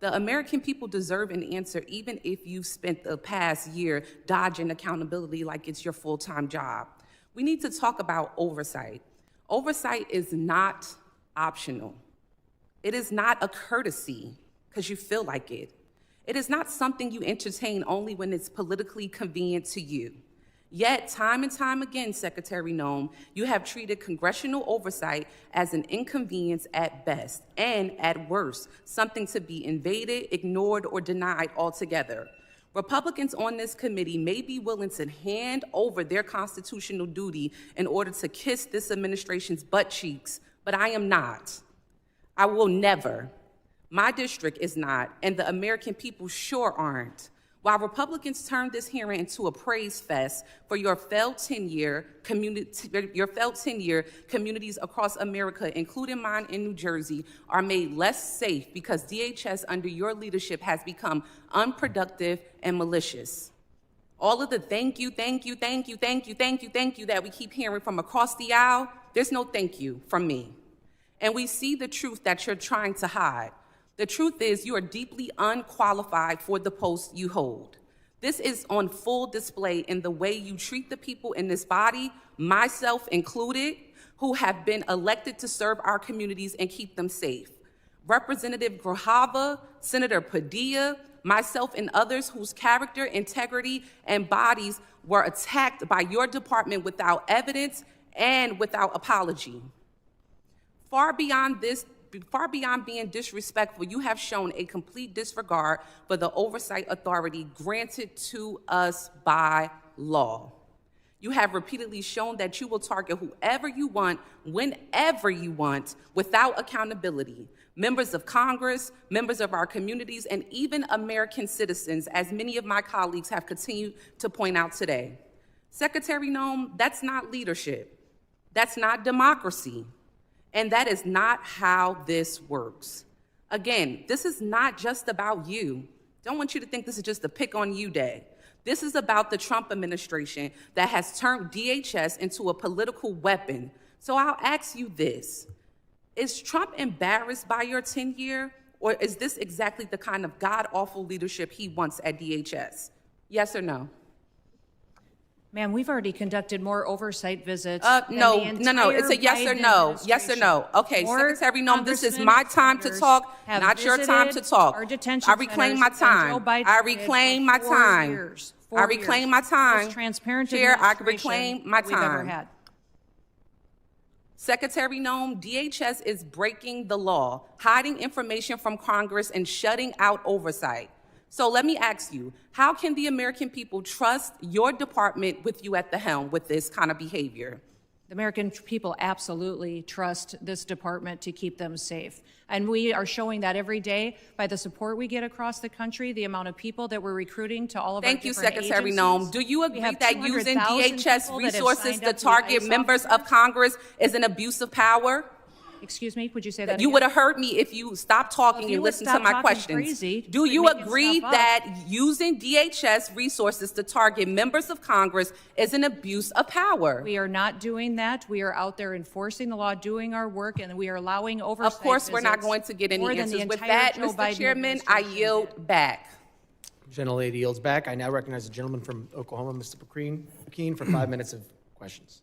The American people deserve an answer, even if you've spent the past year dodging accountability like it's your full-time job. We need to talk about oversight. Oversight is not optional. It is not a courtesy because you feel like it. It is not something you entertain only when it's politically convenient to you. Yet, time and time again, Secretary Noem, you have treated congressional oversight as an inconvenience at best, and at worst, something to be invaded, ignored, or denied altogether. Republicans on this committee may be willing to hand over their constitutional duty in order to kiss this administration's butt cheeks, but I am not. I will never. My district is not, and the American people sure aren't. While Republicans turned this hearing into a praise fest for your failed tenure, communities across America, including mine in New Jersey, are made less safe because DHS under your leadership has become unproductive and malicious. All of the thank you that we keep hearing from across the aisle, there's no thank you from me. And we see the truth that you're trying to hide. The truth is you are deeply unqualified for the post you hold. This is on full display in the way you treat the people in this body, myself included, who have been elected to serve our communities and keep them safe. Representative Grajava, Senator Padilla, myself and others whose character, integrity, and bodies were attacked by your department without evidence and without apology. Far beyond being disrespectful, you have shown a complete disregard for the oversight authority granted to us by law. You have repeatedly shown that you will target whoever you want, whenever you want, without accountability. Members of Congress, members of our communities, and even American citizens, as many of my colleagues have continued to point out today. Secretary Noem, that's not leadership. That's not democracy. And that is not how this works. Again, this is not just about you. Don't want you to think this is just a pick on you day. This is about the Trump administration that has turned DHS into a political weapon. So I'll ask you this. Is Trump embarrassed by your tenure, or is this exactly the kind of god-awful leadership he wants at DHS? Yes or no? Ma'am, we've already conducted more oversight visits. No. It's a yes or no. Yes or no. Okay, Secretary Noem, this is my time to talk, not your time to talk. I reclaim my time. I reclaim my time. I reclaim my time. Chair, I reclaim my time. Secretary Noem, DHS is breaking the law, hiding information from Congress, and shutting out oversight. So let me ask you, how can the American people trust your department with you at the helm with this kind of behavior? The American people absolutely trust this department to keep them safe. And we are showing that every day by the support we get across the country, the amount of people that we're recruiting to all of our different agencies. Thank you, Secretary Noem. Do you agree that using DHS resources to target members of Congress is an abuse of power? Excuse me, would you say that You again? would have heard me if you stopped talking and listened to my questions. Do you agree that using DHS resources to target members of Congress is an abuse of power? We are not doing that. We are out there enforcing the law, doing our work, and we are allowing oversight. Of course, we're not going to get any answers. With that, Mr. Chairman, I yield back. Gentlelady yields back. I now recognize the gentleman from Oklahoma, Mr. McKean, for 5 minutes of questions.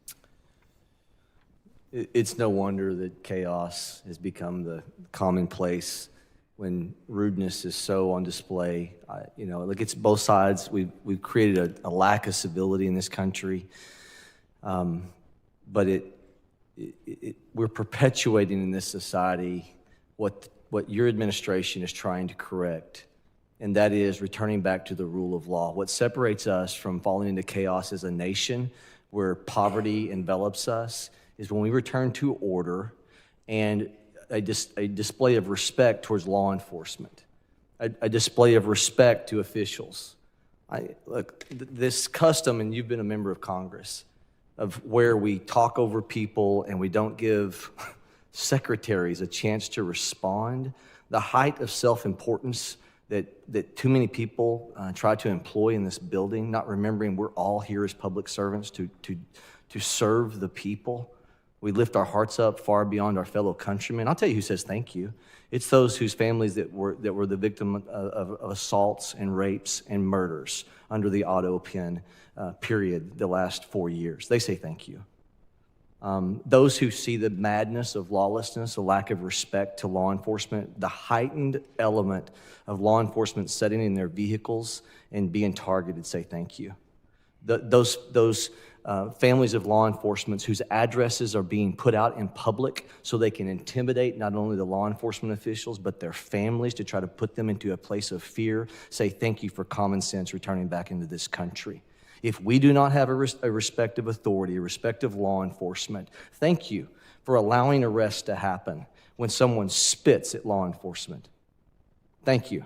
It's no wonder that chaos has become the commonplace when rudeness is so on display. Look, it's both sides. We've created a lack of civility in this country, but we're perpetuating in this society what your administration is trying to correct, and that is returning back to the rule of law. What separates us from falling into chaos as a nation where poverty envelops us is when we return to order and a display of respect towards law enforcement, a display of respect to officials. This custom, and you've been a member of Congress, of where we talk over people and we don't give secretaries a chance to respond, the height of self-importance that too many people try to employ in this building, not remembering we're all here as public servants to serve the people. We lift our hearts up far beyond our fellow countrymen. I'll tell you who says thank you. It's those whose families that were the victim of assaults and rapes and murders under the auto pen period the last 4 years. They say thank you. Those who see the madness of lawlessness, a lack of respect to law enforcement, the heightened element of law enforcement sitting in their vehicles and being targeted, say thank you. Those families of law enforcement whose addresses are being put out in public so they can intimidate not only the law enforcement officials, but their families to try to put them into a place of fear, say thank you for common sense returning back into this country. If we do not have a respect of authority, a respect of law enforcement, thank you for allowing arrests to happen when someone spits at law enforcement. Thank you.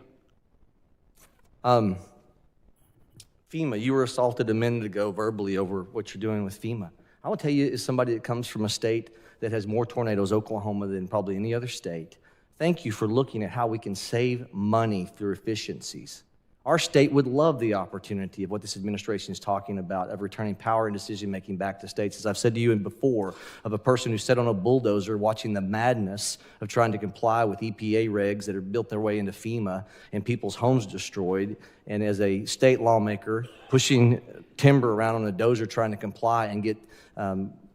FEMA, you were assaulted a minute ago verbally over what you're doing with FEMA. I will tell you, as somebody that comes from a state that has more tornadoes, Oklahoma, than probably any other state, thank you for looking at how we can save money through efficiencies. Our state would love the opportunity of what this administration is talking about, of returning power and decision-making back to states. As I've said to you before, of a person who sat on a bulldozer watching the madness of trying to comply with EPA regs that have built their way into FEMA and people's homes destroyed, and as a state lawmaker pushing timber around on a dozer trying to comply and get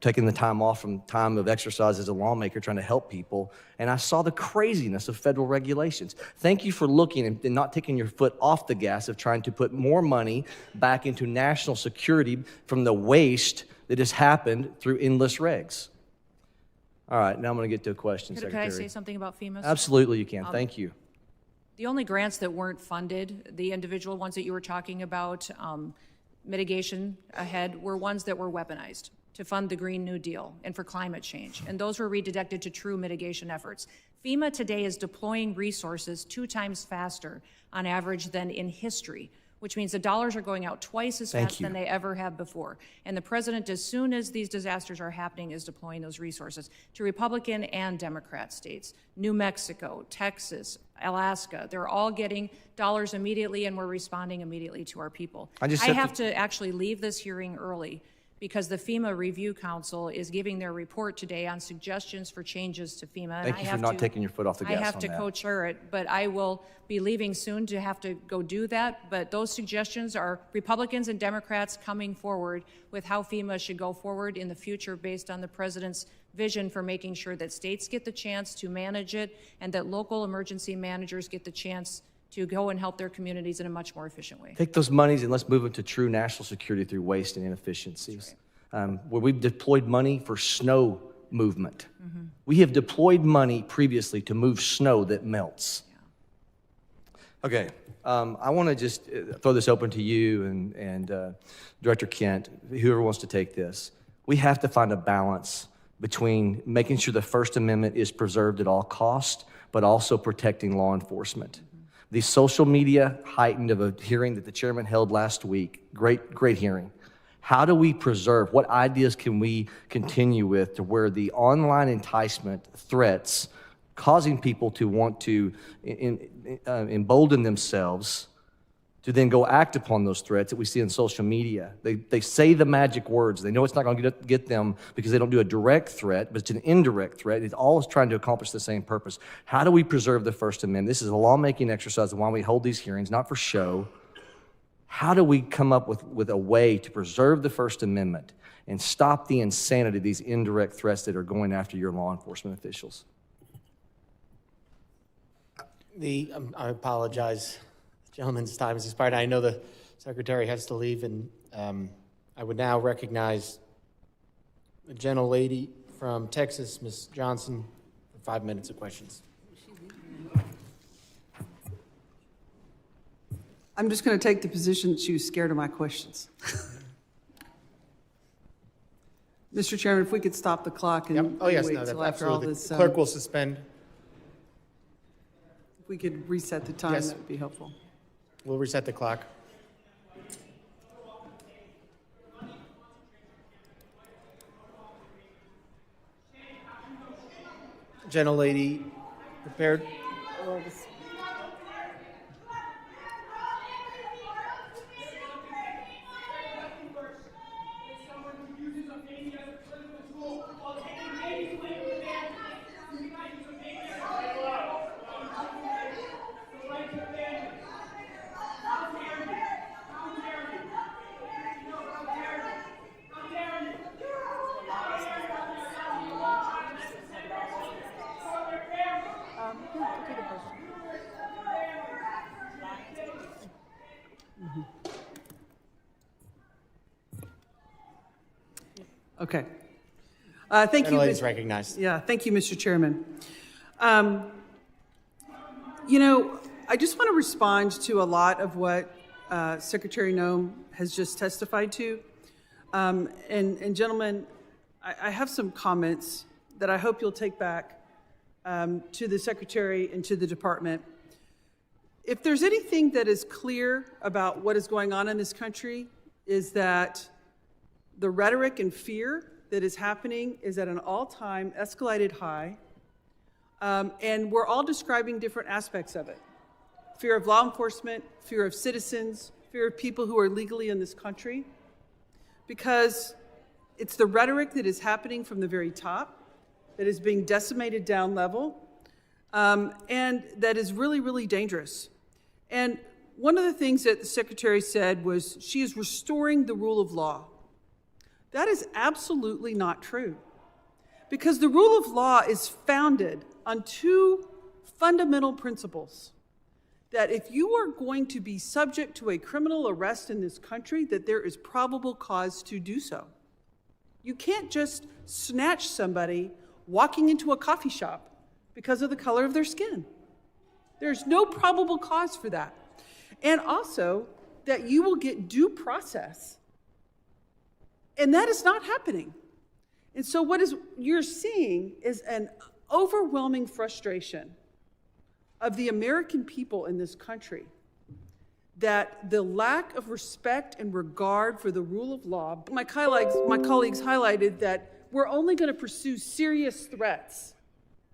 taking the time off from time of exercise as a lawmaker trying to help people, and I saw the craziness of federal regulations. Thank you for looking and not taking your foot off the gas of trying to put more money back into national security from the waste that has happened through endless regs. All right, now I'm going to get to a question, Secretary. Could I say something about FEMA? Absolutely, you can. Thank you. The only grants that weren't funded, the individual ones that you were talking about, mitigation ahead, were ones that were weaponized to fund the Green New Deal and for climate change, and those were redirected to true mitigation efforts. FEMA today is deploying resources 2 times faster on average than in history, which means the dollars are going out twice as fast than they ever have before. And the president, as soon as these disasters are happening, is deploying those resources to Republican and Democrat states. New Mexico, Texas, Alaska, they're all getting dollars immediately, and we're responding immediately to our people. I have to actually leave this hearing early because the FEMA Review Council is giving their report today on suggestions for changes to FEMA. and Thank I you for have not to- taking your foot off the gas I have on to that. co-chair it, but I will be leaving soon to have to go do that. But those suggestions are Republicans and Democrats coming forward with how FEMA should go forward in the future based on the president's vision for making sure that states get the chance to manage it and that local emergency managers get the chance to go and help their communities in a much more efficient way. Take those monies and let's move them to true national security through waste and inefficiencies. Where we've deployed money for snow movement. We have deployed money previously to move snow that melts. Okay, I want to just throw this open to you and Director Kent, whoever wants to take this. We have to find a balance between making sure the First Amendment is preserved at all costs, but also protecting law enforcement. The social media heightened of a hearing that the chairman held last week, great hearing. How do we preserve, what ideas can we continue with to where the online enticement threats causing people to want to embolden themselves to then go act upon those threats that we see in social media. They say the magic words. They know it's not going to get them because they don't do a direct threat, but it's an indirect threat. It's always trying to accomplish the same purpose. How do we preserve the First Amendment? This is a lawmaking exercise and why we hold these hearings, not for show. How do we come up with a way to preserve the First Amendment and stop the insanity of these indirect threats that are going after your law enforcement officials? I apologize. The gentleman's time has expired. I know the secretary has to leave, and I would now recognize the gentlelady from Texas, Ms. Johnson, for 5 minutes of questions. I'm just going to take the position that she was scared of my questions. Mr. Chairman, if we could stop the clock and Oh, yes, wait no, that's till after all absolutely. this. The clerk will suspend. If we could reset the time, Yes. that would be helpful. We'll reset the clock. Gentlelady, prepared? Okay. Thank you. Gentlelady's recognized. Yeah, thank you, Mr. Chairman. I just want to respond to a lot of what Secretary Noem has just testified to. And gentlemen, I have some comments that I hope you'll take back to the Secretary and to the Department. If there's anything that is clear about what is going on in this country, is that the rhetoric and fear that is happening is at an all-time escalated high, and we're all describing different aspects of it. Fear of law enforcement, fear of citizens, fear of people who are legally in this country, because it's the rhetoric that is happening from the very top that is being decimated down level, and that is really, really dangerous. And one of the things that the Secretary said was she is restoring the rule of law. That is absolutely not true, because the rule of law is founded on two fundamental principles: that if you are going to be subject to a criminal arrest in this country, that there is probable cause to do so. You can't just snatch somebody walking into a coffee shop because of the color of their skin. There's no probable cause for that. And also that you will get due process. And that is not happening. And so what you're seeing is an overwhelming frustration of the American people in this country, that the lack of respect and regard for the rule of law. My colleagues highlighted that we're only going to pursue serious threats.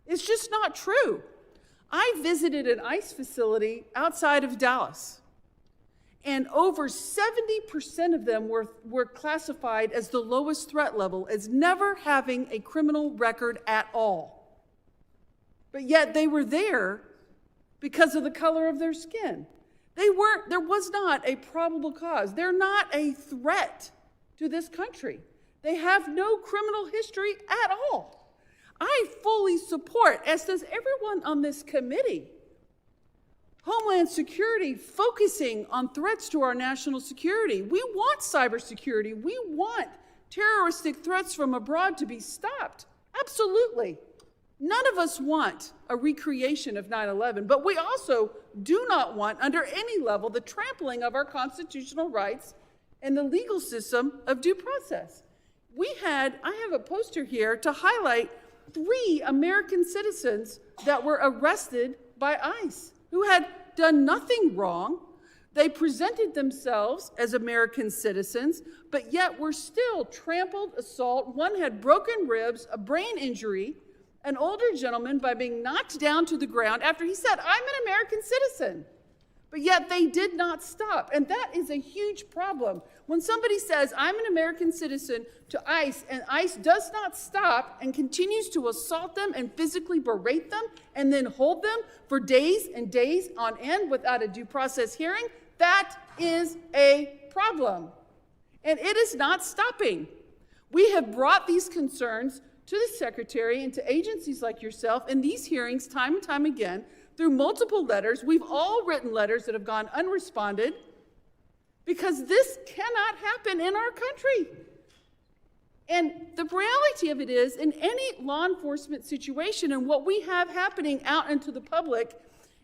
It's just not true. I visited an ICE facility outside of Dallas, And over 70% of them were classified as the lowest threat level, as never having a criminal record at all. But yet they were there because of the color of their skin. There was not a probable cause. They're not a threat to this country. They have no criminal history at all. I fully support, as does everyone on this committee, Homeland Security focusing on threats to our national security. We want cybersecurity. We want terroristic threats from abroad to be stopped. Absolutely. None of us want a recreation of 9/11, but we also do not want, under any level, the trampling of our constitutional rights and the legal system of due process. I have a poster here to highlight 3 American citizens that were arrested by ICE who had done nothing wrong. They presented themselves as American citizens, but yet were still trampled, assault. One had broken ribs, a brain injury, an older gentleman by being knocked down to the ground after he said, "I'm an American citizen." But yet they did not stop. And that is a huge problem. When somebody says, "I'm an American citizen," to ICE, and ICE does not stop and continues to assault them and physically berate them and then hold them for days and days on end without a due process hearing, that is a problem. And it is not stopping. We have brought these concerns to the Secretary and to agencies like yourself in these hearings time and time again through multiple letters. We've all written letters that have gone unresponded because this cannot happen in our country. And the reality of it is, in any law enforcement situation, and what we have happening out into the public,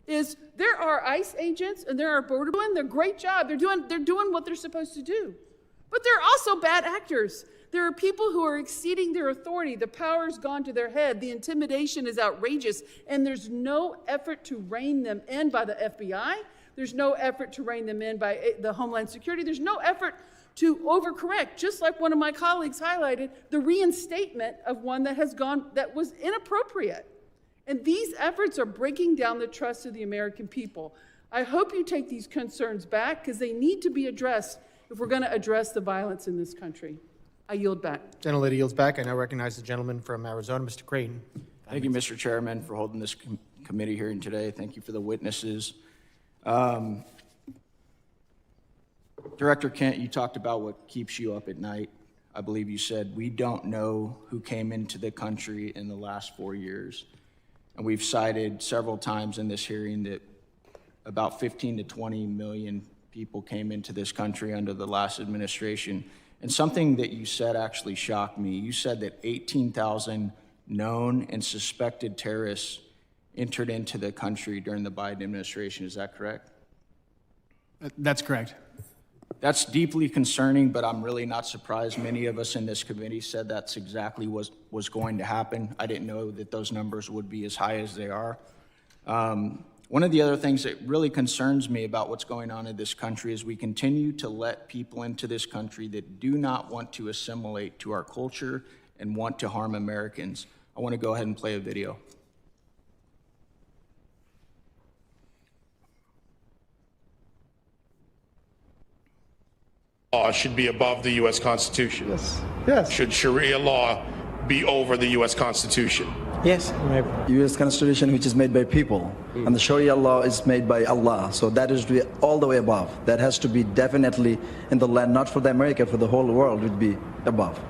is there are ICE agents and there are border doing their great job. They're doing what they're supposed to do. But there are also bad actors. There are people who are exceeding their authority. The power's gone to their head. The intimidation is outrageous. And there's no effort to rein them in by the FBI. There's no effort to rein them in by the Homeland Security. There's no effort to overcorrect. Just like one of my colleagues highlighted, the reinstatement of one that was inappropriate. And these efforts are breaking down the trust of the American people. I hope you take these concerns back because they need to be addressed if we're going to address the violence in this country. I yield back. Gentlelady yields back. I now recognize the gentleman from Arizona, Mr. Creighton. Thank you, Mr. Chairman, for holding this committee hearing today. Thank you for the witnesses. Director Kent, you talked about what keeps you up at night. I believe you said, we don't know who came into the country in the last 4 years. And we've cited several times in this hearing that about 15 to 20 million people came into this country under the last administration. And something that you said actually shocked me. You said that 18,000 known and suspected terrorists entered into the country during the Biden administration. Is that correct? That's correct. That's deeply concerning, but I'm really not surprised. Many of us in this committee said that's exactly what was going to happen. I didn't know that those numbers would be as high as they are. One of the other things that really concerns me about what's going on in this country is we continue to let people into this country that do not want to assimilate to our culture and want to harm Americans. I want to go ahead and play a video. Law should be above the U.S. Constitution. Yes. Yes. Should Sharia law be over the U.S. Constitution? Yes. U.S. Constitution, which is made by people, and the Sharia law is made by Allah. So that is all the way above. That has to be definitely in the land, not for the America, for the whole world, would be above.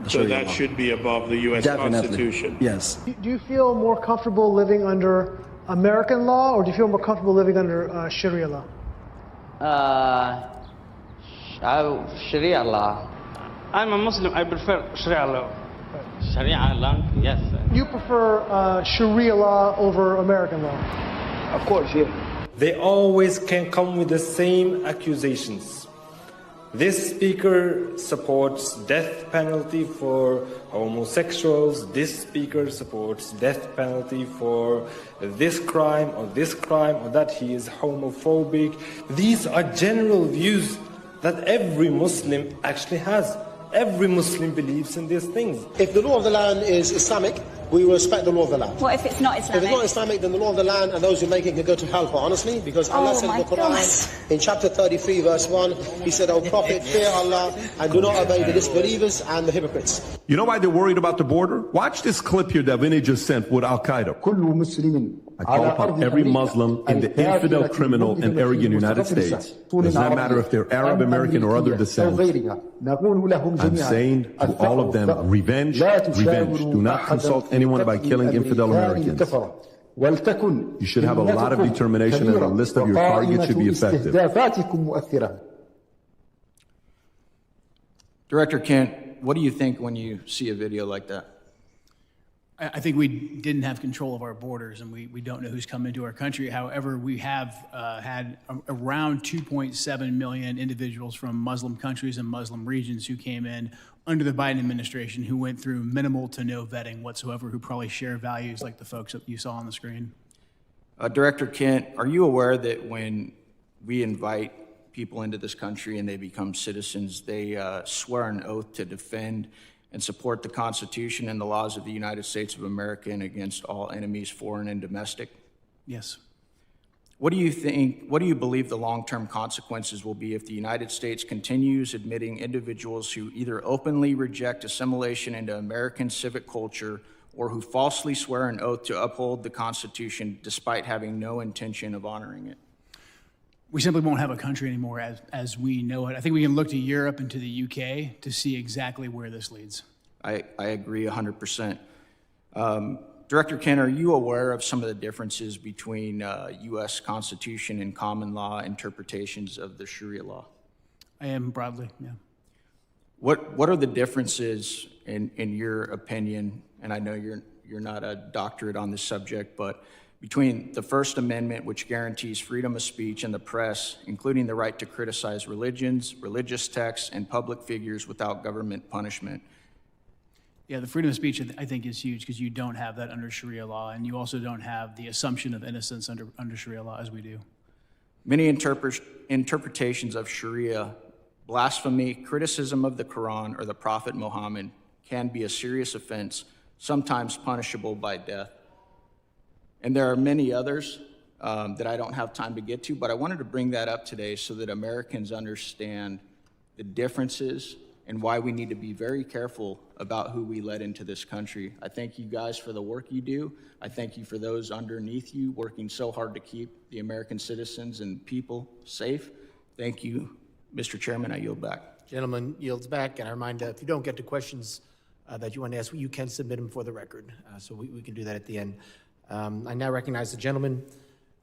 So that should be above the U.S. Constitution. Yes. Do you feel more comfortable living under American law, or do you feel more comfortable living under Sharia law? Sharia law. I'm a Muslim. I prefer Sharia law. Sharia law, yes. You prefer Sharia law over American law? Of course, yeah. They always can come with the same accusations. This speaker supports death penalty for homosexuals. This speaker supports death penalty for this crime or that he is homophobic. These are general views that every Muslim actually has. Every Muslim believes in these things. If the law of the land is Islamic, we will respect the law of the land. What if it's not Islamic? If it's not Islamic, then the law of the land and those who make it can go to hellfire, honestly, because Allah said in the Quran, in chapter 33, verse 1, He said, O Prophet, fear Allah and do not obey the disbelievers and the hypocrites. You know why they're worried about the border? Watch this clip here that Vinny just sent with Al-Qaeda. I call upon every Muslim in the infidel, criminal, and arrogant United States, does not matter if they're Arab, American, or other descent. I'm saying to all of them, revenge, revenge. Do not consult anyone by killing infidel Americans. You should have a lot of determination, and a list of your targets should be effective. Director Kent, what do you think when you see a video like that? I think we didn't have control of our borders, and we don't know who's come into our country. However, we have had around 2.7 million individuals from Muslim countries and Muslim regions who came in under the Biden administration, who went through minimal to no vetting whatsoever, who probably share values like the folks that you saw on the screen. Director Kent, are you aware that when we invite people into this country and they become citizens, they swear an oath to defend and support the Constitution and the laws of the United States of America and against all enemies, foreign and domestic? Yes. What do you believe the long-term consequences will be if the United States continues admitting individuals who either openly reject assimilation into American civic culture or who falsely swear an oath to uphold the Constitution despite having no intention of honoring it? We simply won't have a country anymore as we know it. I think we can look to Europe and to the UK to see exactly where this leads. I agree 100%. Director Kent, are you aware of some of the differences between U.S. Constitution and common law interpretations of the Sharia law? I am broadly, yeah. What are the differences in your opinion, and I know you're not a doctorate on this subject, but between the First Amendment, which guarantees freedom of speech and the press, including the right to criticize religions, religious texts, and public figures without government punishment? Yeah, the freedom of speech, I think, is huge because you don't have that under Sharia law, and you also don't have the assumption of innocence under Sharia law as we do. Many interpretations of Sharia, blasphemy, criticism of the Quran or the Prophet Muhammad can be a serious offense, sometimes punishable by death. And there are many others that I don't have time to get to, but I wanted to bring that up today so that Americans understand the differences and why we need to be very careful about who we let into this country. I thank you guys for the work you do. I thank you for those underneath you working so hard to keep the American citizens and people safe. Thank you, Mr. Chairman. I yield back. Gentleman yields back, and I remind if you don't get to questions that you want to ask, you can submit them for the record, so we can do that at the end. I now recognize the gentleman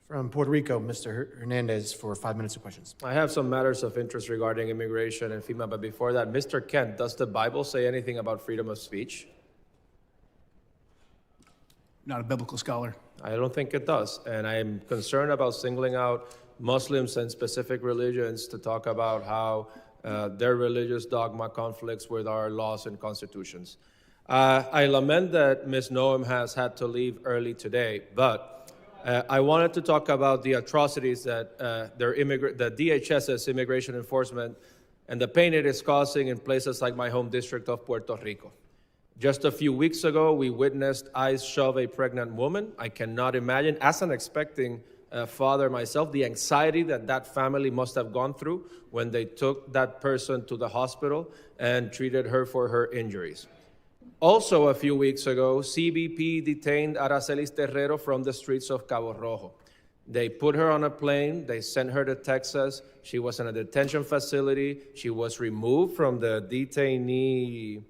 from Puerto Rico, Mr. Hernandez, for 5 minutes of questions. I have some matters of interest regarding immigration and FEMA, but before that, Mr. Kent, does the Bible say anything about freedom of speech? Not a biblical scholar. I don't think it does, and I'm concerned about singling out Muslims and specific religions to talk about how their religious dogma conflicts with our laws and constitutions. I lament that Ms. Noem has had to leave early today, but I wanted to talk about the atrocities that the DHS's immigration enforcement and the pain it is causing in places like my home district of Puerto Rico. Just a few weeks ago, we witnessed ICE shove a pregnant woman. I cannot imagine, as an expecting father myself, the anxiety that family must have gone through when they took that person to the hospital and treated her for her injuries. Also, a few weeks ago, CBP detained Aracelis Terrero from the streets of Cabo Rojo. They put her on a plane. They sent her to Texas. She was in a detention facility. She was removed from the detainee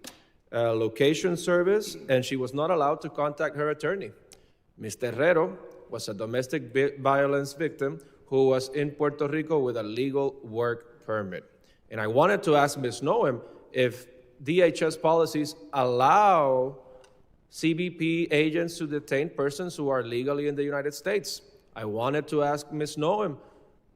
location service, and she was not allowed to contact her attorney. Ms. Terrero was a domestic violence victim who was in Puerto Rico with a legal work permit. And I wanted to ask Ms. Noem if DHS policies allow CBP agents to detain persons who are legally in the United States. I wanted to ask Ms. Noem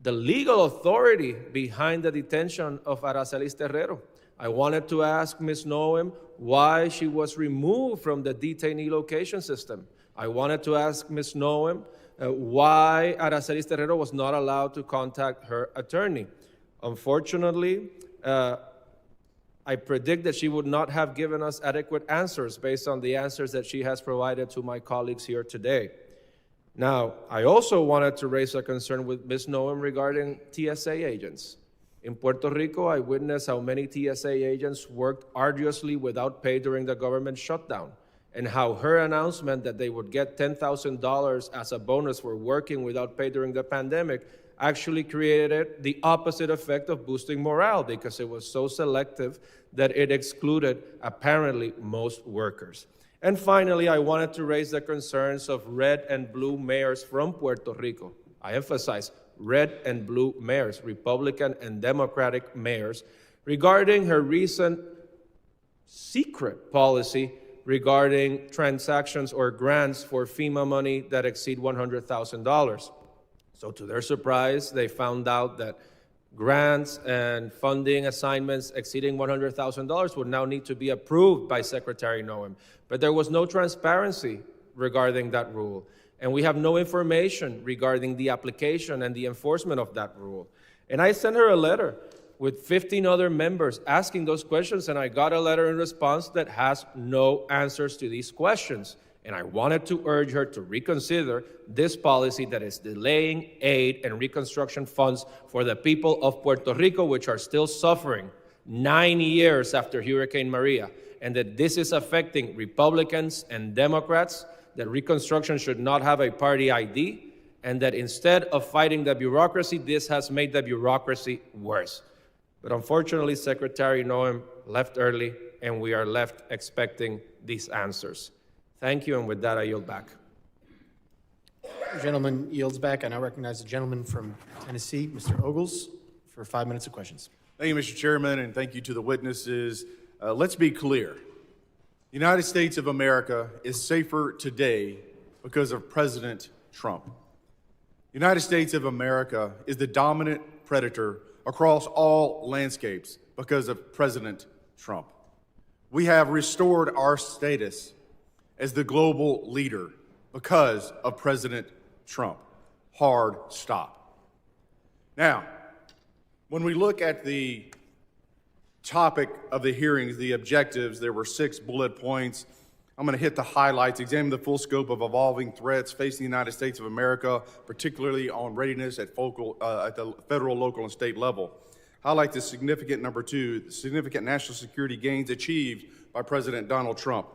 the legal authority behind the detention of Aracelis Terrero. I wanted to ask Ms. Noem why she was removed from the detainee location system. I wanted to ask Ms. Noem why Aracelis Terrero was not allowed to contact her attorney. Unfortunately, I predict that she would not have given us adequate answers based on the answers that she has provided to my colleagues here today. Now, I also wanted to raise a concern with Ms. Noem regarding TSA agents. In Puerto Rico, I witnessed how many TSA agents worked arduously without pay during the government shutdown, and how her announcement that they would get $10,000 as a bonus for working without pay during the pandemic actually created the opposite effect of boosting morale, because it was so selective that it excluded, apparently, most workers. And finally, I wanted to raise the concerns of red and blue mayors from Puerto Rico. I emphasize red and blue mayors, Republican and Democratic mayors, regarding her recent secret policy regarding transactions or grants for FEMA money that exceed $100,000. So to their surprise, they found out that grants and funding assignments exceeding $100,000 would now need to be approved by Secretary Noem. But there was no transparency regarding that rule. And we have no information regarding the application and the enforcement of that rule. And I sent her a letter with 15 other members asking those questions, and I got a letter in response that has no answers to these questions. And I wanted to urge her to reconsider this policy that is delaying aid and reconstruction funds for the people of Puerto Rico, which are still suffering 9 years after Hurricane Maria, and that this is affecting Republicans and Democrats, that reconstruction should not have a party ID, and that instead of fighting the bureaucracy, this has made the bureaucracy worse. But unfortunately, Secretary Noem left early, and we are left expecting these answers. Thank you, and with that, I yield back. The gentleman yields back. I now recognize the gentleman from Tennessee, Mr. Ogles, for 5 minutes of questions. Thank you, Mr. Chairman, and thank you to the witnesses. Let's be clear. The United States of America is safer today because of President Trump. The United States of America is the dominant predator across all landscapes because of President Trump. We have restored our status as the global leader because of President Trump. Hard stop. Now, when we look at the topic of the hearings, the objectives, there were 6 bullet points. I'm going to hit the highlights, examine the full scope of evolving threats facing the United States of America, particularly on readiness at the federal, local, and state level. Highlight the significant, number 2, the significant national security gains achieved by President Donald Trump.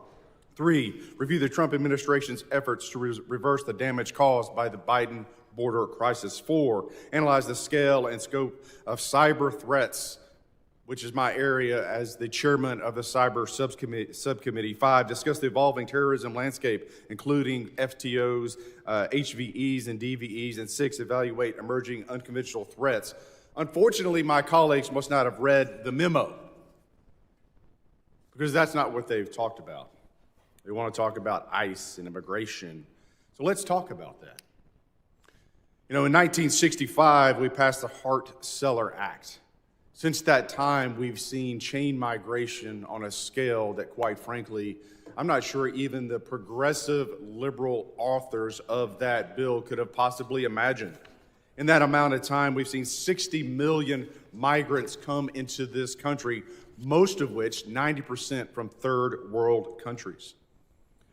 3, review the Trump administration's efforts to reverse the damage caused by the Biden border crisis. 4, analyze the scale and scope of cyber threats, which is my area as the chairman of the cyber subcommittee. 5, discuss the evolving terrorism landscape, including FTOs, HVEs, and DVEs. And 6, evaluate emerging unconventional threats. Unfortunately, my colleagues must not have read the memo, because that's not what they've talked about. They want to talk about ICE and immigration. So let's talk about that. You know, in 1965, we passed the Hart-Celler Act. Since that time, we've seen chain migration on a scale that, quite frankly, I'm not sure even the progressive liberal authors of that bill could have possibly imagined. In that amount of time, we've seen 60 million migrants come into this country, most of which, 90%, from third world countries.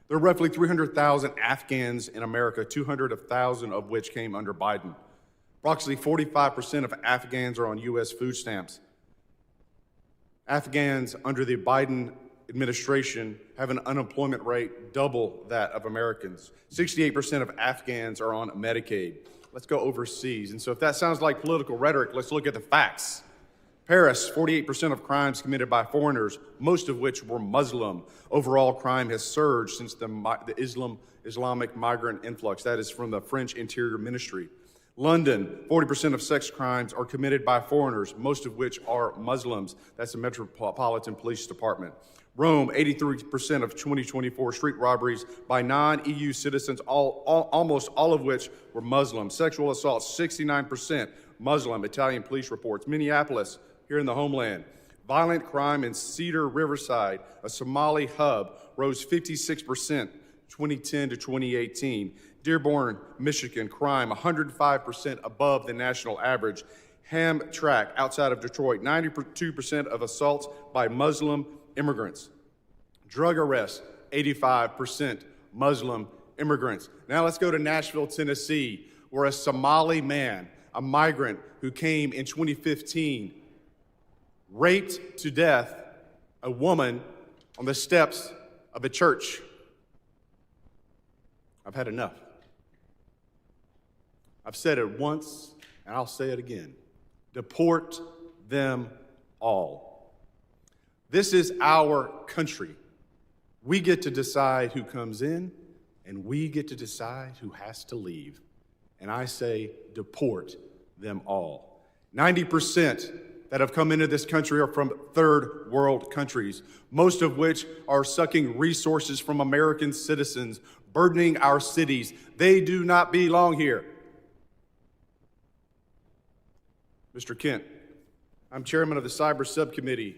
There are roughly 300,000 Afghans in America, 200,000 of which came under Biden. Approximately 45% of Afghans are on U.S. food stamps. Afghans under the Biden administration have an unemployment rate double that of Americans. 68% of Afghans are on Medicaid. Let's go overseas. And so if that sounds like political rhetoric, let's look at the facts. Paris, 48% of crimes committed by foreigners, most of which were Muslim. Overall crime has surged since the Islamic migrant influx. That is from the French Interior Ministry. London, 40% of sex crimes are committed by foreigners, most of which are Muslims. That's the Metropolitan Police Department. Rome, 83% of 2024 street robberies by non-EU citizens, almost all of which were Muslim. Sexual assault, 69% Muslim, Italian police reports. Minneapolis, here in the homeland. Violent crime in Cedar Riverside, a Somali hub, rose 56% 2010 to 2018. Dearborn, Michigan, crime 105% above the national average. Hamtramck outside of Detroit, 92% of assaults by Muslim immigrants. Drug arrests, 85% Muslim immigrants. Now let's go to Nashville, Tennessee, where a Somali man, a migrant who came in 2015, raped to death a woman on the steps of a church. I've had enough. I've said it once, and I'll say it again. Deport them all. This is our country. We get to decide who comes in, and we get to decide who has to leave. And I say, deport them all. 90% that have come into this country are from third world countries, most of which are sucking resources from American citizens, burdening our cities. They do not belong here. Mr. Kent, I'm chairman of the Cyber Subcommittee.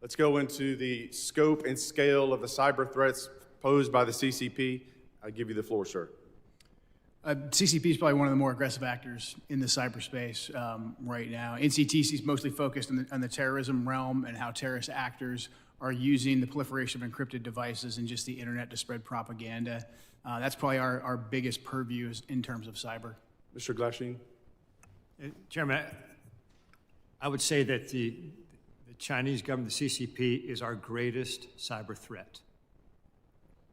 Let's go into the scope and scale of the cyber threats posed by the CCP. I give you the floor, sir. CCP is probably one of the more aggressive actors in the cyberspace right now. NCTC is mostly focused on the terrorism realm and how terrorist actors are using the proliferation of encrypted devices and just the internet to spread propaganda. That's probably our biggest purview in terms of cyber. Mr. Glasheen? Chairman, I would say that the Chinese government, the CCP, is our greatest cyber threat.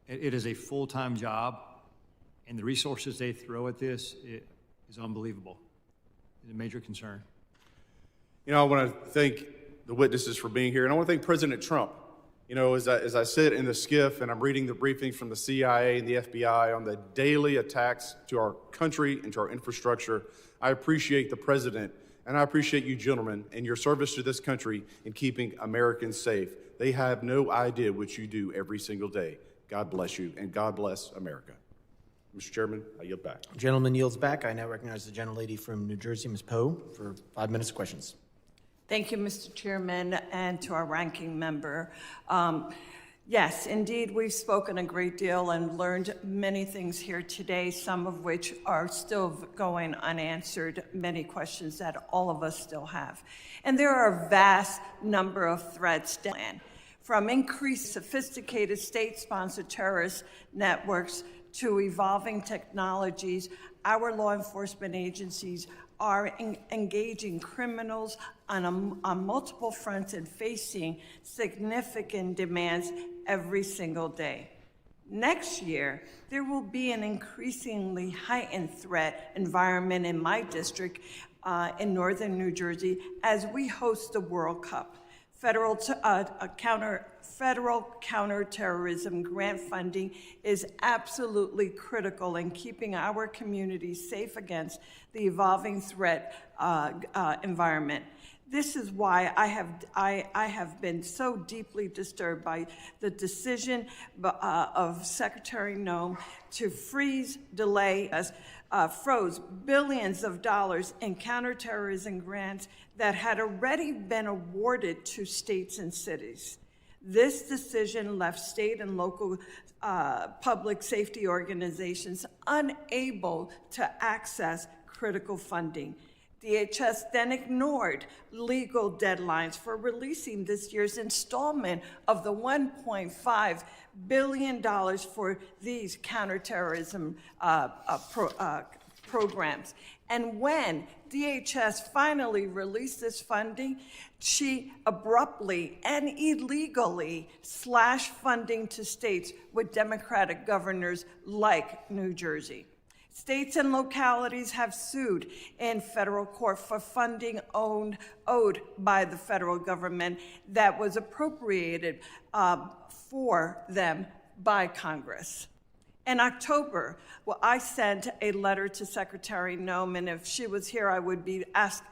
It is a full-time job, and the resources they throw at this is unbelievable. It's a major concern. You know, I want to thank the witnesses for being here, and I want to thank President Trump. You know, as I sit in the skiff and I'm reading the briefings from the CIA and the FBI on the daily attacks to our country and to our infrastructure, I appreciate the president, and I appreciate you gentlemen and your service to this country in keeping Americans safe. They have no idea what you do every single day. God bless you, and God bless America. Mr. Chairman, I yield back. Gentleman yields back. I now recognize the gentlelady from New Jersey, Ms. Poe, for 5 minutes of questions. Thank you, Mr. Chairman, and to our ranking member. Yes, indeed, we've spoken a great deal and learned many things here today, some of which are still going unanswered, many questions that all of us still have. And there are a vast number of threats, from increased sophisticated state-sponsored terrorist networks to evolving technologies. Our law enforcement agencies are engaging criminals on multiple fronts and facing significant demands every single day. Next year, there will be an increasingly heightened threat environment in my district in northern New Jersey as we host the World Cup. Federal counterterrorism grant funding is absolutely critical in keeping our communities safe against the evolving threat environment. This is why I have been so deeply disturbed by the decision of Secretary Noem to froze billions of dollars in counterterrorism grants that had already been awarded to states and cities. This decision left state and local public safety organizations unable to access critical funding. DHS then ignored legal deadlines for releasing this year's installment of the $1.5 billion for these counterterrorism programs. And when DHS finally released this funding, she abruptly and illegally slashed funding to states with Democratic governors like New Jersey. States and localities have sued in federal court for funding owed by the federal government that was appropriated for them by Congress. In October, I sent a letter to Secretary Noem, and if she was here, I would be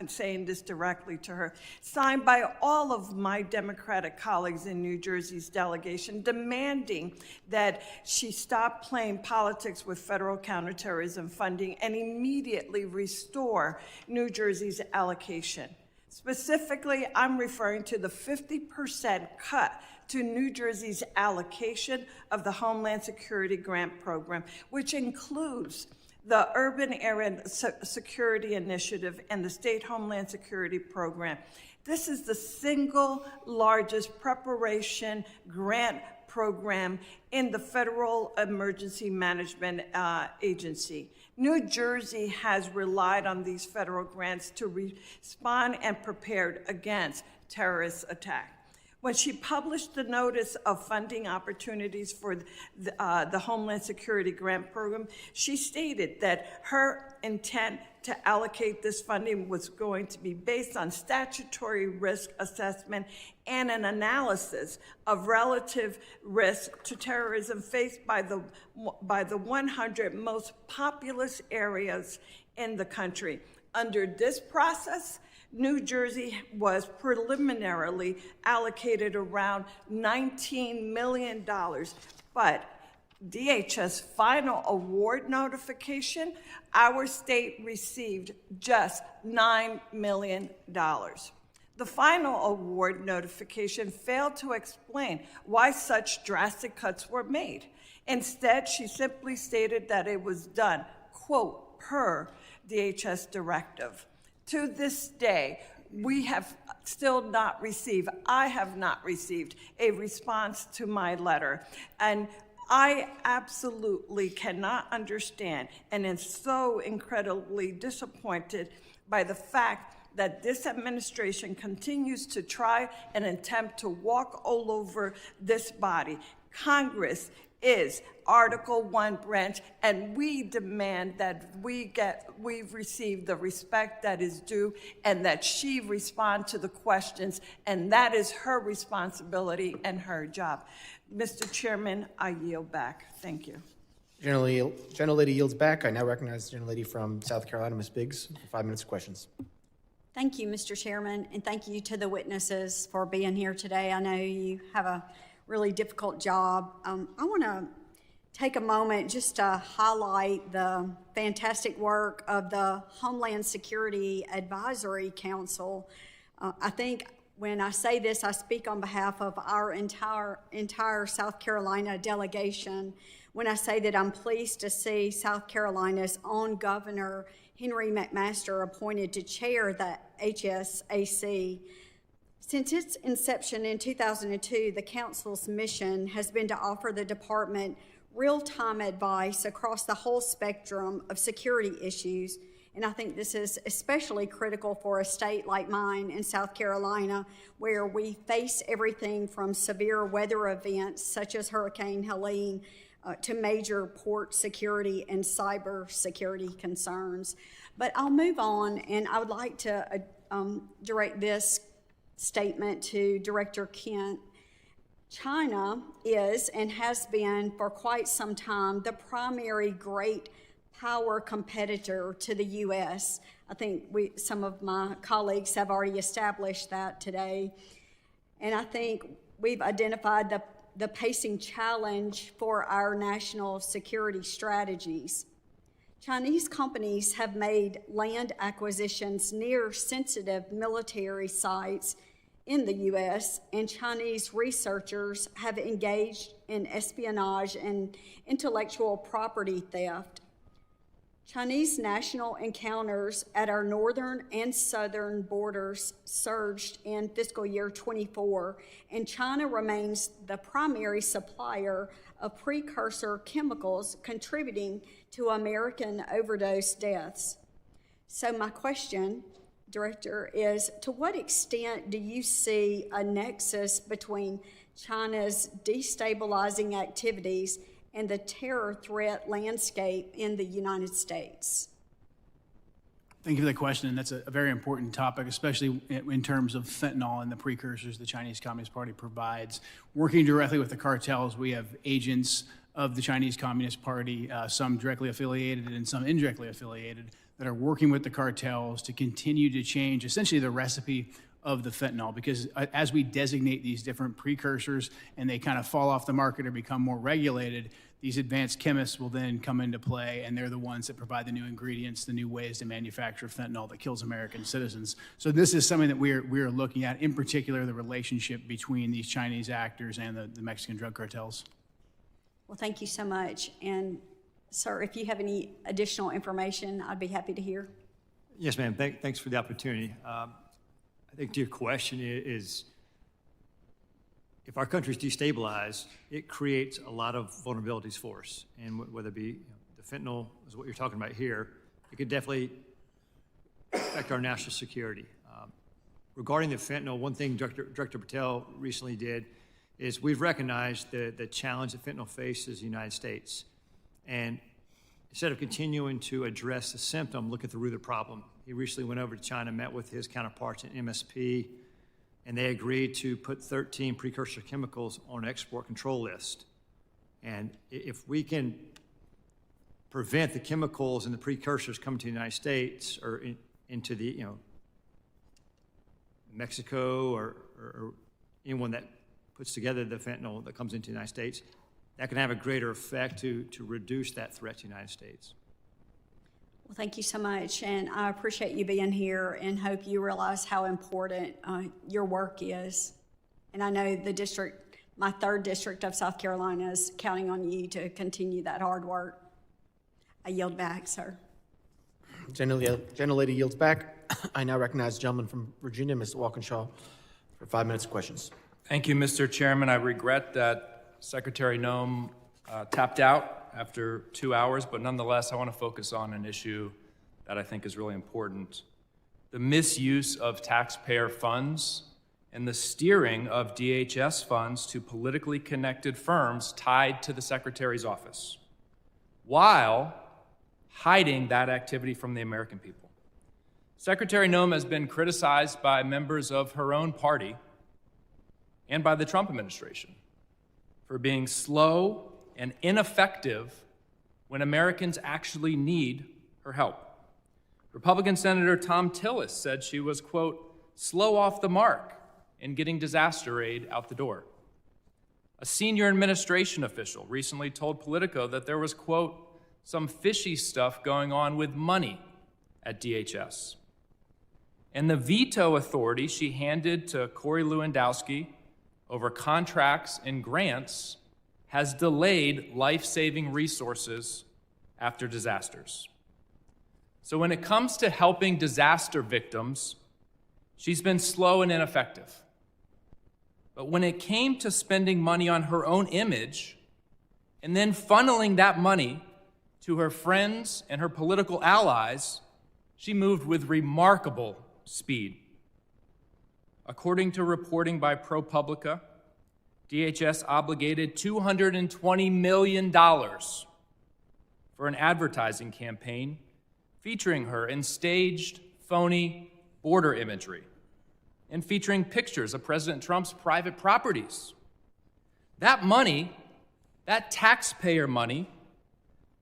saying this directly to her, signed by all of my Democratic colleagues in New Jersey's delegation, demanding that she stop playing politics with federal counterterrorism funding and immediately restore New Jersey's allocation. Specifically, I'm referring to the 50% cut to New Jersey's allocation of the Homeland Security Grant Program, which includes the Urban Area Security Initiative, and the State Homeland Security Program. This is the single largest preparation grant program in the Federal Emergency Management Agency. New Jersey has relied on these federal grants to respond and prepare against terrorist attacks. When she published the notice of funding opportunities for the Homeland Security Grant Program, she stated that her intent to allocate this funding was going to be based on statutory risk assessment and an analysis of relative risk to terrorism faced by the 100 most populous areas in the country. Under this process, New Jersey was preliminarily allocated around $19 million, but DHS final award notification, our state received just $9 million. The final award notification failed to explain why such drastic cuts were made. Instead, she simply stated that it was done, quote, per DHS directive. To this day, we have still not received, I have not received a response to my letter. And I absolutely cannot understand and am so incredibly disappointed by the fact that this administration continues to try and attempt to walk all over this body. Congress is Article 1 branch, and we demand that we receive the respect that is due and that she respond to the questions, and that is her responsibility and her job. Mr. Chairman, I yield back. Thank you. Gentlelady yields back. I now recognize the gentlelady from South Carolina, Ms. Biggs, for 5 minutes of questions. Thank you, Mr. Chairman, and thank you to the witnesses for being here today. I know you have a really difficult job. I want to take a moment just to highlight the fantastic work of the Homeland Security Advisory Council. I think when I say this, I speak on behalf of our entire South Carolina delegation when I say that I'm pleased to see South Carolina's own Governor Henry McMaster appointed to chair the HSAC. Since its inception in 2002, the Council's mission has been to offer the Department real-time advice across the whole spectrum of security issues, and I think this is especially critical for a state like mine in South Carolina, where we face everything from severe weather events such as Hurricane Helene to major port security and cyber security concerns. But I'll move on, and I would like to direct this statement to Director Kent. China is and has been for quite some time the primary great power competitor to the U.S. I think some of my colleagues have already established that today. And I think we've identified the pacing challenge for our national security strategies. Chinese companies have made land acquisitions near sensitive military sites in the U.S., and Chinese researchers have engaged in espionage and intellectual property theft. Chinese national encounters at our northern and southern borders surged in fiscal year 24, and China remains the primary supplier of precursor chemicals contributing to American overdose deaths. So my question, Director, is to what extent do you see a nexus between China's destabilizing activities and the terror threat landscape in the United States? Thank you for the question, and that's a very important topic, especially in terms of fentanyl and the precursors the Chinese Communist Party provides. Working directly with the cartels, we have agents of the Chinese Communist Party, some directly affiliated and some indirectly affiliated, that are working with the cartels to continue to change essentially the recipe of the fentanyl, because as we designate these different precursors and they kind of fall off the market or become more regulated, these advanced chemists will then come into play, and they're the ones that provide the new ingredients, the new ways to manufacture fentanyl that kills American citizens. So this is something that we're looking at, in particular the relationship between these Chinese actors and the Mexican drug cartels. Well, thank you so much. And Sir, if you have any additional information, I'd be happy to hear. Yes, ma'am. Thanks for the opportunity. I think to your question is, if our country is destabilized, it creates a lot of vulnerabilities for us. And whether it be the fentanyl is what you're talking about here, it could definitely affect our national security. Regarding the fentanyl, one thing Director Patel recently did is we've recognized the challenge that fentanyl faces in the United States. And instead of continuing to address the symptom, look at the root of the problem. He recently went over to China, met with his counterparts in MSP, and they agreed to put 13 precursor chemicals on an export control list. And if we can prevent the chemicals and the precursors coming to the United States or into the, Mexico or anyone that puts together the fentanyl that comes into the United States, that can have a greater effect to reduce that threat to the United States. Well, thank you so much, and I appreciate you being here and hope you realize how important your work is. And I know the district, my 3rd district of South Carolina, is counting on you to continue that hard work. I yield back, sir. Gentlelady yields back. I now recognize the gentleman from Virginia, Mr. Walkinshaw, for 5 minutes of questions. Thank you, Mr. Chairman. I regret that Secretary Noem tapped out after 2 hours, but nonetheless, I want to focus on an issue that I think is really important. The misuse of taxpayer funds and the steering of DHS funds to politically connected firms tied to the Secretary's office, while hiding that activity from the American people. Secretary Noem has been criticized by members of her own party and by the Trump administration for being slow and ineffective when Americans actually need her help. Republican Senator Tom Tillis said she was, quote, slow off the mark in getting disaster aid out the door. A senior administration official recently told Politico that there was, quote, some fishy stuff going on with money at DHS. And the veto authority she handed to Corey Lewandowski over contracts and grants has delayed life-saving resources after disasters. So when it comes to helping disaster victims, she's been slow and ineffective. But when it came to spending money on her own image and then funneling that money to her friends and her political allies, she moved with remarkable speed. According to reporting by ProPublica, DHS obligated $220 million for an advertising campaign featuring her in staged, phony border imagery and featuring pictures of President Trump's private properties. That money, that taxpayer money,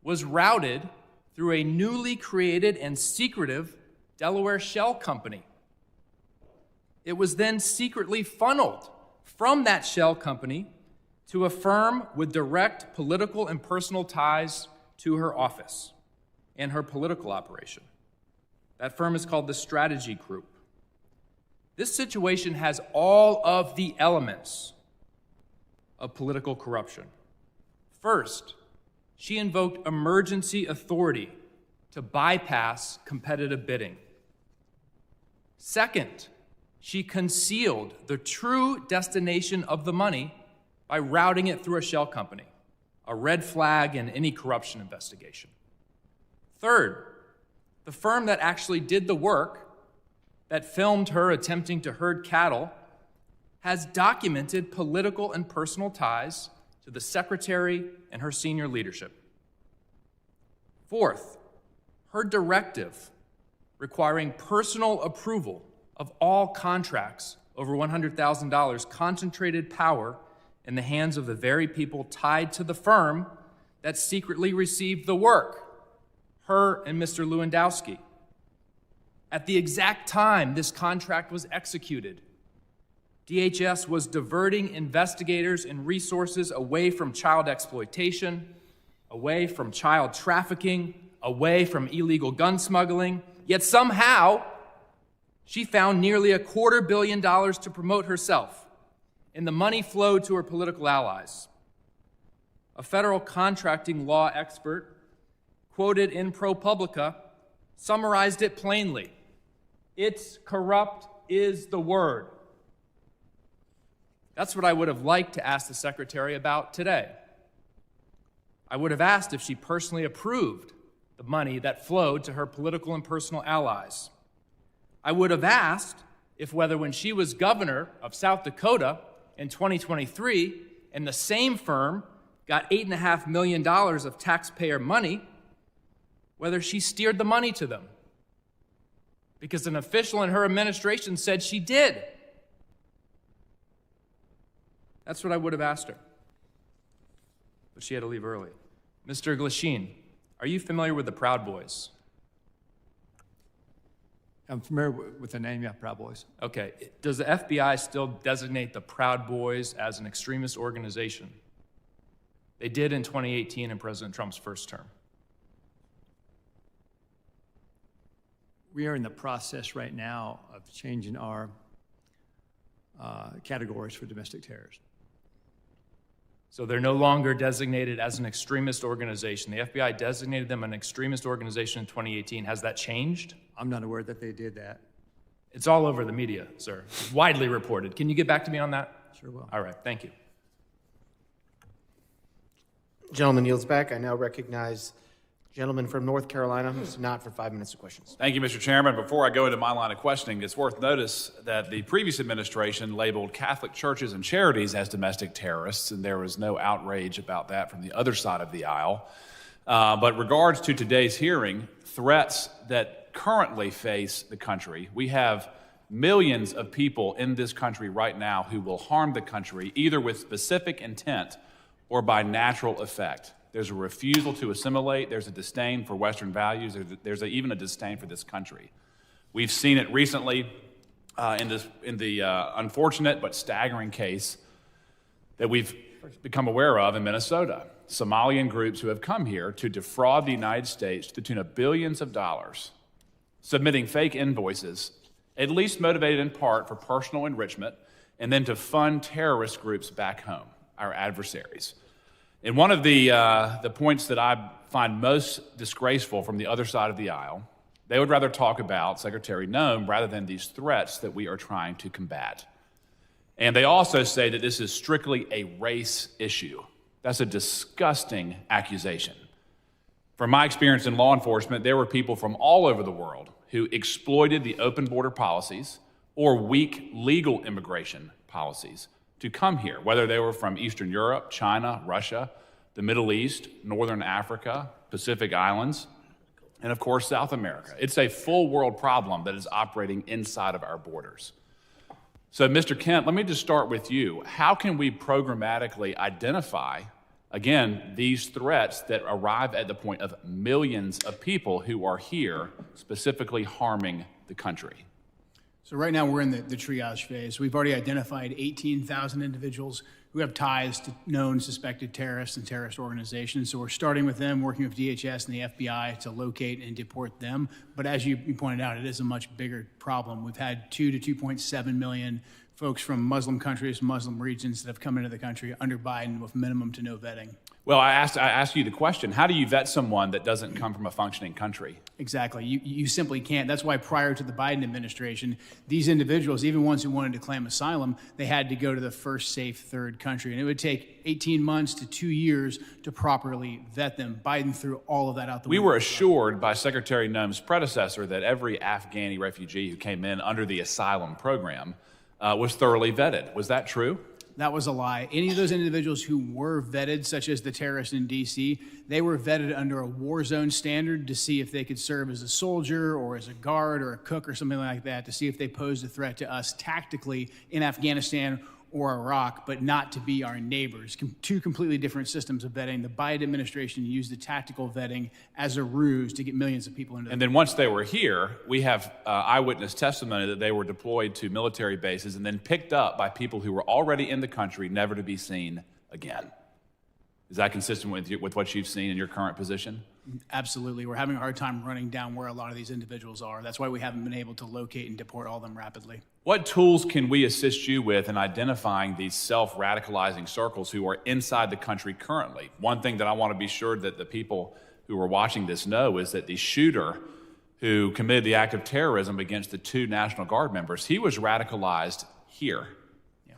was routed through a newly created and secretive Delaware shell company. It was then secretly funneled from that shell company to a firm with direct political and personal ties to her office and her political operation. That firm is called the Strategy Group. This situation has all of the elements of political corruption. First, she invoked emergency authority to bypass competitive bidding. Second, she concealed the true destination of the money by routing it through a shell company, a red flag in any corruption investigation. Third, the firm that actually did the work, that filmed her attempting to herd cattle, has documented political and personal ties to the secretary and her senior leadership. Fourth, her directive requiring personal approval of all contracts over $100,000 concentrated power in the hands of the very people tied to the firm that secretly received the work, her and Mr. Lewandowski. At the exact time this contract was executed, DHS was diverting investigators and resources away from child exploitation, away from child trafficking, away from illegal gun smuggling, yet somehow she found nearly $250 million to promote herself, and the money flowed to her political allies. A federal contracting law expert quoted in ProPublica, summarized it plainly. It's corrupt is the word. That's what I would have liked to ask the Secretary about today. I would have asked if she personally approved the money that flowed to her political and personal allies. I would have asked if whether when she was governor of South Dakota in 2023 and the same firm got $8.5 million of taxpayer money, whether she steered the money to them. Because an official in her administration said she did. That's what I would have asked her. But she had to leave early. Mr. Glasheen, are you familiar with the Proud Boys? I'm familiar with the name, yeah, Proud Boys. Okay. Does the FBI still designate the Proud Boys as an extremist organization? They did in 2018 in President Trump's first term. We are in the process right now of changing our categories for domestic terrorism. So they're no longer designated as an extremist organization. The FBI designated them an extremist organization in 2018. Has that changed? I'm not aware that they did that. It's all over the media, sir. It's widely reported. Can you get back to me on that? Sure will. All right, thank you. Gentleman yields back. I now recognize gentleman from North Carolina who's not for 5 minutes of questions. Thank you, Mr. Chairman. Before I go into my line of questioning, it's worth notice that the previous administration labeled Catholic churches and charities as domestic terrorists, and there was no outrage about that from the other side of the aisle. But regards to today's hearing, threats that currently face the country, we have millions of people in this country right now who will harm the country either with specific intent or by natural effect. There's a refusal to assimilate. There's a disdain for Western values. There's even a disdain for this country. We've seen it recently in the unfortunate but staggering case that we've become aware of in Minnesota. Somalian groups who have come here to defraud the United States to the tune of billions of dollars, submitting fake invoices, at least motivated in part for personal enrichment, and then to fund terrorist groups back home, our adversaries. And one of the points that I find most disgraceful from the other side of the aisle, they would rather talk about Secretary Noem rather than these threats that we are trying to combat. And they also say that this is strictly a race issue. That's a disgusting accusation. From my experience in law enforcement, there were people from all over the world who exploited the open border policies or weak legal immigration policies to come here, whether they were from Eastern Europe, China, Russia, the Middle East, Northern Africa, Pacific Islands, and of course, South America. It's a full world problem that is operating inside of our borders. So, Mr. Kent, let me just start with you. How can we programmatically identify, again, these threats that arrive at the point of millions of people who are here specifically harming the country? So right now we're in the triage phase. We've already identified 18,000 individuals who have ties to known suspected terrorists and terrorist organizations. So we're starting with them, working with DHS and the FBI to locate and deport them. But as you pointed out, it is a much bigger problem. We've had 2 to 2.7 million folks from Muslim countries, Muslim regions that have come into the country under Biden with minimum to no vetting. Well, I asked you the question, how do you vet someone that doesn't come from a functioning country? Exactly. You simply can't. That's why prior to the Biden administration, these individuals, even ones who wanted to claim asylum, they had to go to the first safe third country. And it would take 18 months to 2 years to properly vet them. Biden threw all of that out the window. We were assured by Secretary Noem's predecessor that every Afghani refugee who came in under the asylum program was thoroughly vetted. Was that true? That was a lie. Any of those individuals who were vetted, such as the terrorists in D.C., they were vetted under a war zone standard to see if they could serve as a soldier or as a guard or a cook or something like that, to see if they posed a threat to us tactically in Afghanistan or Iraq, but not to be our neighbors. Two completely different systems of vetting. The Biden administration used the tactical vetting as a ruse to get millions of people into And then once they were here, we have eyewitness testimony that they were deployed to military bases and then picked up by people who were already in the country, never to be seen again. Is that consistent with what you've seen in your current position? Absolutely. We're having a hard time running down where a lot of these individuals are. That's why we haven't been able to locate and deport all of them rapidly. What tools can we assist you with in identifying these self-radicalizing circles who are inside the country currently? One thing that I want to be sure that the people who are watching this know is that the shooter who committed the act of terrorism against the 2 National Guard members, he was radicalized here. Yeah.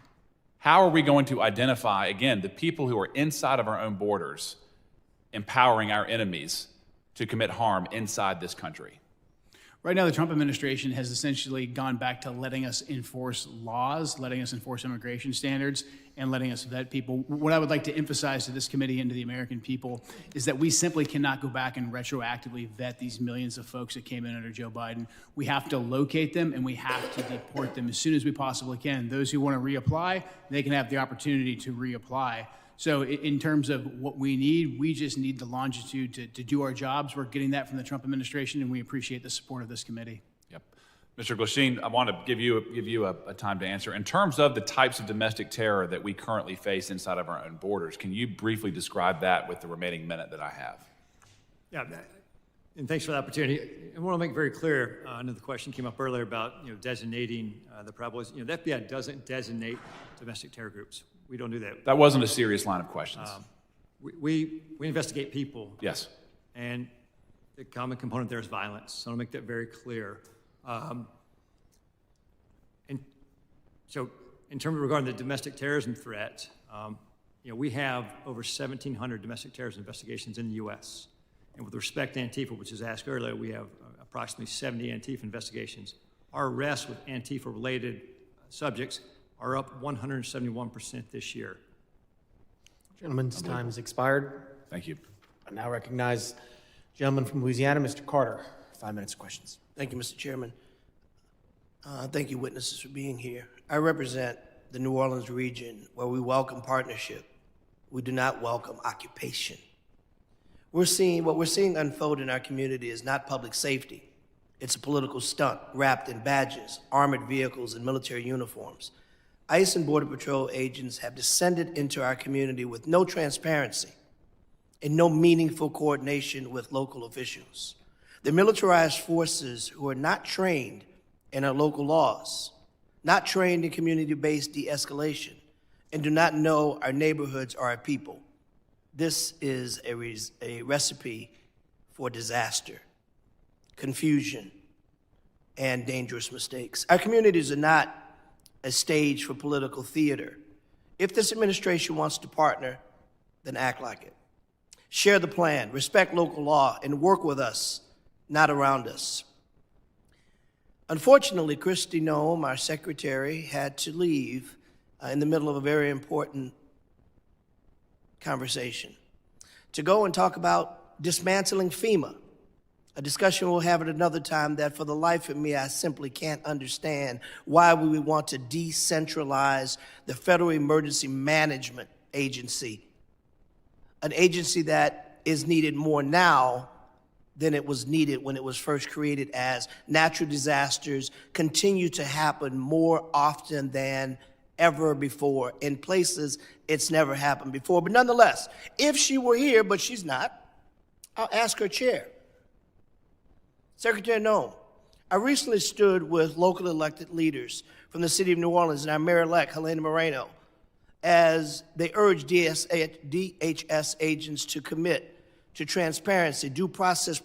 How are we going to identify, again, the people who are inside of our own borders, empowering our enemies to commit harm inside this country? Right now, the Trump administration has essentially gone back to letting us enforce laws, letting us enforce immigration standards, and letting us vet people. What I would like to emphasize to this committee and to the American people is that we simply cannot go back and retroactively vet these millions of folks that came in under Joe Biden. We have to locate them, and we have to deport them as soon as we possibly can. Those who want to reapply, they can have the opportunity to reapply. So in terms of what we need, we just need the longitude to do our jobs. We're getting that from the Trump administration, and we appreciate the support of this committee. Yep. Mr. Glasheen, I want to give you a time to answer. In terms of the types of domestic terror that we currently face inside of our own borders, can you briefly describe that with the remaining minute that I have? Yeah, and thanks for the opportunity. I want to make very clear, I know the question came up earlier about designating the Proud Boys. The FBI doesn't designate domestic terror groups. We don't do that. That wasn't a serious line of questions. We investigate people. Yes. And the common component there is violence. So I want to make that very clear. And so in terms of regarding the domestic terrorism threat, we have over 1,700 domestic terrorism investigations in the U.S. And with respect to Antifa, which was asked earlier, we have approximately 70 Antifa investigations. Our arrests with Antifa-related subjects are up 171% this year. Gentleman's time has expired. Thank you. I now recognize gentleman from Louisiana, Mr. Carter. 5 minutes of questions. Thank you, Mr. Chairman. Thank you, witnesses, for being here. I represent the New Orleans region where we welcome partnership. We do not welcome occupation. What we're seeing unfold in our community is not public safety. It's a political stunt wrapped in badges, armored vehicles, and military uniforms. ICE and Border Patrol agents have descended into our community with no transparency and no meaningful coordination with local officials. The militarized forces who are not trained in our local laws, not trained in community-based de-escalation, and do not know our neighborhoods or our people. This is a recipe for disaster, confusion, and dangerous mistakes. Our communities are not a stage for political theater. If this administration wants to partner, then act like it. Share the plan, respect local law, and work with us, not around us. Unfortunately, Kristi Noem, our secretary, had to leave in the middle of a very important conversation to go and talk about dismantling FEMA, a discussion we'll have at another time that for the life of me, I simply can't understand why we would want to decentralize the Federal Emergency Management Agency, an agency that is needed more now than it was needed when it was first created, as natural disasters continue to happen more often than ever before in places it's never happened before. But nonetheless, if she were here, but she's not, I'll ask her chair. Secretary Noem, I recently stood with local elected leaders from the city of New Orleans and our mayor-elect, Helena Moreno, as they urged DHS agents to commit to transparency, due process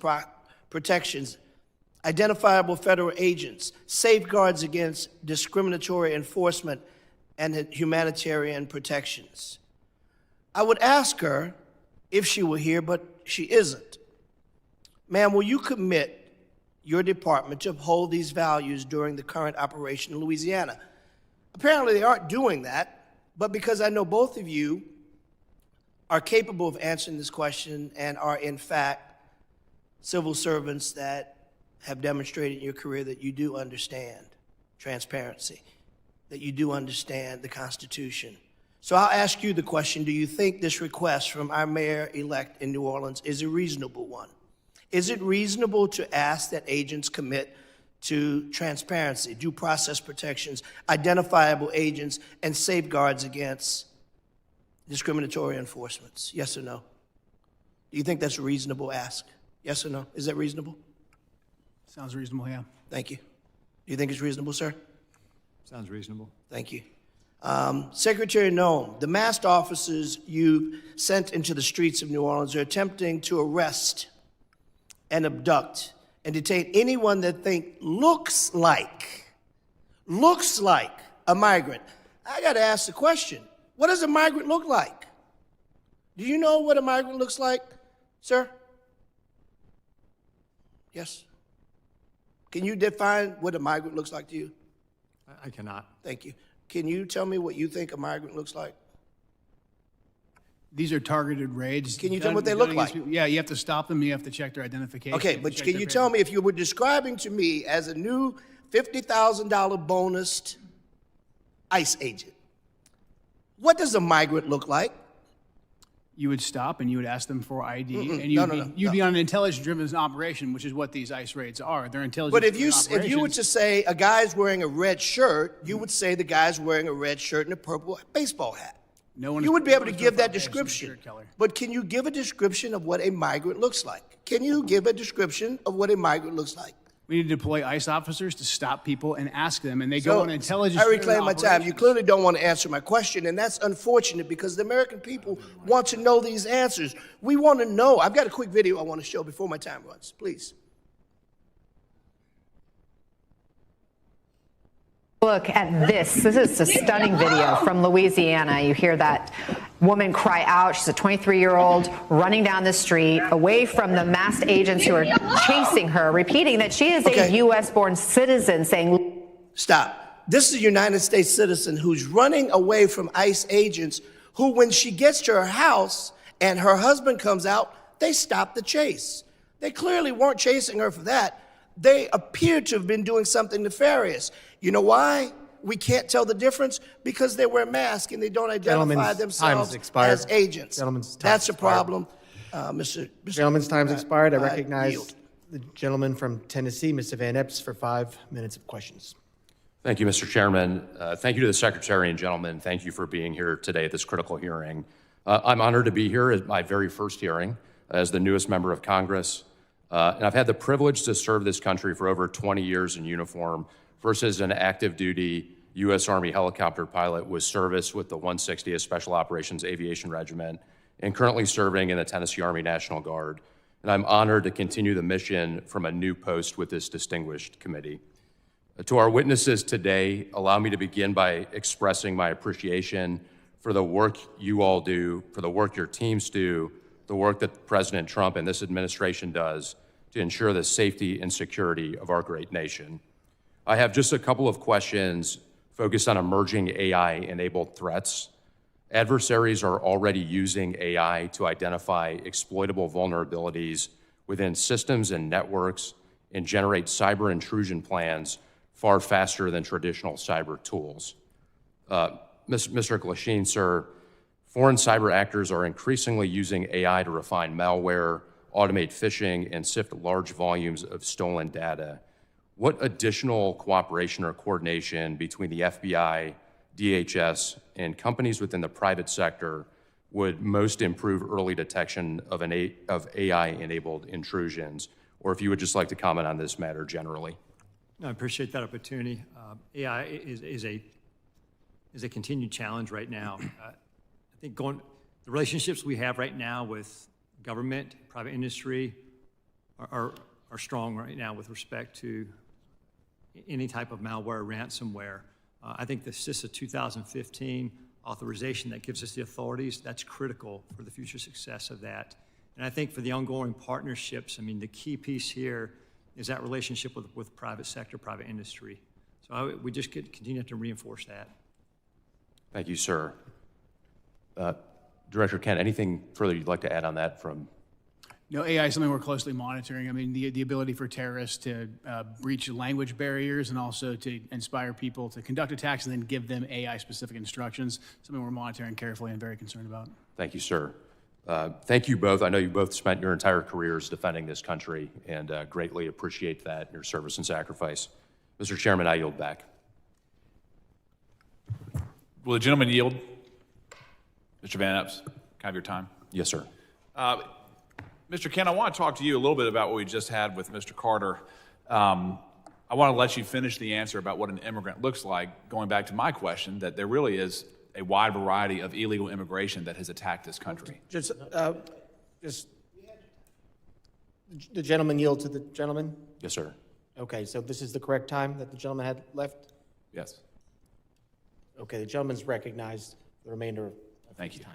protections, identifiable federal agents, safeguards against discriminatory enforcement, and humanitarian protections. I would ask her if she were here, but she isn't. Ma'am, will you commit your department to uphold these values during the current operation in Louisiana? Apparently they aren't doing that, but because I know both of you are capable of answering this question and are in fact civil servants that have demonstrated in your career that you do understand transparency, that you do understand the Constitution. So I'll ask you the question, do you think this request from our mayor-elect in New Orleans is a reasonable one? Is it reasonable to ask that agents commit to transparency, due process protections, identifiable agents, and safeguards against discriminatory enforcements? Yes or no? Do you think that's a reasonable ask? Yes or no? Is that reasonable? Sounds reasonable, yeah. Thank you. Do you think it's reasonable, sir? Sounds reasonable. Thank you. Secretary Noem, the masked officers you sent into the streets of New Orleans are attempting to arrest and abduct and detain anyone that looks like a migrant. I got to ask the question, what does a migrant look like? Do you know what a migrant looks like, sir? Yes? Can you define what a migrant looks like to you? I cannot. Thank you. Can you tell me what you think a migrant looks like? These are targeted raids. Can you tell me what they look like? Yeah, you have to stop them. You have to check their identification. Okay, but can you tell me if you were describing to me as a new $50,000 bonused ICE agent, what does a migrant look like? You would stop and you would ask them for ID, and No, you'd be on an intelligence-driven operation, which is what these ICE raids are. They're intelligence. But if you were to say a guy's wearing a red shirt, you would say the guy's wearing a red shirt and a purple baseball hat. You would be able to give that description. But can you give a description of what a migrant looks like? Can you give a description of what a migrant looks like? We need to deploy ICE officers to stop people and ask them, and they go on intelligence. I reclaim my time. You clearly don't want to answer my question, and that's unfortunate because the American people want to know these answers. We want to know. I've got a quick video I want to show before my time runs. Please. Look at this. This is a stunning video from Louisiana. You hear that woman cry out. She's a 23-year-old running down the street away from the masked agents who are chasing her, repeating that she is a U.S.-born citizen, saying, Stop. This is a United States citizen who's running away from ICE agents who, when she gets to her house and her husband comes out, they stop the chase. They clearly weren't chasing her for that. They appear to have been doing something nefarious. You know why we can't tell the difference? Because they wear masks and they don't identify themselves as agents. That's a problem. Mr. Gentleman's time's expired. I recognize the gentleman from Tennessee, Mr. Van Epps, for 5 minutes of questions. Thank you, Mr. Chairman. Thank you to the Secretary and gentlemen. Thank you for being here today at this critical hearing. I'm honored to be here at my very first hearing as the newest member of Congress. And I've had the privilege to serve this country for over 20 years in uniform, first as an active duty U.S. Army helicopter pilot with service with the 160th Special Operations Aviation Regiment, and currently serving in the Tennessee Army National Guard. And I'm honored to continue the mission from a new post with this distinguished committee. To our witnesses today, allow me to begin by expressing my appreciation for the work you all do, for the work your teams do, the work that President Trump and this administration does to ensure the safety and security of our great nation. I have just a couple of questions focused on emerging AI-enabled threats. Adversaries are already using AI to identify exploitable vulnerabilities within systems and networks and generate cyber intrusion plans far faster than traditional cyber tools. Mr. Glasheen, sir, foreign cyber actors are increasingly using AI to refine malware, automate phishing, and sift large volumes of stolen data. What additional cooperation or coordination between the FBI, DHS, and companies within the private sector would most improve early detection of AI-enabled intrusions? Or if you would just like to comment on this matter generally. No, I appreciate that opportunity. AI is a continued challenge right now. I think the relationships we have right now with government, private industry are strong right now with respect to any type of malware, ransomware. I think the CISA 2015 authorization that gives us the authorities, that's critical for the future success of that. And I think for the ongoing partnerships, I mean, the key piece here is that relationship with private sector, private industry. So we just continue to reinforce that. Thank you, sir. Director Kent, anything further you'd like to add on that from? No, AI is something we're closely monitoring. I mean, the ability for terrorists to breach language barriers and also to inspire people to conduct attacks and then give them AI-specific instructions, something we're monitoring carefully and very concerned about. Thank you, sir. Thank you both. I know you both spent your entire careers defending this country and greatly appreciate that, your service and sacrifice. Mr. Chairman, I yield back. Will the gentleman yield? Mr. Van Epps, can I have your time? Yes, sir. Mr. Kent, I want to talk to you a little bit about what we just had with Mr. Carter. I want to let you finish the answer about what an immigrant looks like, going back to my question, that there really is a wide variety of illegal immigration that has attacked this country. Just the gentleman yield to the gentleman? Yes, sir. Okay, so this is the correct time that the gentleman had left? Yes. Okay, the gentleman's recognized the remainder of Thank you.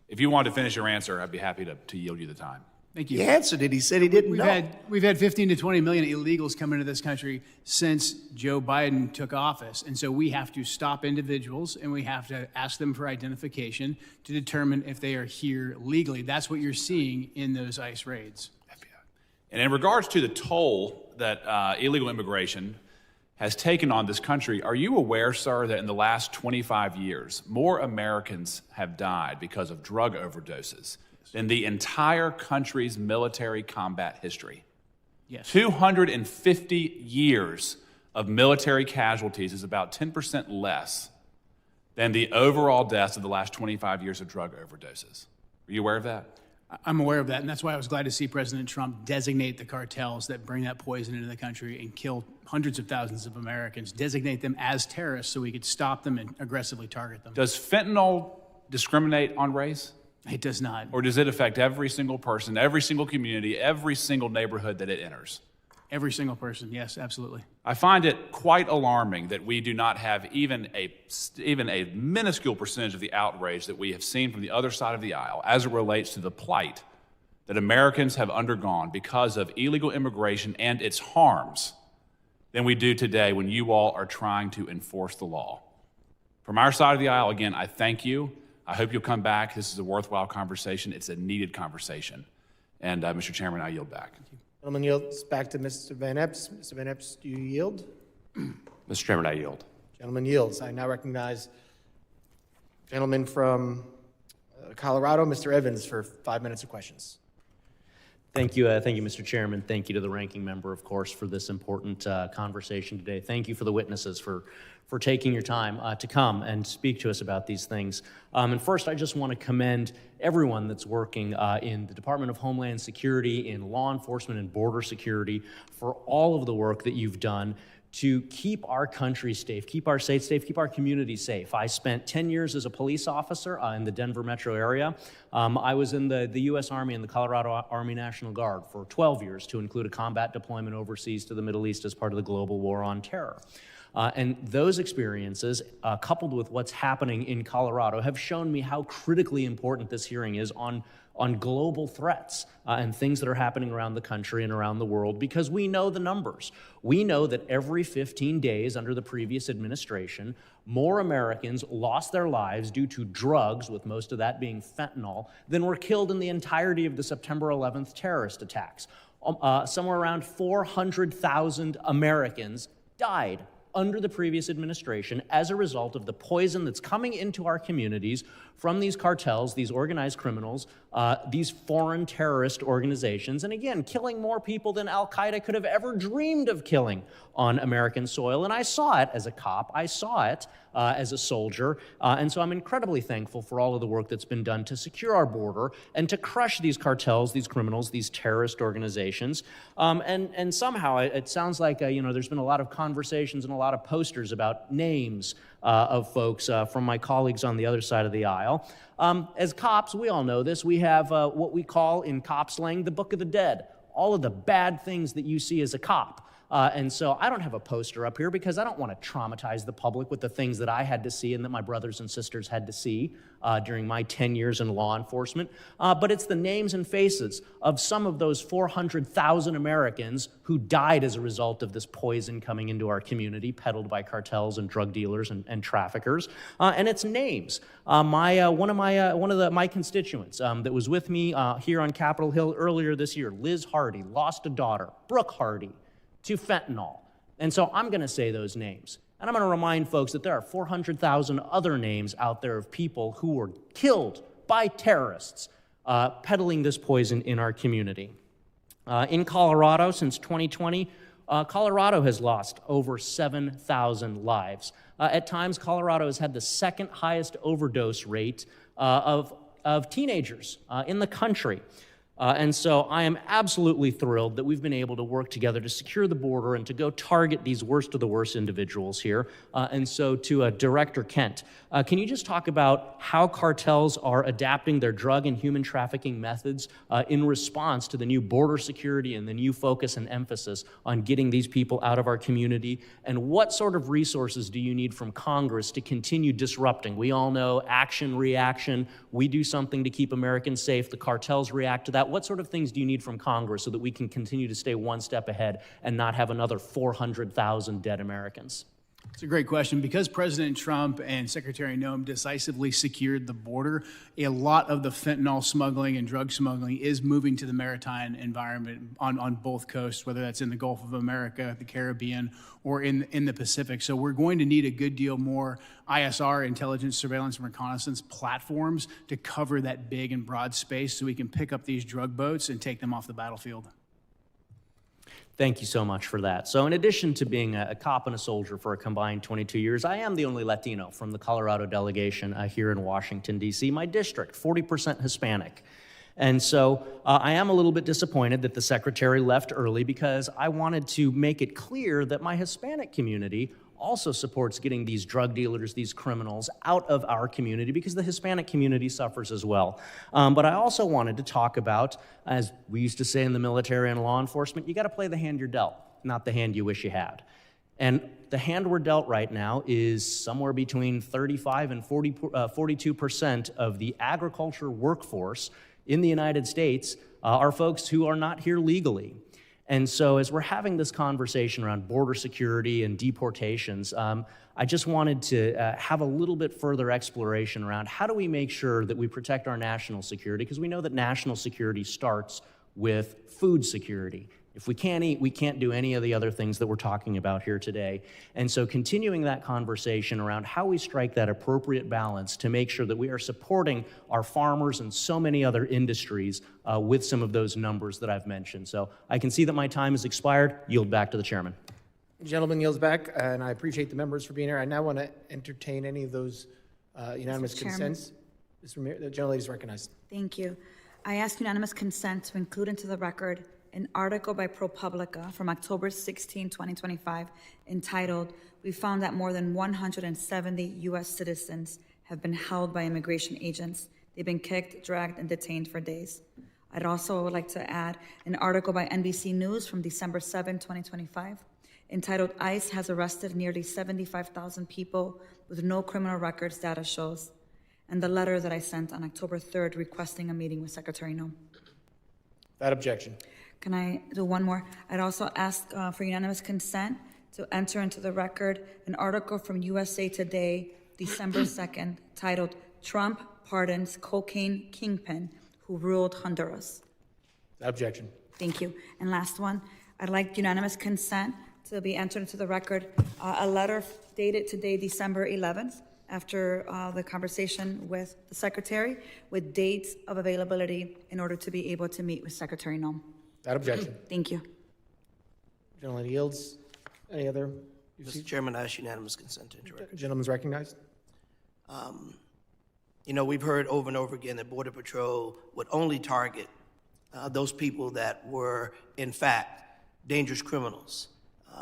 If you want to finish your answer, I'd be happy to yield you the time. Thank you. He answered it. He said he didn't know. We've had 15 to 20 million illegals come into this country since Joe Biden took office. And so we have to stop individuals and we have to ask them for identification to determine if they are here legally. That's what you're seeing in those ICE raids. And in regards to the toll that illegal immigration has taken on this country, are you aware, sir, that in the last 25 years, more Americans have died because of drug overdoses than the entire country's military combat history? Yes. 250 years of military casualties is about 10% less than the overall deaths of the last 25 years of drug overdoses. Are you aware of that? I'm aware of that, and that's why I was glad to see President Trump designate the cartels that bring that poison into the country and kill hundreds of thousands of Americans, designate them as terrorists so we could stop them and aggressively target them. Does fentanyl discriminate on race? It does not. Or does it affect every single person, every single community, every single neighborhood that it enters? Every single person, yes, absolutely. I find it quite alarming that we do not have even a minuscule percentage of the outrage that we have seen from the other side of the aisle as it relates to the plight that Americans have undergone because of illegal immigration and its harms than we do today when you all are trying to enforce the law. From our side of the aisle, again, I thank you. I hope you'll come back. This is a worthwhile conversation. It's a needed conversation. And Mr. Chairman, I yield back. Gentleman yields back to Mr. Van Epps. Mr. Van Epps, do you yield? Mr. Chairman, I yield. Gentleman yields. I now recognize gentleman from Colorado, Mr. Evans, for 5 minutes of questions. Thank you, Mr. Chairman. Thank you to the ranking member, of course, for this important conversation today. Thank you for the witnesses for taking your time to come and speak to us about these things. And first, I just want to commend everyone that's working in the Department of Homeland Security, in law enforcement and border security, for all of the work that you've done to keep our country safe, keep our states safe, keep our communities safe. I spent 10 years as a police officer in the Denver metro area. I was in the U.S. Army and the Colorado Army National Guard for 12 years to include a combat deployment overseas to the Middle East as part of the global war on terror. And those experiences, coupled with what's happening in Colorado, have shown me how critically important this hearing is on global threats and things that are happening around the country and around the world, because we know the numbers. We know that every 15 days under the previous administration, more Americans lost their lives due to drugs, with most of that being fentanyl, than were killed in the entirety of the September 11th terrorist attacks. Somewhere around 400,000 Americans died under the previous administration as a result of the poison that's coming into our communities from these cartels, these organized criminals, these foreign terrorist organizations, and again, killing more people than Al-Qaeda could have ever dreamed of killing on American soil. And I saw it as a cop, I saw it as a soldier, and so I'm incredibly thankful for all of the work that's been done to secure our border and to crush these cartels, these criminals, these terrorist organizations. And somehow it sounds like there's been a lot of conversations and a lot of posters about names of folks from my colleagues on the other side of the aisle. As cops, we all know this. We have what we call in cop slang the Book of the Dead, all of the bad things that you see as a cop. And so I don't have a poster up here because I don't want to traumatize the public with the things that I had to see and that my brothers and sisters had to see during my 10 years in law enforcement. But it's the names and faces of some of those 400,000 Americans who died as a result of this poison coming into our community, peddled by cartels and drug dealers and traffickers. And it's names. One of my constituents that was with me here on Capitol Hill earlier this year, Liz Hardy, lost a daughter, Brooke Hardy, to fentanyl. And so I'm going to say those names. And I'm going to remind folks that there are 400,000 other names out there of people who were killed by terrorists peddling this poison in our community. In Colorado, since 2020, Colorado has lost over 7,000 lives. At times, Colorado has had the second highest overdose rate of teenagers in the country. And so I am absolutely thrilled that we've been able to work together to secure the border and to go target these worst of the worst individuals here. And so to Director Kent, can you just talk about how cartels are adapting their drug and human trafficking methods in response to the new border security and the new focus and emphasis on getting these people out of our community? And what sort of resources do you need from Congress to continue disrupting? We all know action, reaction. We do something to keep Americans safe. The cartels react to that. What sort of things do you need from Congress so that we can continue to stay one step ahead and not have another 400,000 dead Americans? It's a great question. Because President Trump and Secretary Noem decisively secured the border, a lot of the fentanyl smuggling and drug smuggling is moving to the maritime environment on both coasts, whether that's in the Gulf of America, the Caribbean, or in the Pacific. So we're going to need a good deal more ISR, intelligence, surveillance, and reconnaissance platforms to cover that big and broad space so we can pick up these drug boats and take them off the battlefield. Thank you so much for that. So in addition to being a cop and a soldier for a combined 22 years, I am the only Latino from the Colorado delegation here in Washington, D.C. My district, 40% Hispanic. And so I am a little bit disappointed that the secretary left early because I wanted to make it clear that my Hispanic community also supports getting these drug dealers, these criminals out of our community because the Hispanic community suffers as well. But I also wanted to talk about, as we used to say in the military and law enforcement, you got to play the hand you're dealt, not the hand you wish you had. And the hand we're dealt right now is somewhere between 35 and 42% of the agriculture workforce in the United States are folks who are not here legally. And so as we're having this conversation around border security and deportations, I just wanted to have a little bit further exploration around how do we make sure that we protect our national security, because we know that national security starts with food security. If we can't eat, we can't do any of the other things that we're talking about here today. And so continuing that conversation around how we strike that appropriate balance to make sure that we are supporting our farmers and so many other industries with some of those numbers that I've mentioned. So I can see that my time has expired. Yield back to the chairman. The gentleman yields back, and I appreciate the members for being here. I now want to entertain any of those unanimous consents. The gentlelady is recognized. Thank you. I ask unanimous consent to include into the record an article by ProPublica from October 16, 2025, entitled, "We found that more than 170 U.S. citizens have been held by immigration agents. They've been kicked, dragged, and detained for days." I'd also would like to add an article by NBC News from December 7, 2025, entitled, "ICE has arrested nearly 75,000 people with no criminal records, data shows," and the letter that I sent on October 3rd requesting a meeting with Secretary Noem. Without objection. Can I do one more? I'd also ask for unanimous consent to enter into the record an article from USA Today, December 2nd, titled, "Trump Pardons Cocaine Kingpin Who Ruled Honduras." Without objection. Thank you. And last one, I'd like unanimous consent to be entered into the record a letter dated today, December 11th, after the conversation with the Secretary, with dates of availability in order to be able to meet with Secretary Noem. Without objection. Thank you. Gentleman yields. Any other? Mr. Chairman, I ask unanimous consent into record. Gentleman's recognized. We've heard over and over again that Border Patrol would only target those people that were, in fact, dangerous criminals.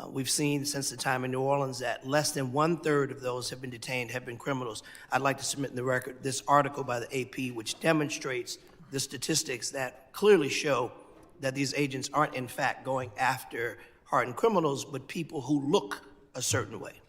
We've seen since the time in New Orleans that less than 1/3 of those have been detained have been criminals. I'd like to submit in the record this article by the AP, which demonstrates the statistics that clearly show that these agents aren't, in fact, going after hardened criminals, but people who look a certain way.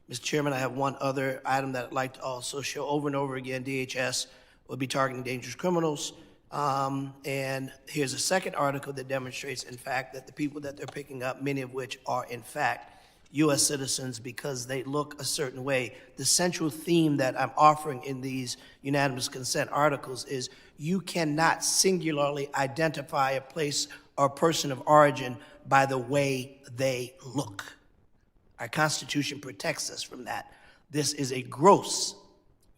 Mr. Chairman, I have one other item that I'd like to also show over and over again. DHS will be targeting dangerous criminals. And here's a second article that demonstrates, in fact, that the people that they're picking up, many of which are, in fact, U.S. citizens because they look a certain way. The central theme that I'm offering in these unanimous consent articles is you cannot singularly identify a place or a person of origin by the way they look. Our Constitution protects us from that. This is a gross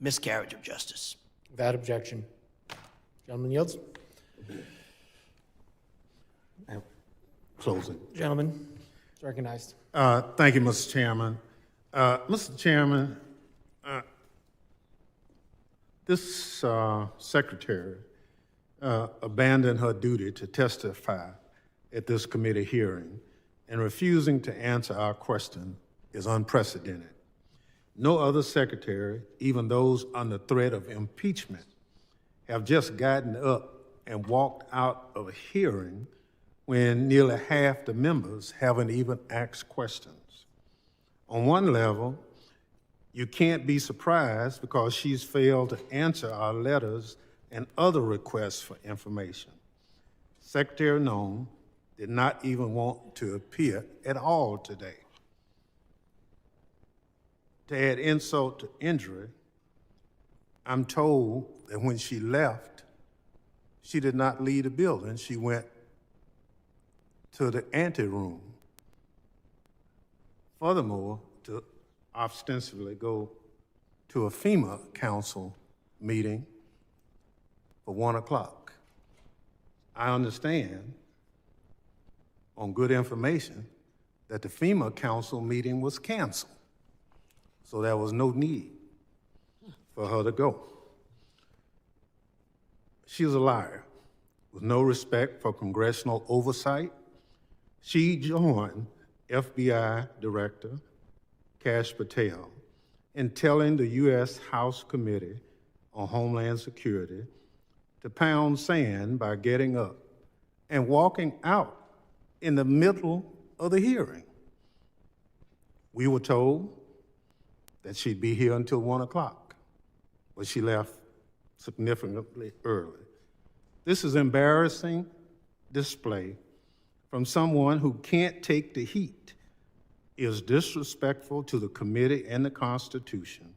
miscarriage of justice. Without objection. Gentleman yields. Closing. Gentleman is recognized. Thank you, Mr. Chairman. Mr. Chairman, this secretary abandoned her duty to testify at this committee hearing, and refusing to answer our question is unprecedented. No other secretary, even those under threat of impeachment, have just gotten up and walked out of a hearing when nearly half the members haven't even asked questions. On one level, you can't be surprised because she's failed to answer our letters and other requests for information. Secretary Noem did not even want to appear at all today. To add insult to injury, I'm told that when she left, she did not leave the building. She went to the anteroom. Furthermore, to ostensibly go to a FEMA council meeting for 1 o'clock. I understand on good information that the FEMA council meeting was canceled. So there was no need for her to go. She was a liar with no respect for congressional oversight. She joined FBI Director Kash Patel in telling the U.S. House Committee on Homeland Security to pound sand by getting up and walking out in the middle of the hearing. We were told that she'd be here until 1 o'clock, but she left significantly early. This is embarrassing display from someone who can't take the heat, is disrespectful to the committee and the Constitution,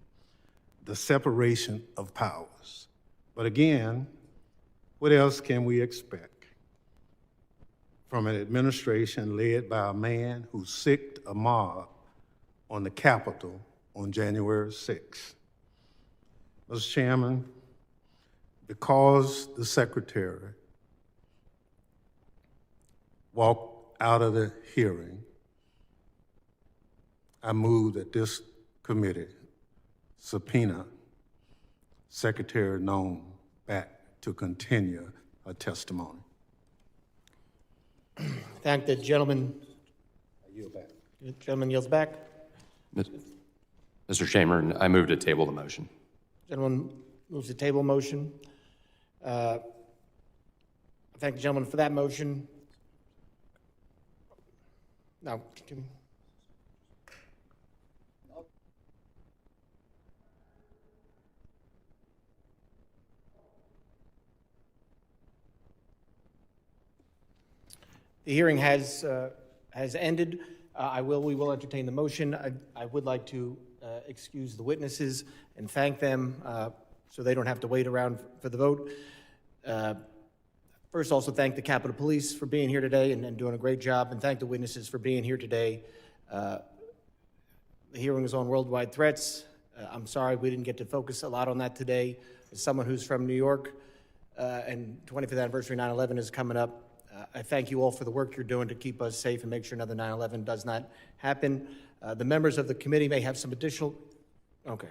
the separation of powers. But again, what else can we expect from an administration led by a man who sicked a mob on the Capitol on January 6th? Mr. Chairman, because the Secretary walked out of the hearing, I move that this committee subpoena Secretary Noem back to continue her testimony. Thank the gentleman. I yield back. The gentleman yields back. Mr. Chairman, I move to table the motion. Gentleman moves to table motion. I thank the gentleman for that motion. Now, continue. The hearing has ended. We will entertain the motion. I would like to excuse the witnesses and thank them so they don't have to wait around for the vote. First, also thank the Capitol Police for being here today and doing a great job, and thank the witnesses for being here today. The hearing is on worldwide threats. I'm sorry we didn't get to focus a lot on that today. As someone who's from New York, and 25th anniversary 9/11 is coming up, I thank you all for the work you're doing to keep us safe and make sure another 9/11 does not happen. The members of the committee may have some additional, okay,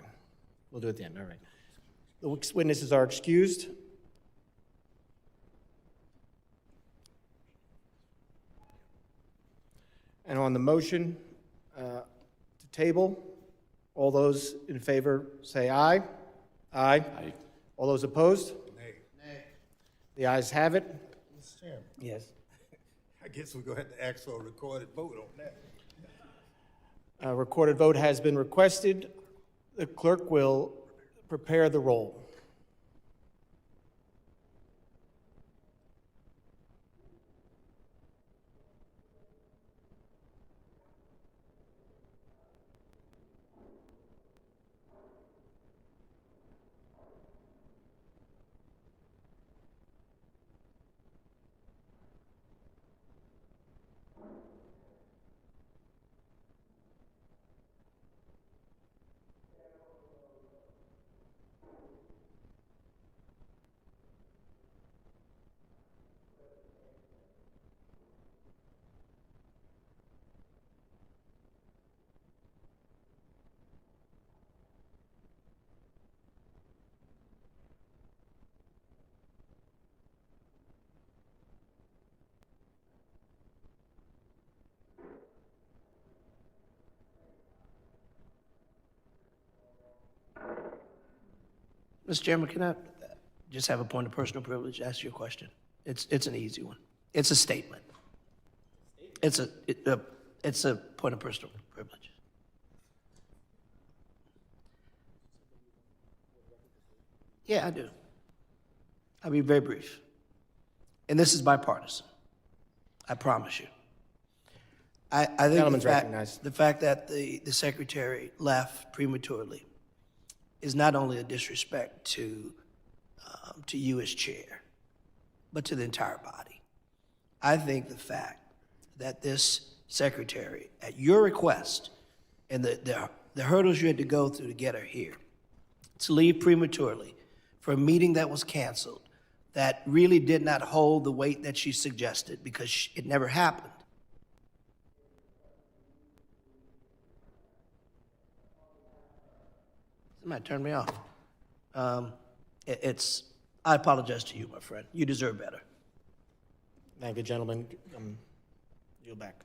we'll do it at the end, all right. The witnesses are excused. And on the motion to table, all those in favor say aye. Aye. Aye. All those opposed? Nay. Nay. The ayes have it. Mr. Chairman. Yes. I guess we're going to have to ask for a recorded vote on that. A recorded vote has been requested. The clerk will prepare the roll. Mr. Chairman, can I just have a point of personal privilege to ask you a question? It's an easy one. It's a statement. It's a point of personal privilege. Yeah, I do. I'll be very brief. And this is bipartisan. I promise you. I think Gentleman's recognized. the fact that the secretary left prematurely is not only a disrespect to you as chair, but to the entire body. I think the fact that this secretary, at your request, and the hurdles you had to go through to get her here, to leave prematurely for a meeting that was canceled, that really did not hold the weight that she suggested because it never happened. Somebody turned me off. I apologize to you, my friend. You deserve better. Thank you, gentlemen. Yield back.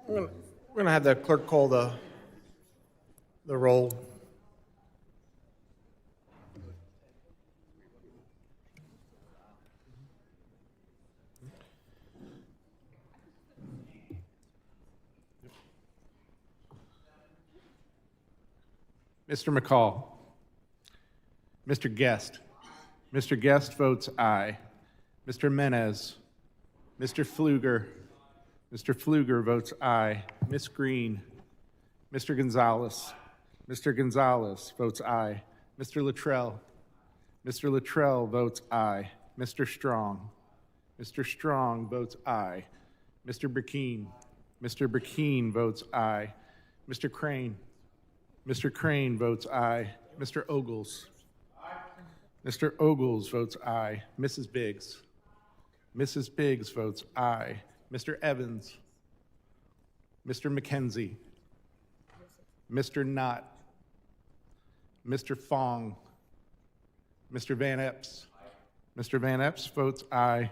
We're going to have the clerk call the roll. Mr. McCall. Mr. Guest. Mr. Guest votes aye. Mr. Menez. Mr. Pfluger. Mr. Pfluger votes aye. Ms. Green. Mr. Gonzalez. Mr. Gonzalez votes aye. Mr. Luttrell. Mr. Luttrell votes aye. Mr. Strong. Mr. Strong votes aye. Mr. Burkeen. Mr. Burkeen votes aye. Mr. Crane. Mr. Crane votes aye. Mr. Ogles. Mr. Ogles votes aye. Mrs. Biggs. Mrs. Biggs votes aye. Mr. Evans. Mr. McKenzie. Mr. Knott. Mr. Fong. Mr. Van Epps. Mr. Van Epps votes aye.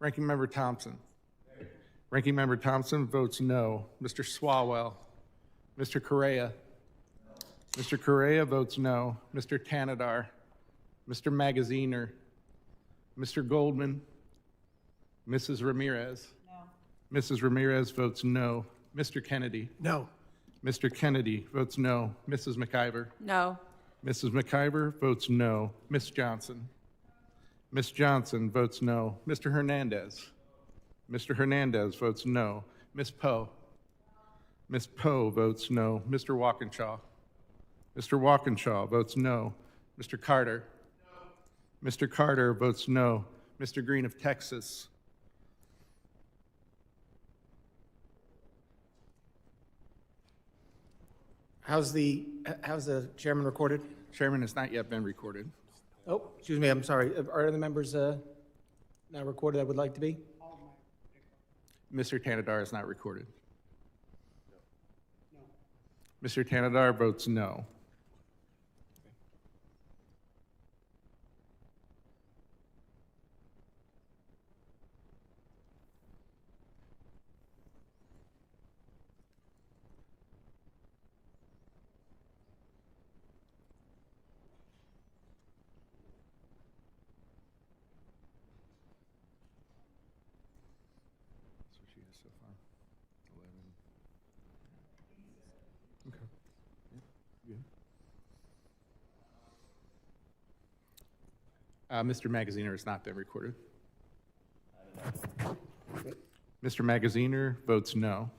Ranking Member Thompson. Ranking Member Thompson votes no. Mr. Swalwell. Mr. Correa. Mr. Correa votes no. Mr. Tanadar. Mr. Magaziner. Mr. Goldman. Mrs. Ramirez. No. Mrs. Ramirez votes no. Mr. Kennedy. No. Mr. Kennedy votes no. Mrs. McIver. No. Mrs. McIver votes no. Ms. Johnson. Ms. Johnson votes no. Mr. Hernandez. Mr. Hernandez votes no. Ms. Poe. Ms. Poe votes no. Mr. Walkinshaw. Mr. Walkinshaw votes no. Mr. Carter. No. Mr. Carter votes no. Mr. Green of Texas. How's the chairman recorded? Chairman has not yet been recorded. Oh, excuse me, I'm sorry. Are the members not recorded that would like to be? Mr. Tanadar is not recorded. No. Mr. Tanadar votes no. So far, 11. Okay. Yeah, good. Mr. Magaziner has not been recorded. Mr. Magaziner votes no.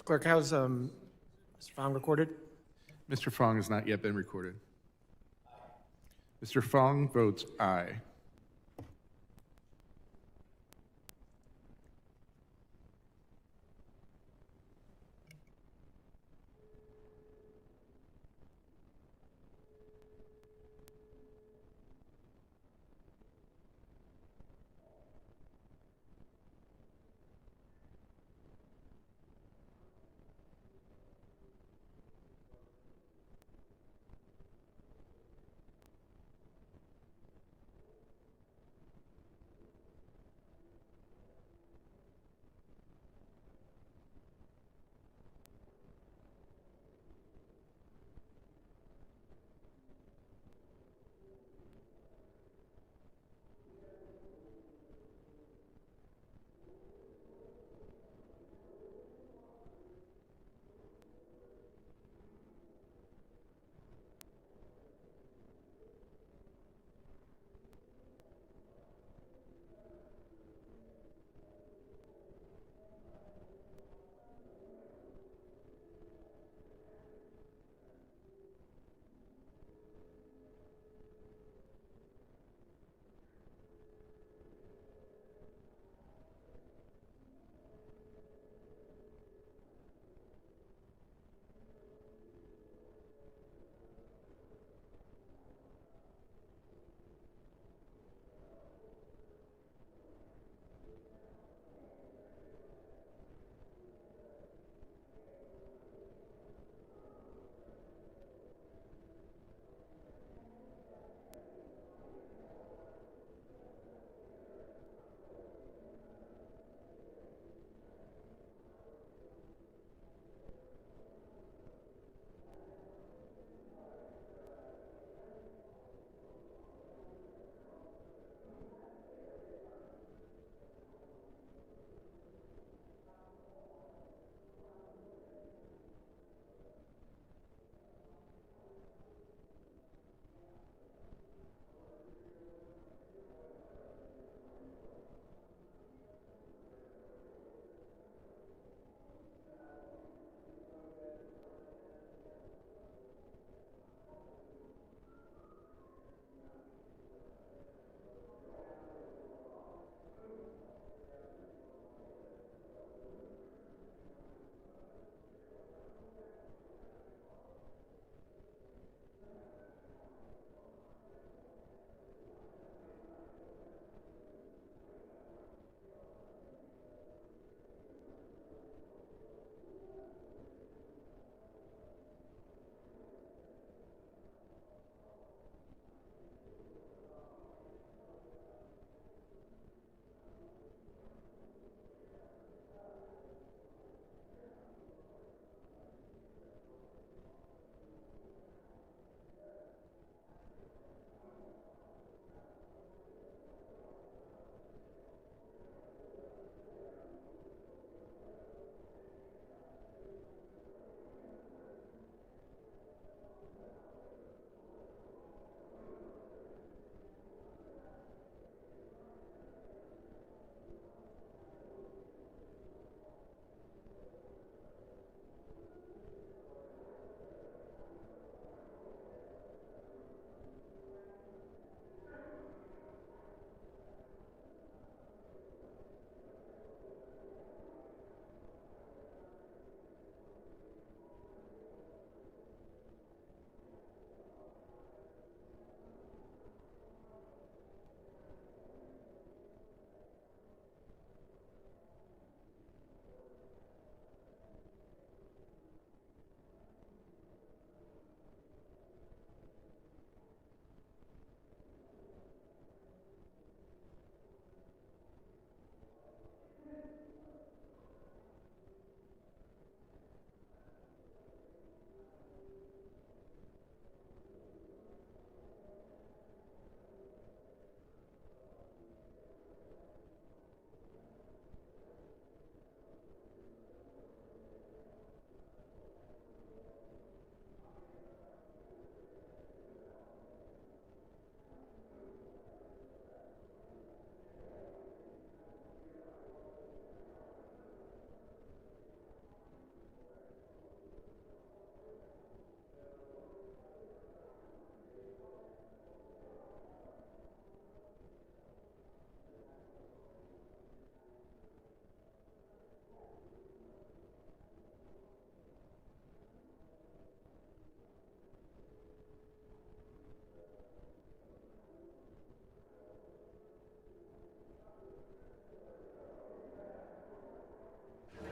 Clerk, how's Mr. Fong recorded? Mr. Fong has not yet been recorded. Mr. Fong votes aye.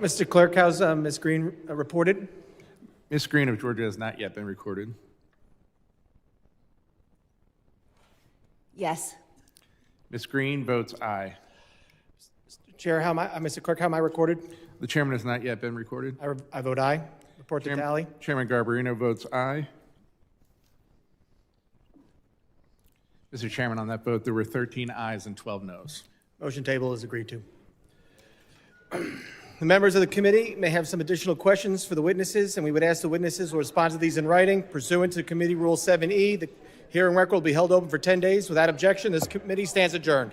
Mr. Clerk, how's Ms. Green reported? Ms. Green of Georgia has not yet been recorded. Yes. Ms. Green votes aye. Chair, Mr. Clerk, how am I recorded? The chairman has not yet been recorded. I vote aye. Report the tally. Chairman Garbarino votes aye. Mr. Chairman, on that vote, there were 13 ayes and 12 noes. Motion table is agreed to. The members of the committee may have some additional questions for the witnesses, and we would ask the witnesses will respond to these in writing. Pursuant to Committee Rule 7E, the hearing record will be held open for 10 days. Without objection, this committee stands adjourned.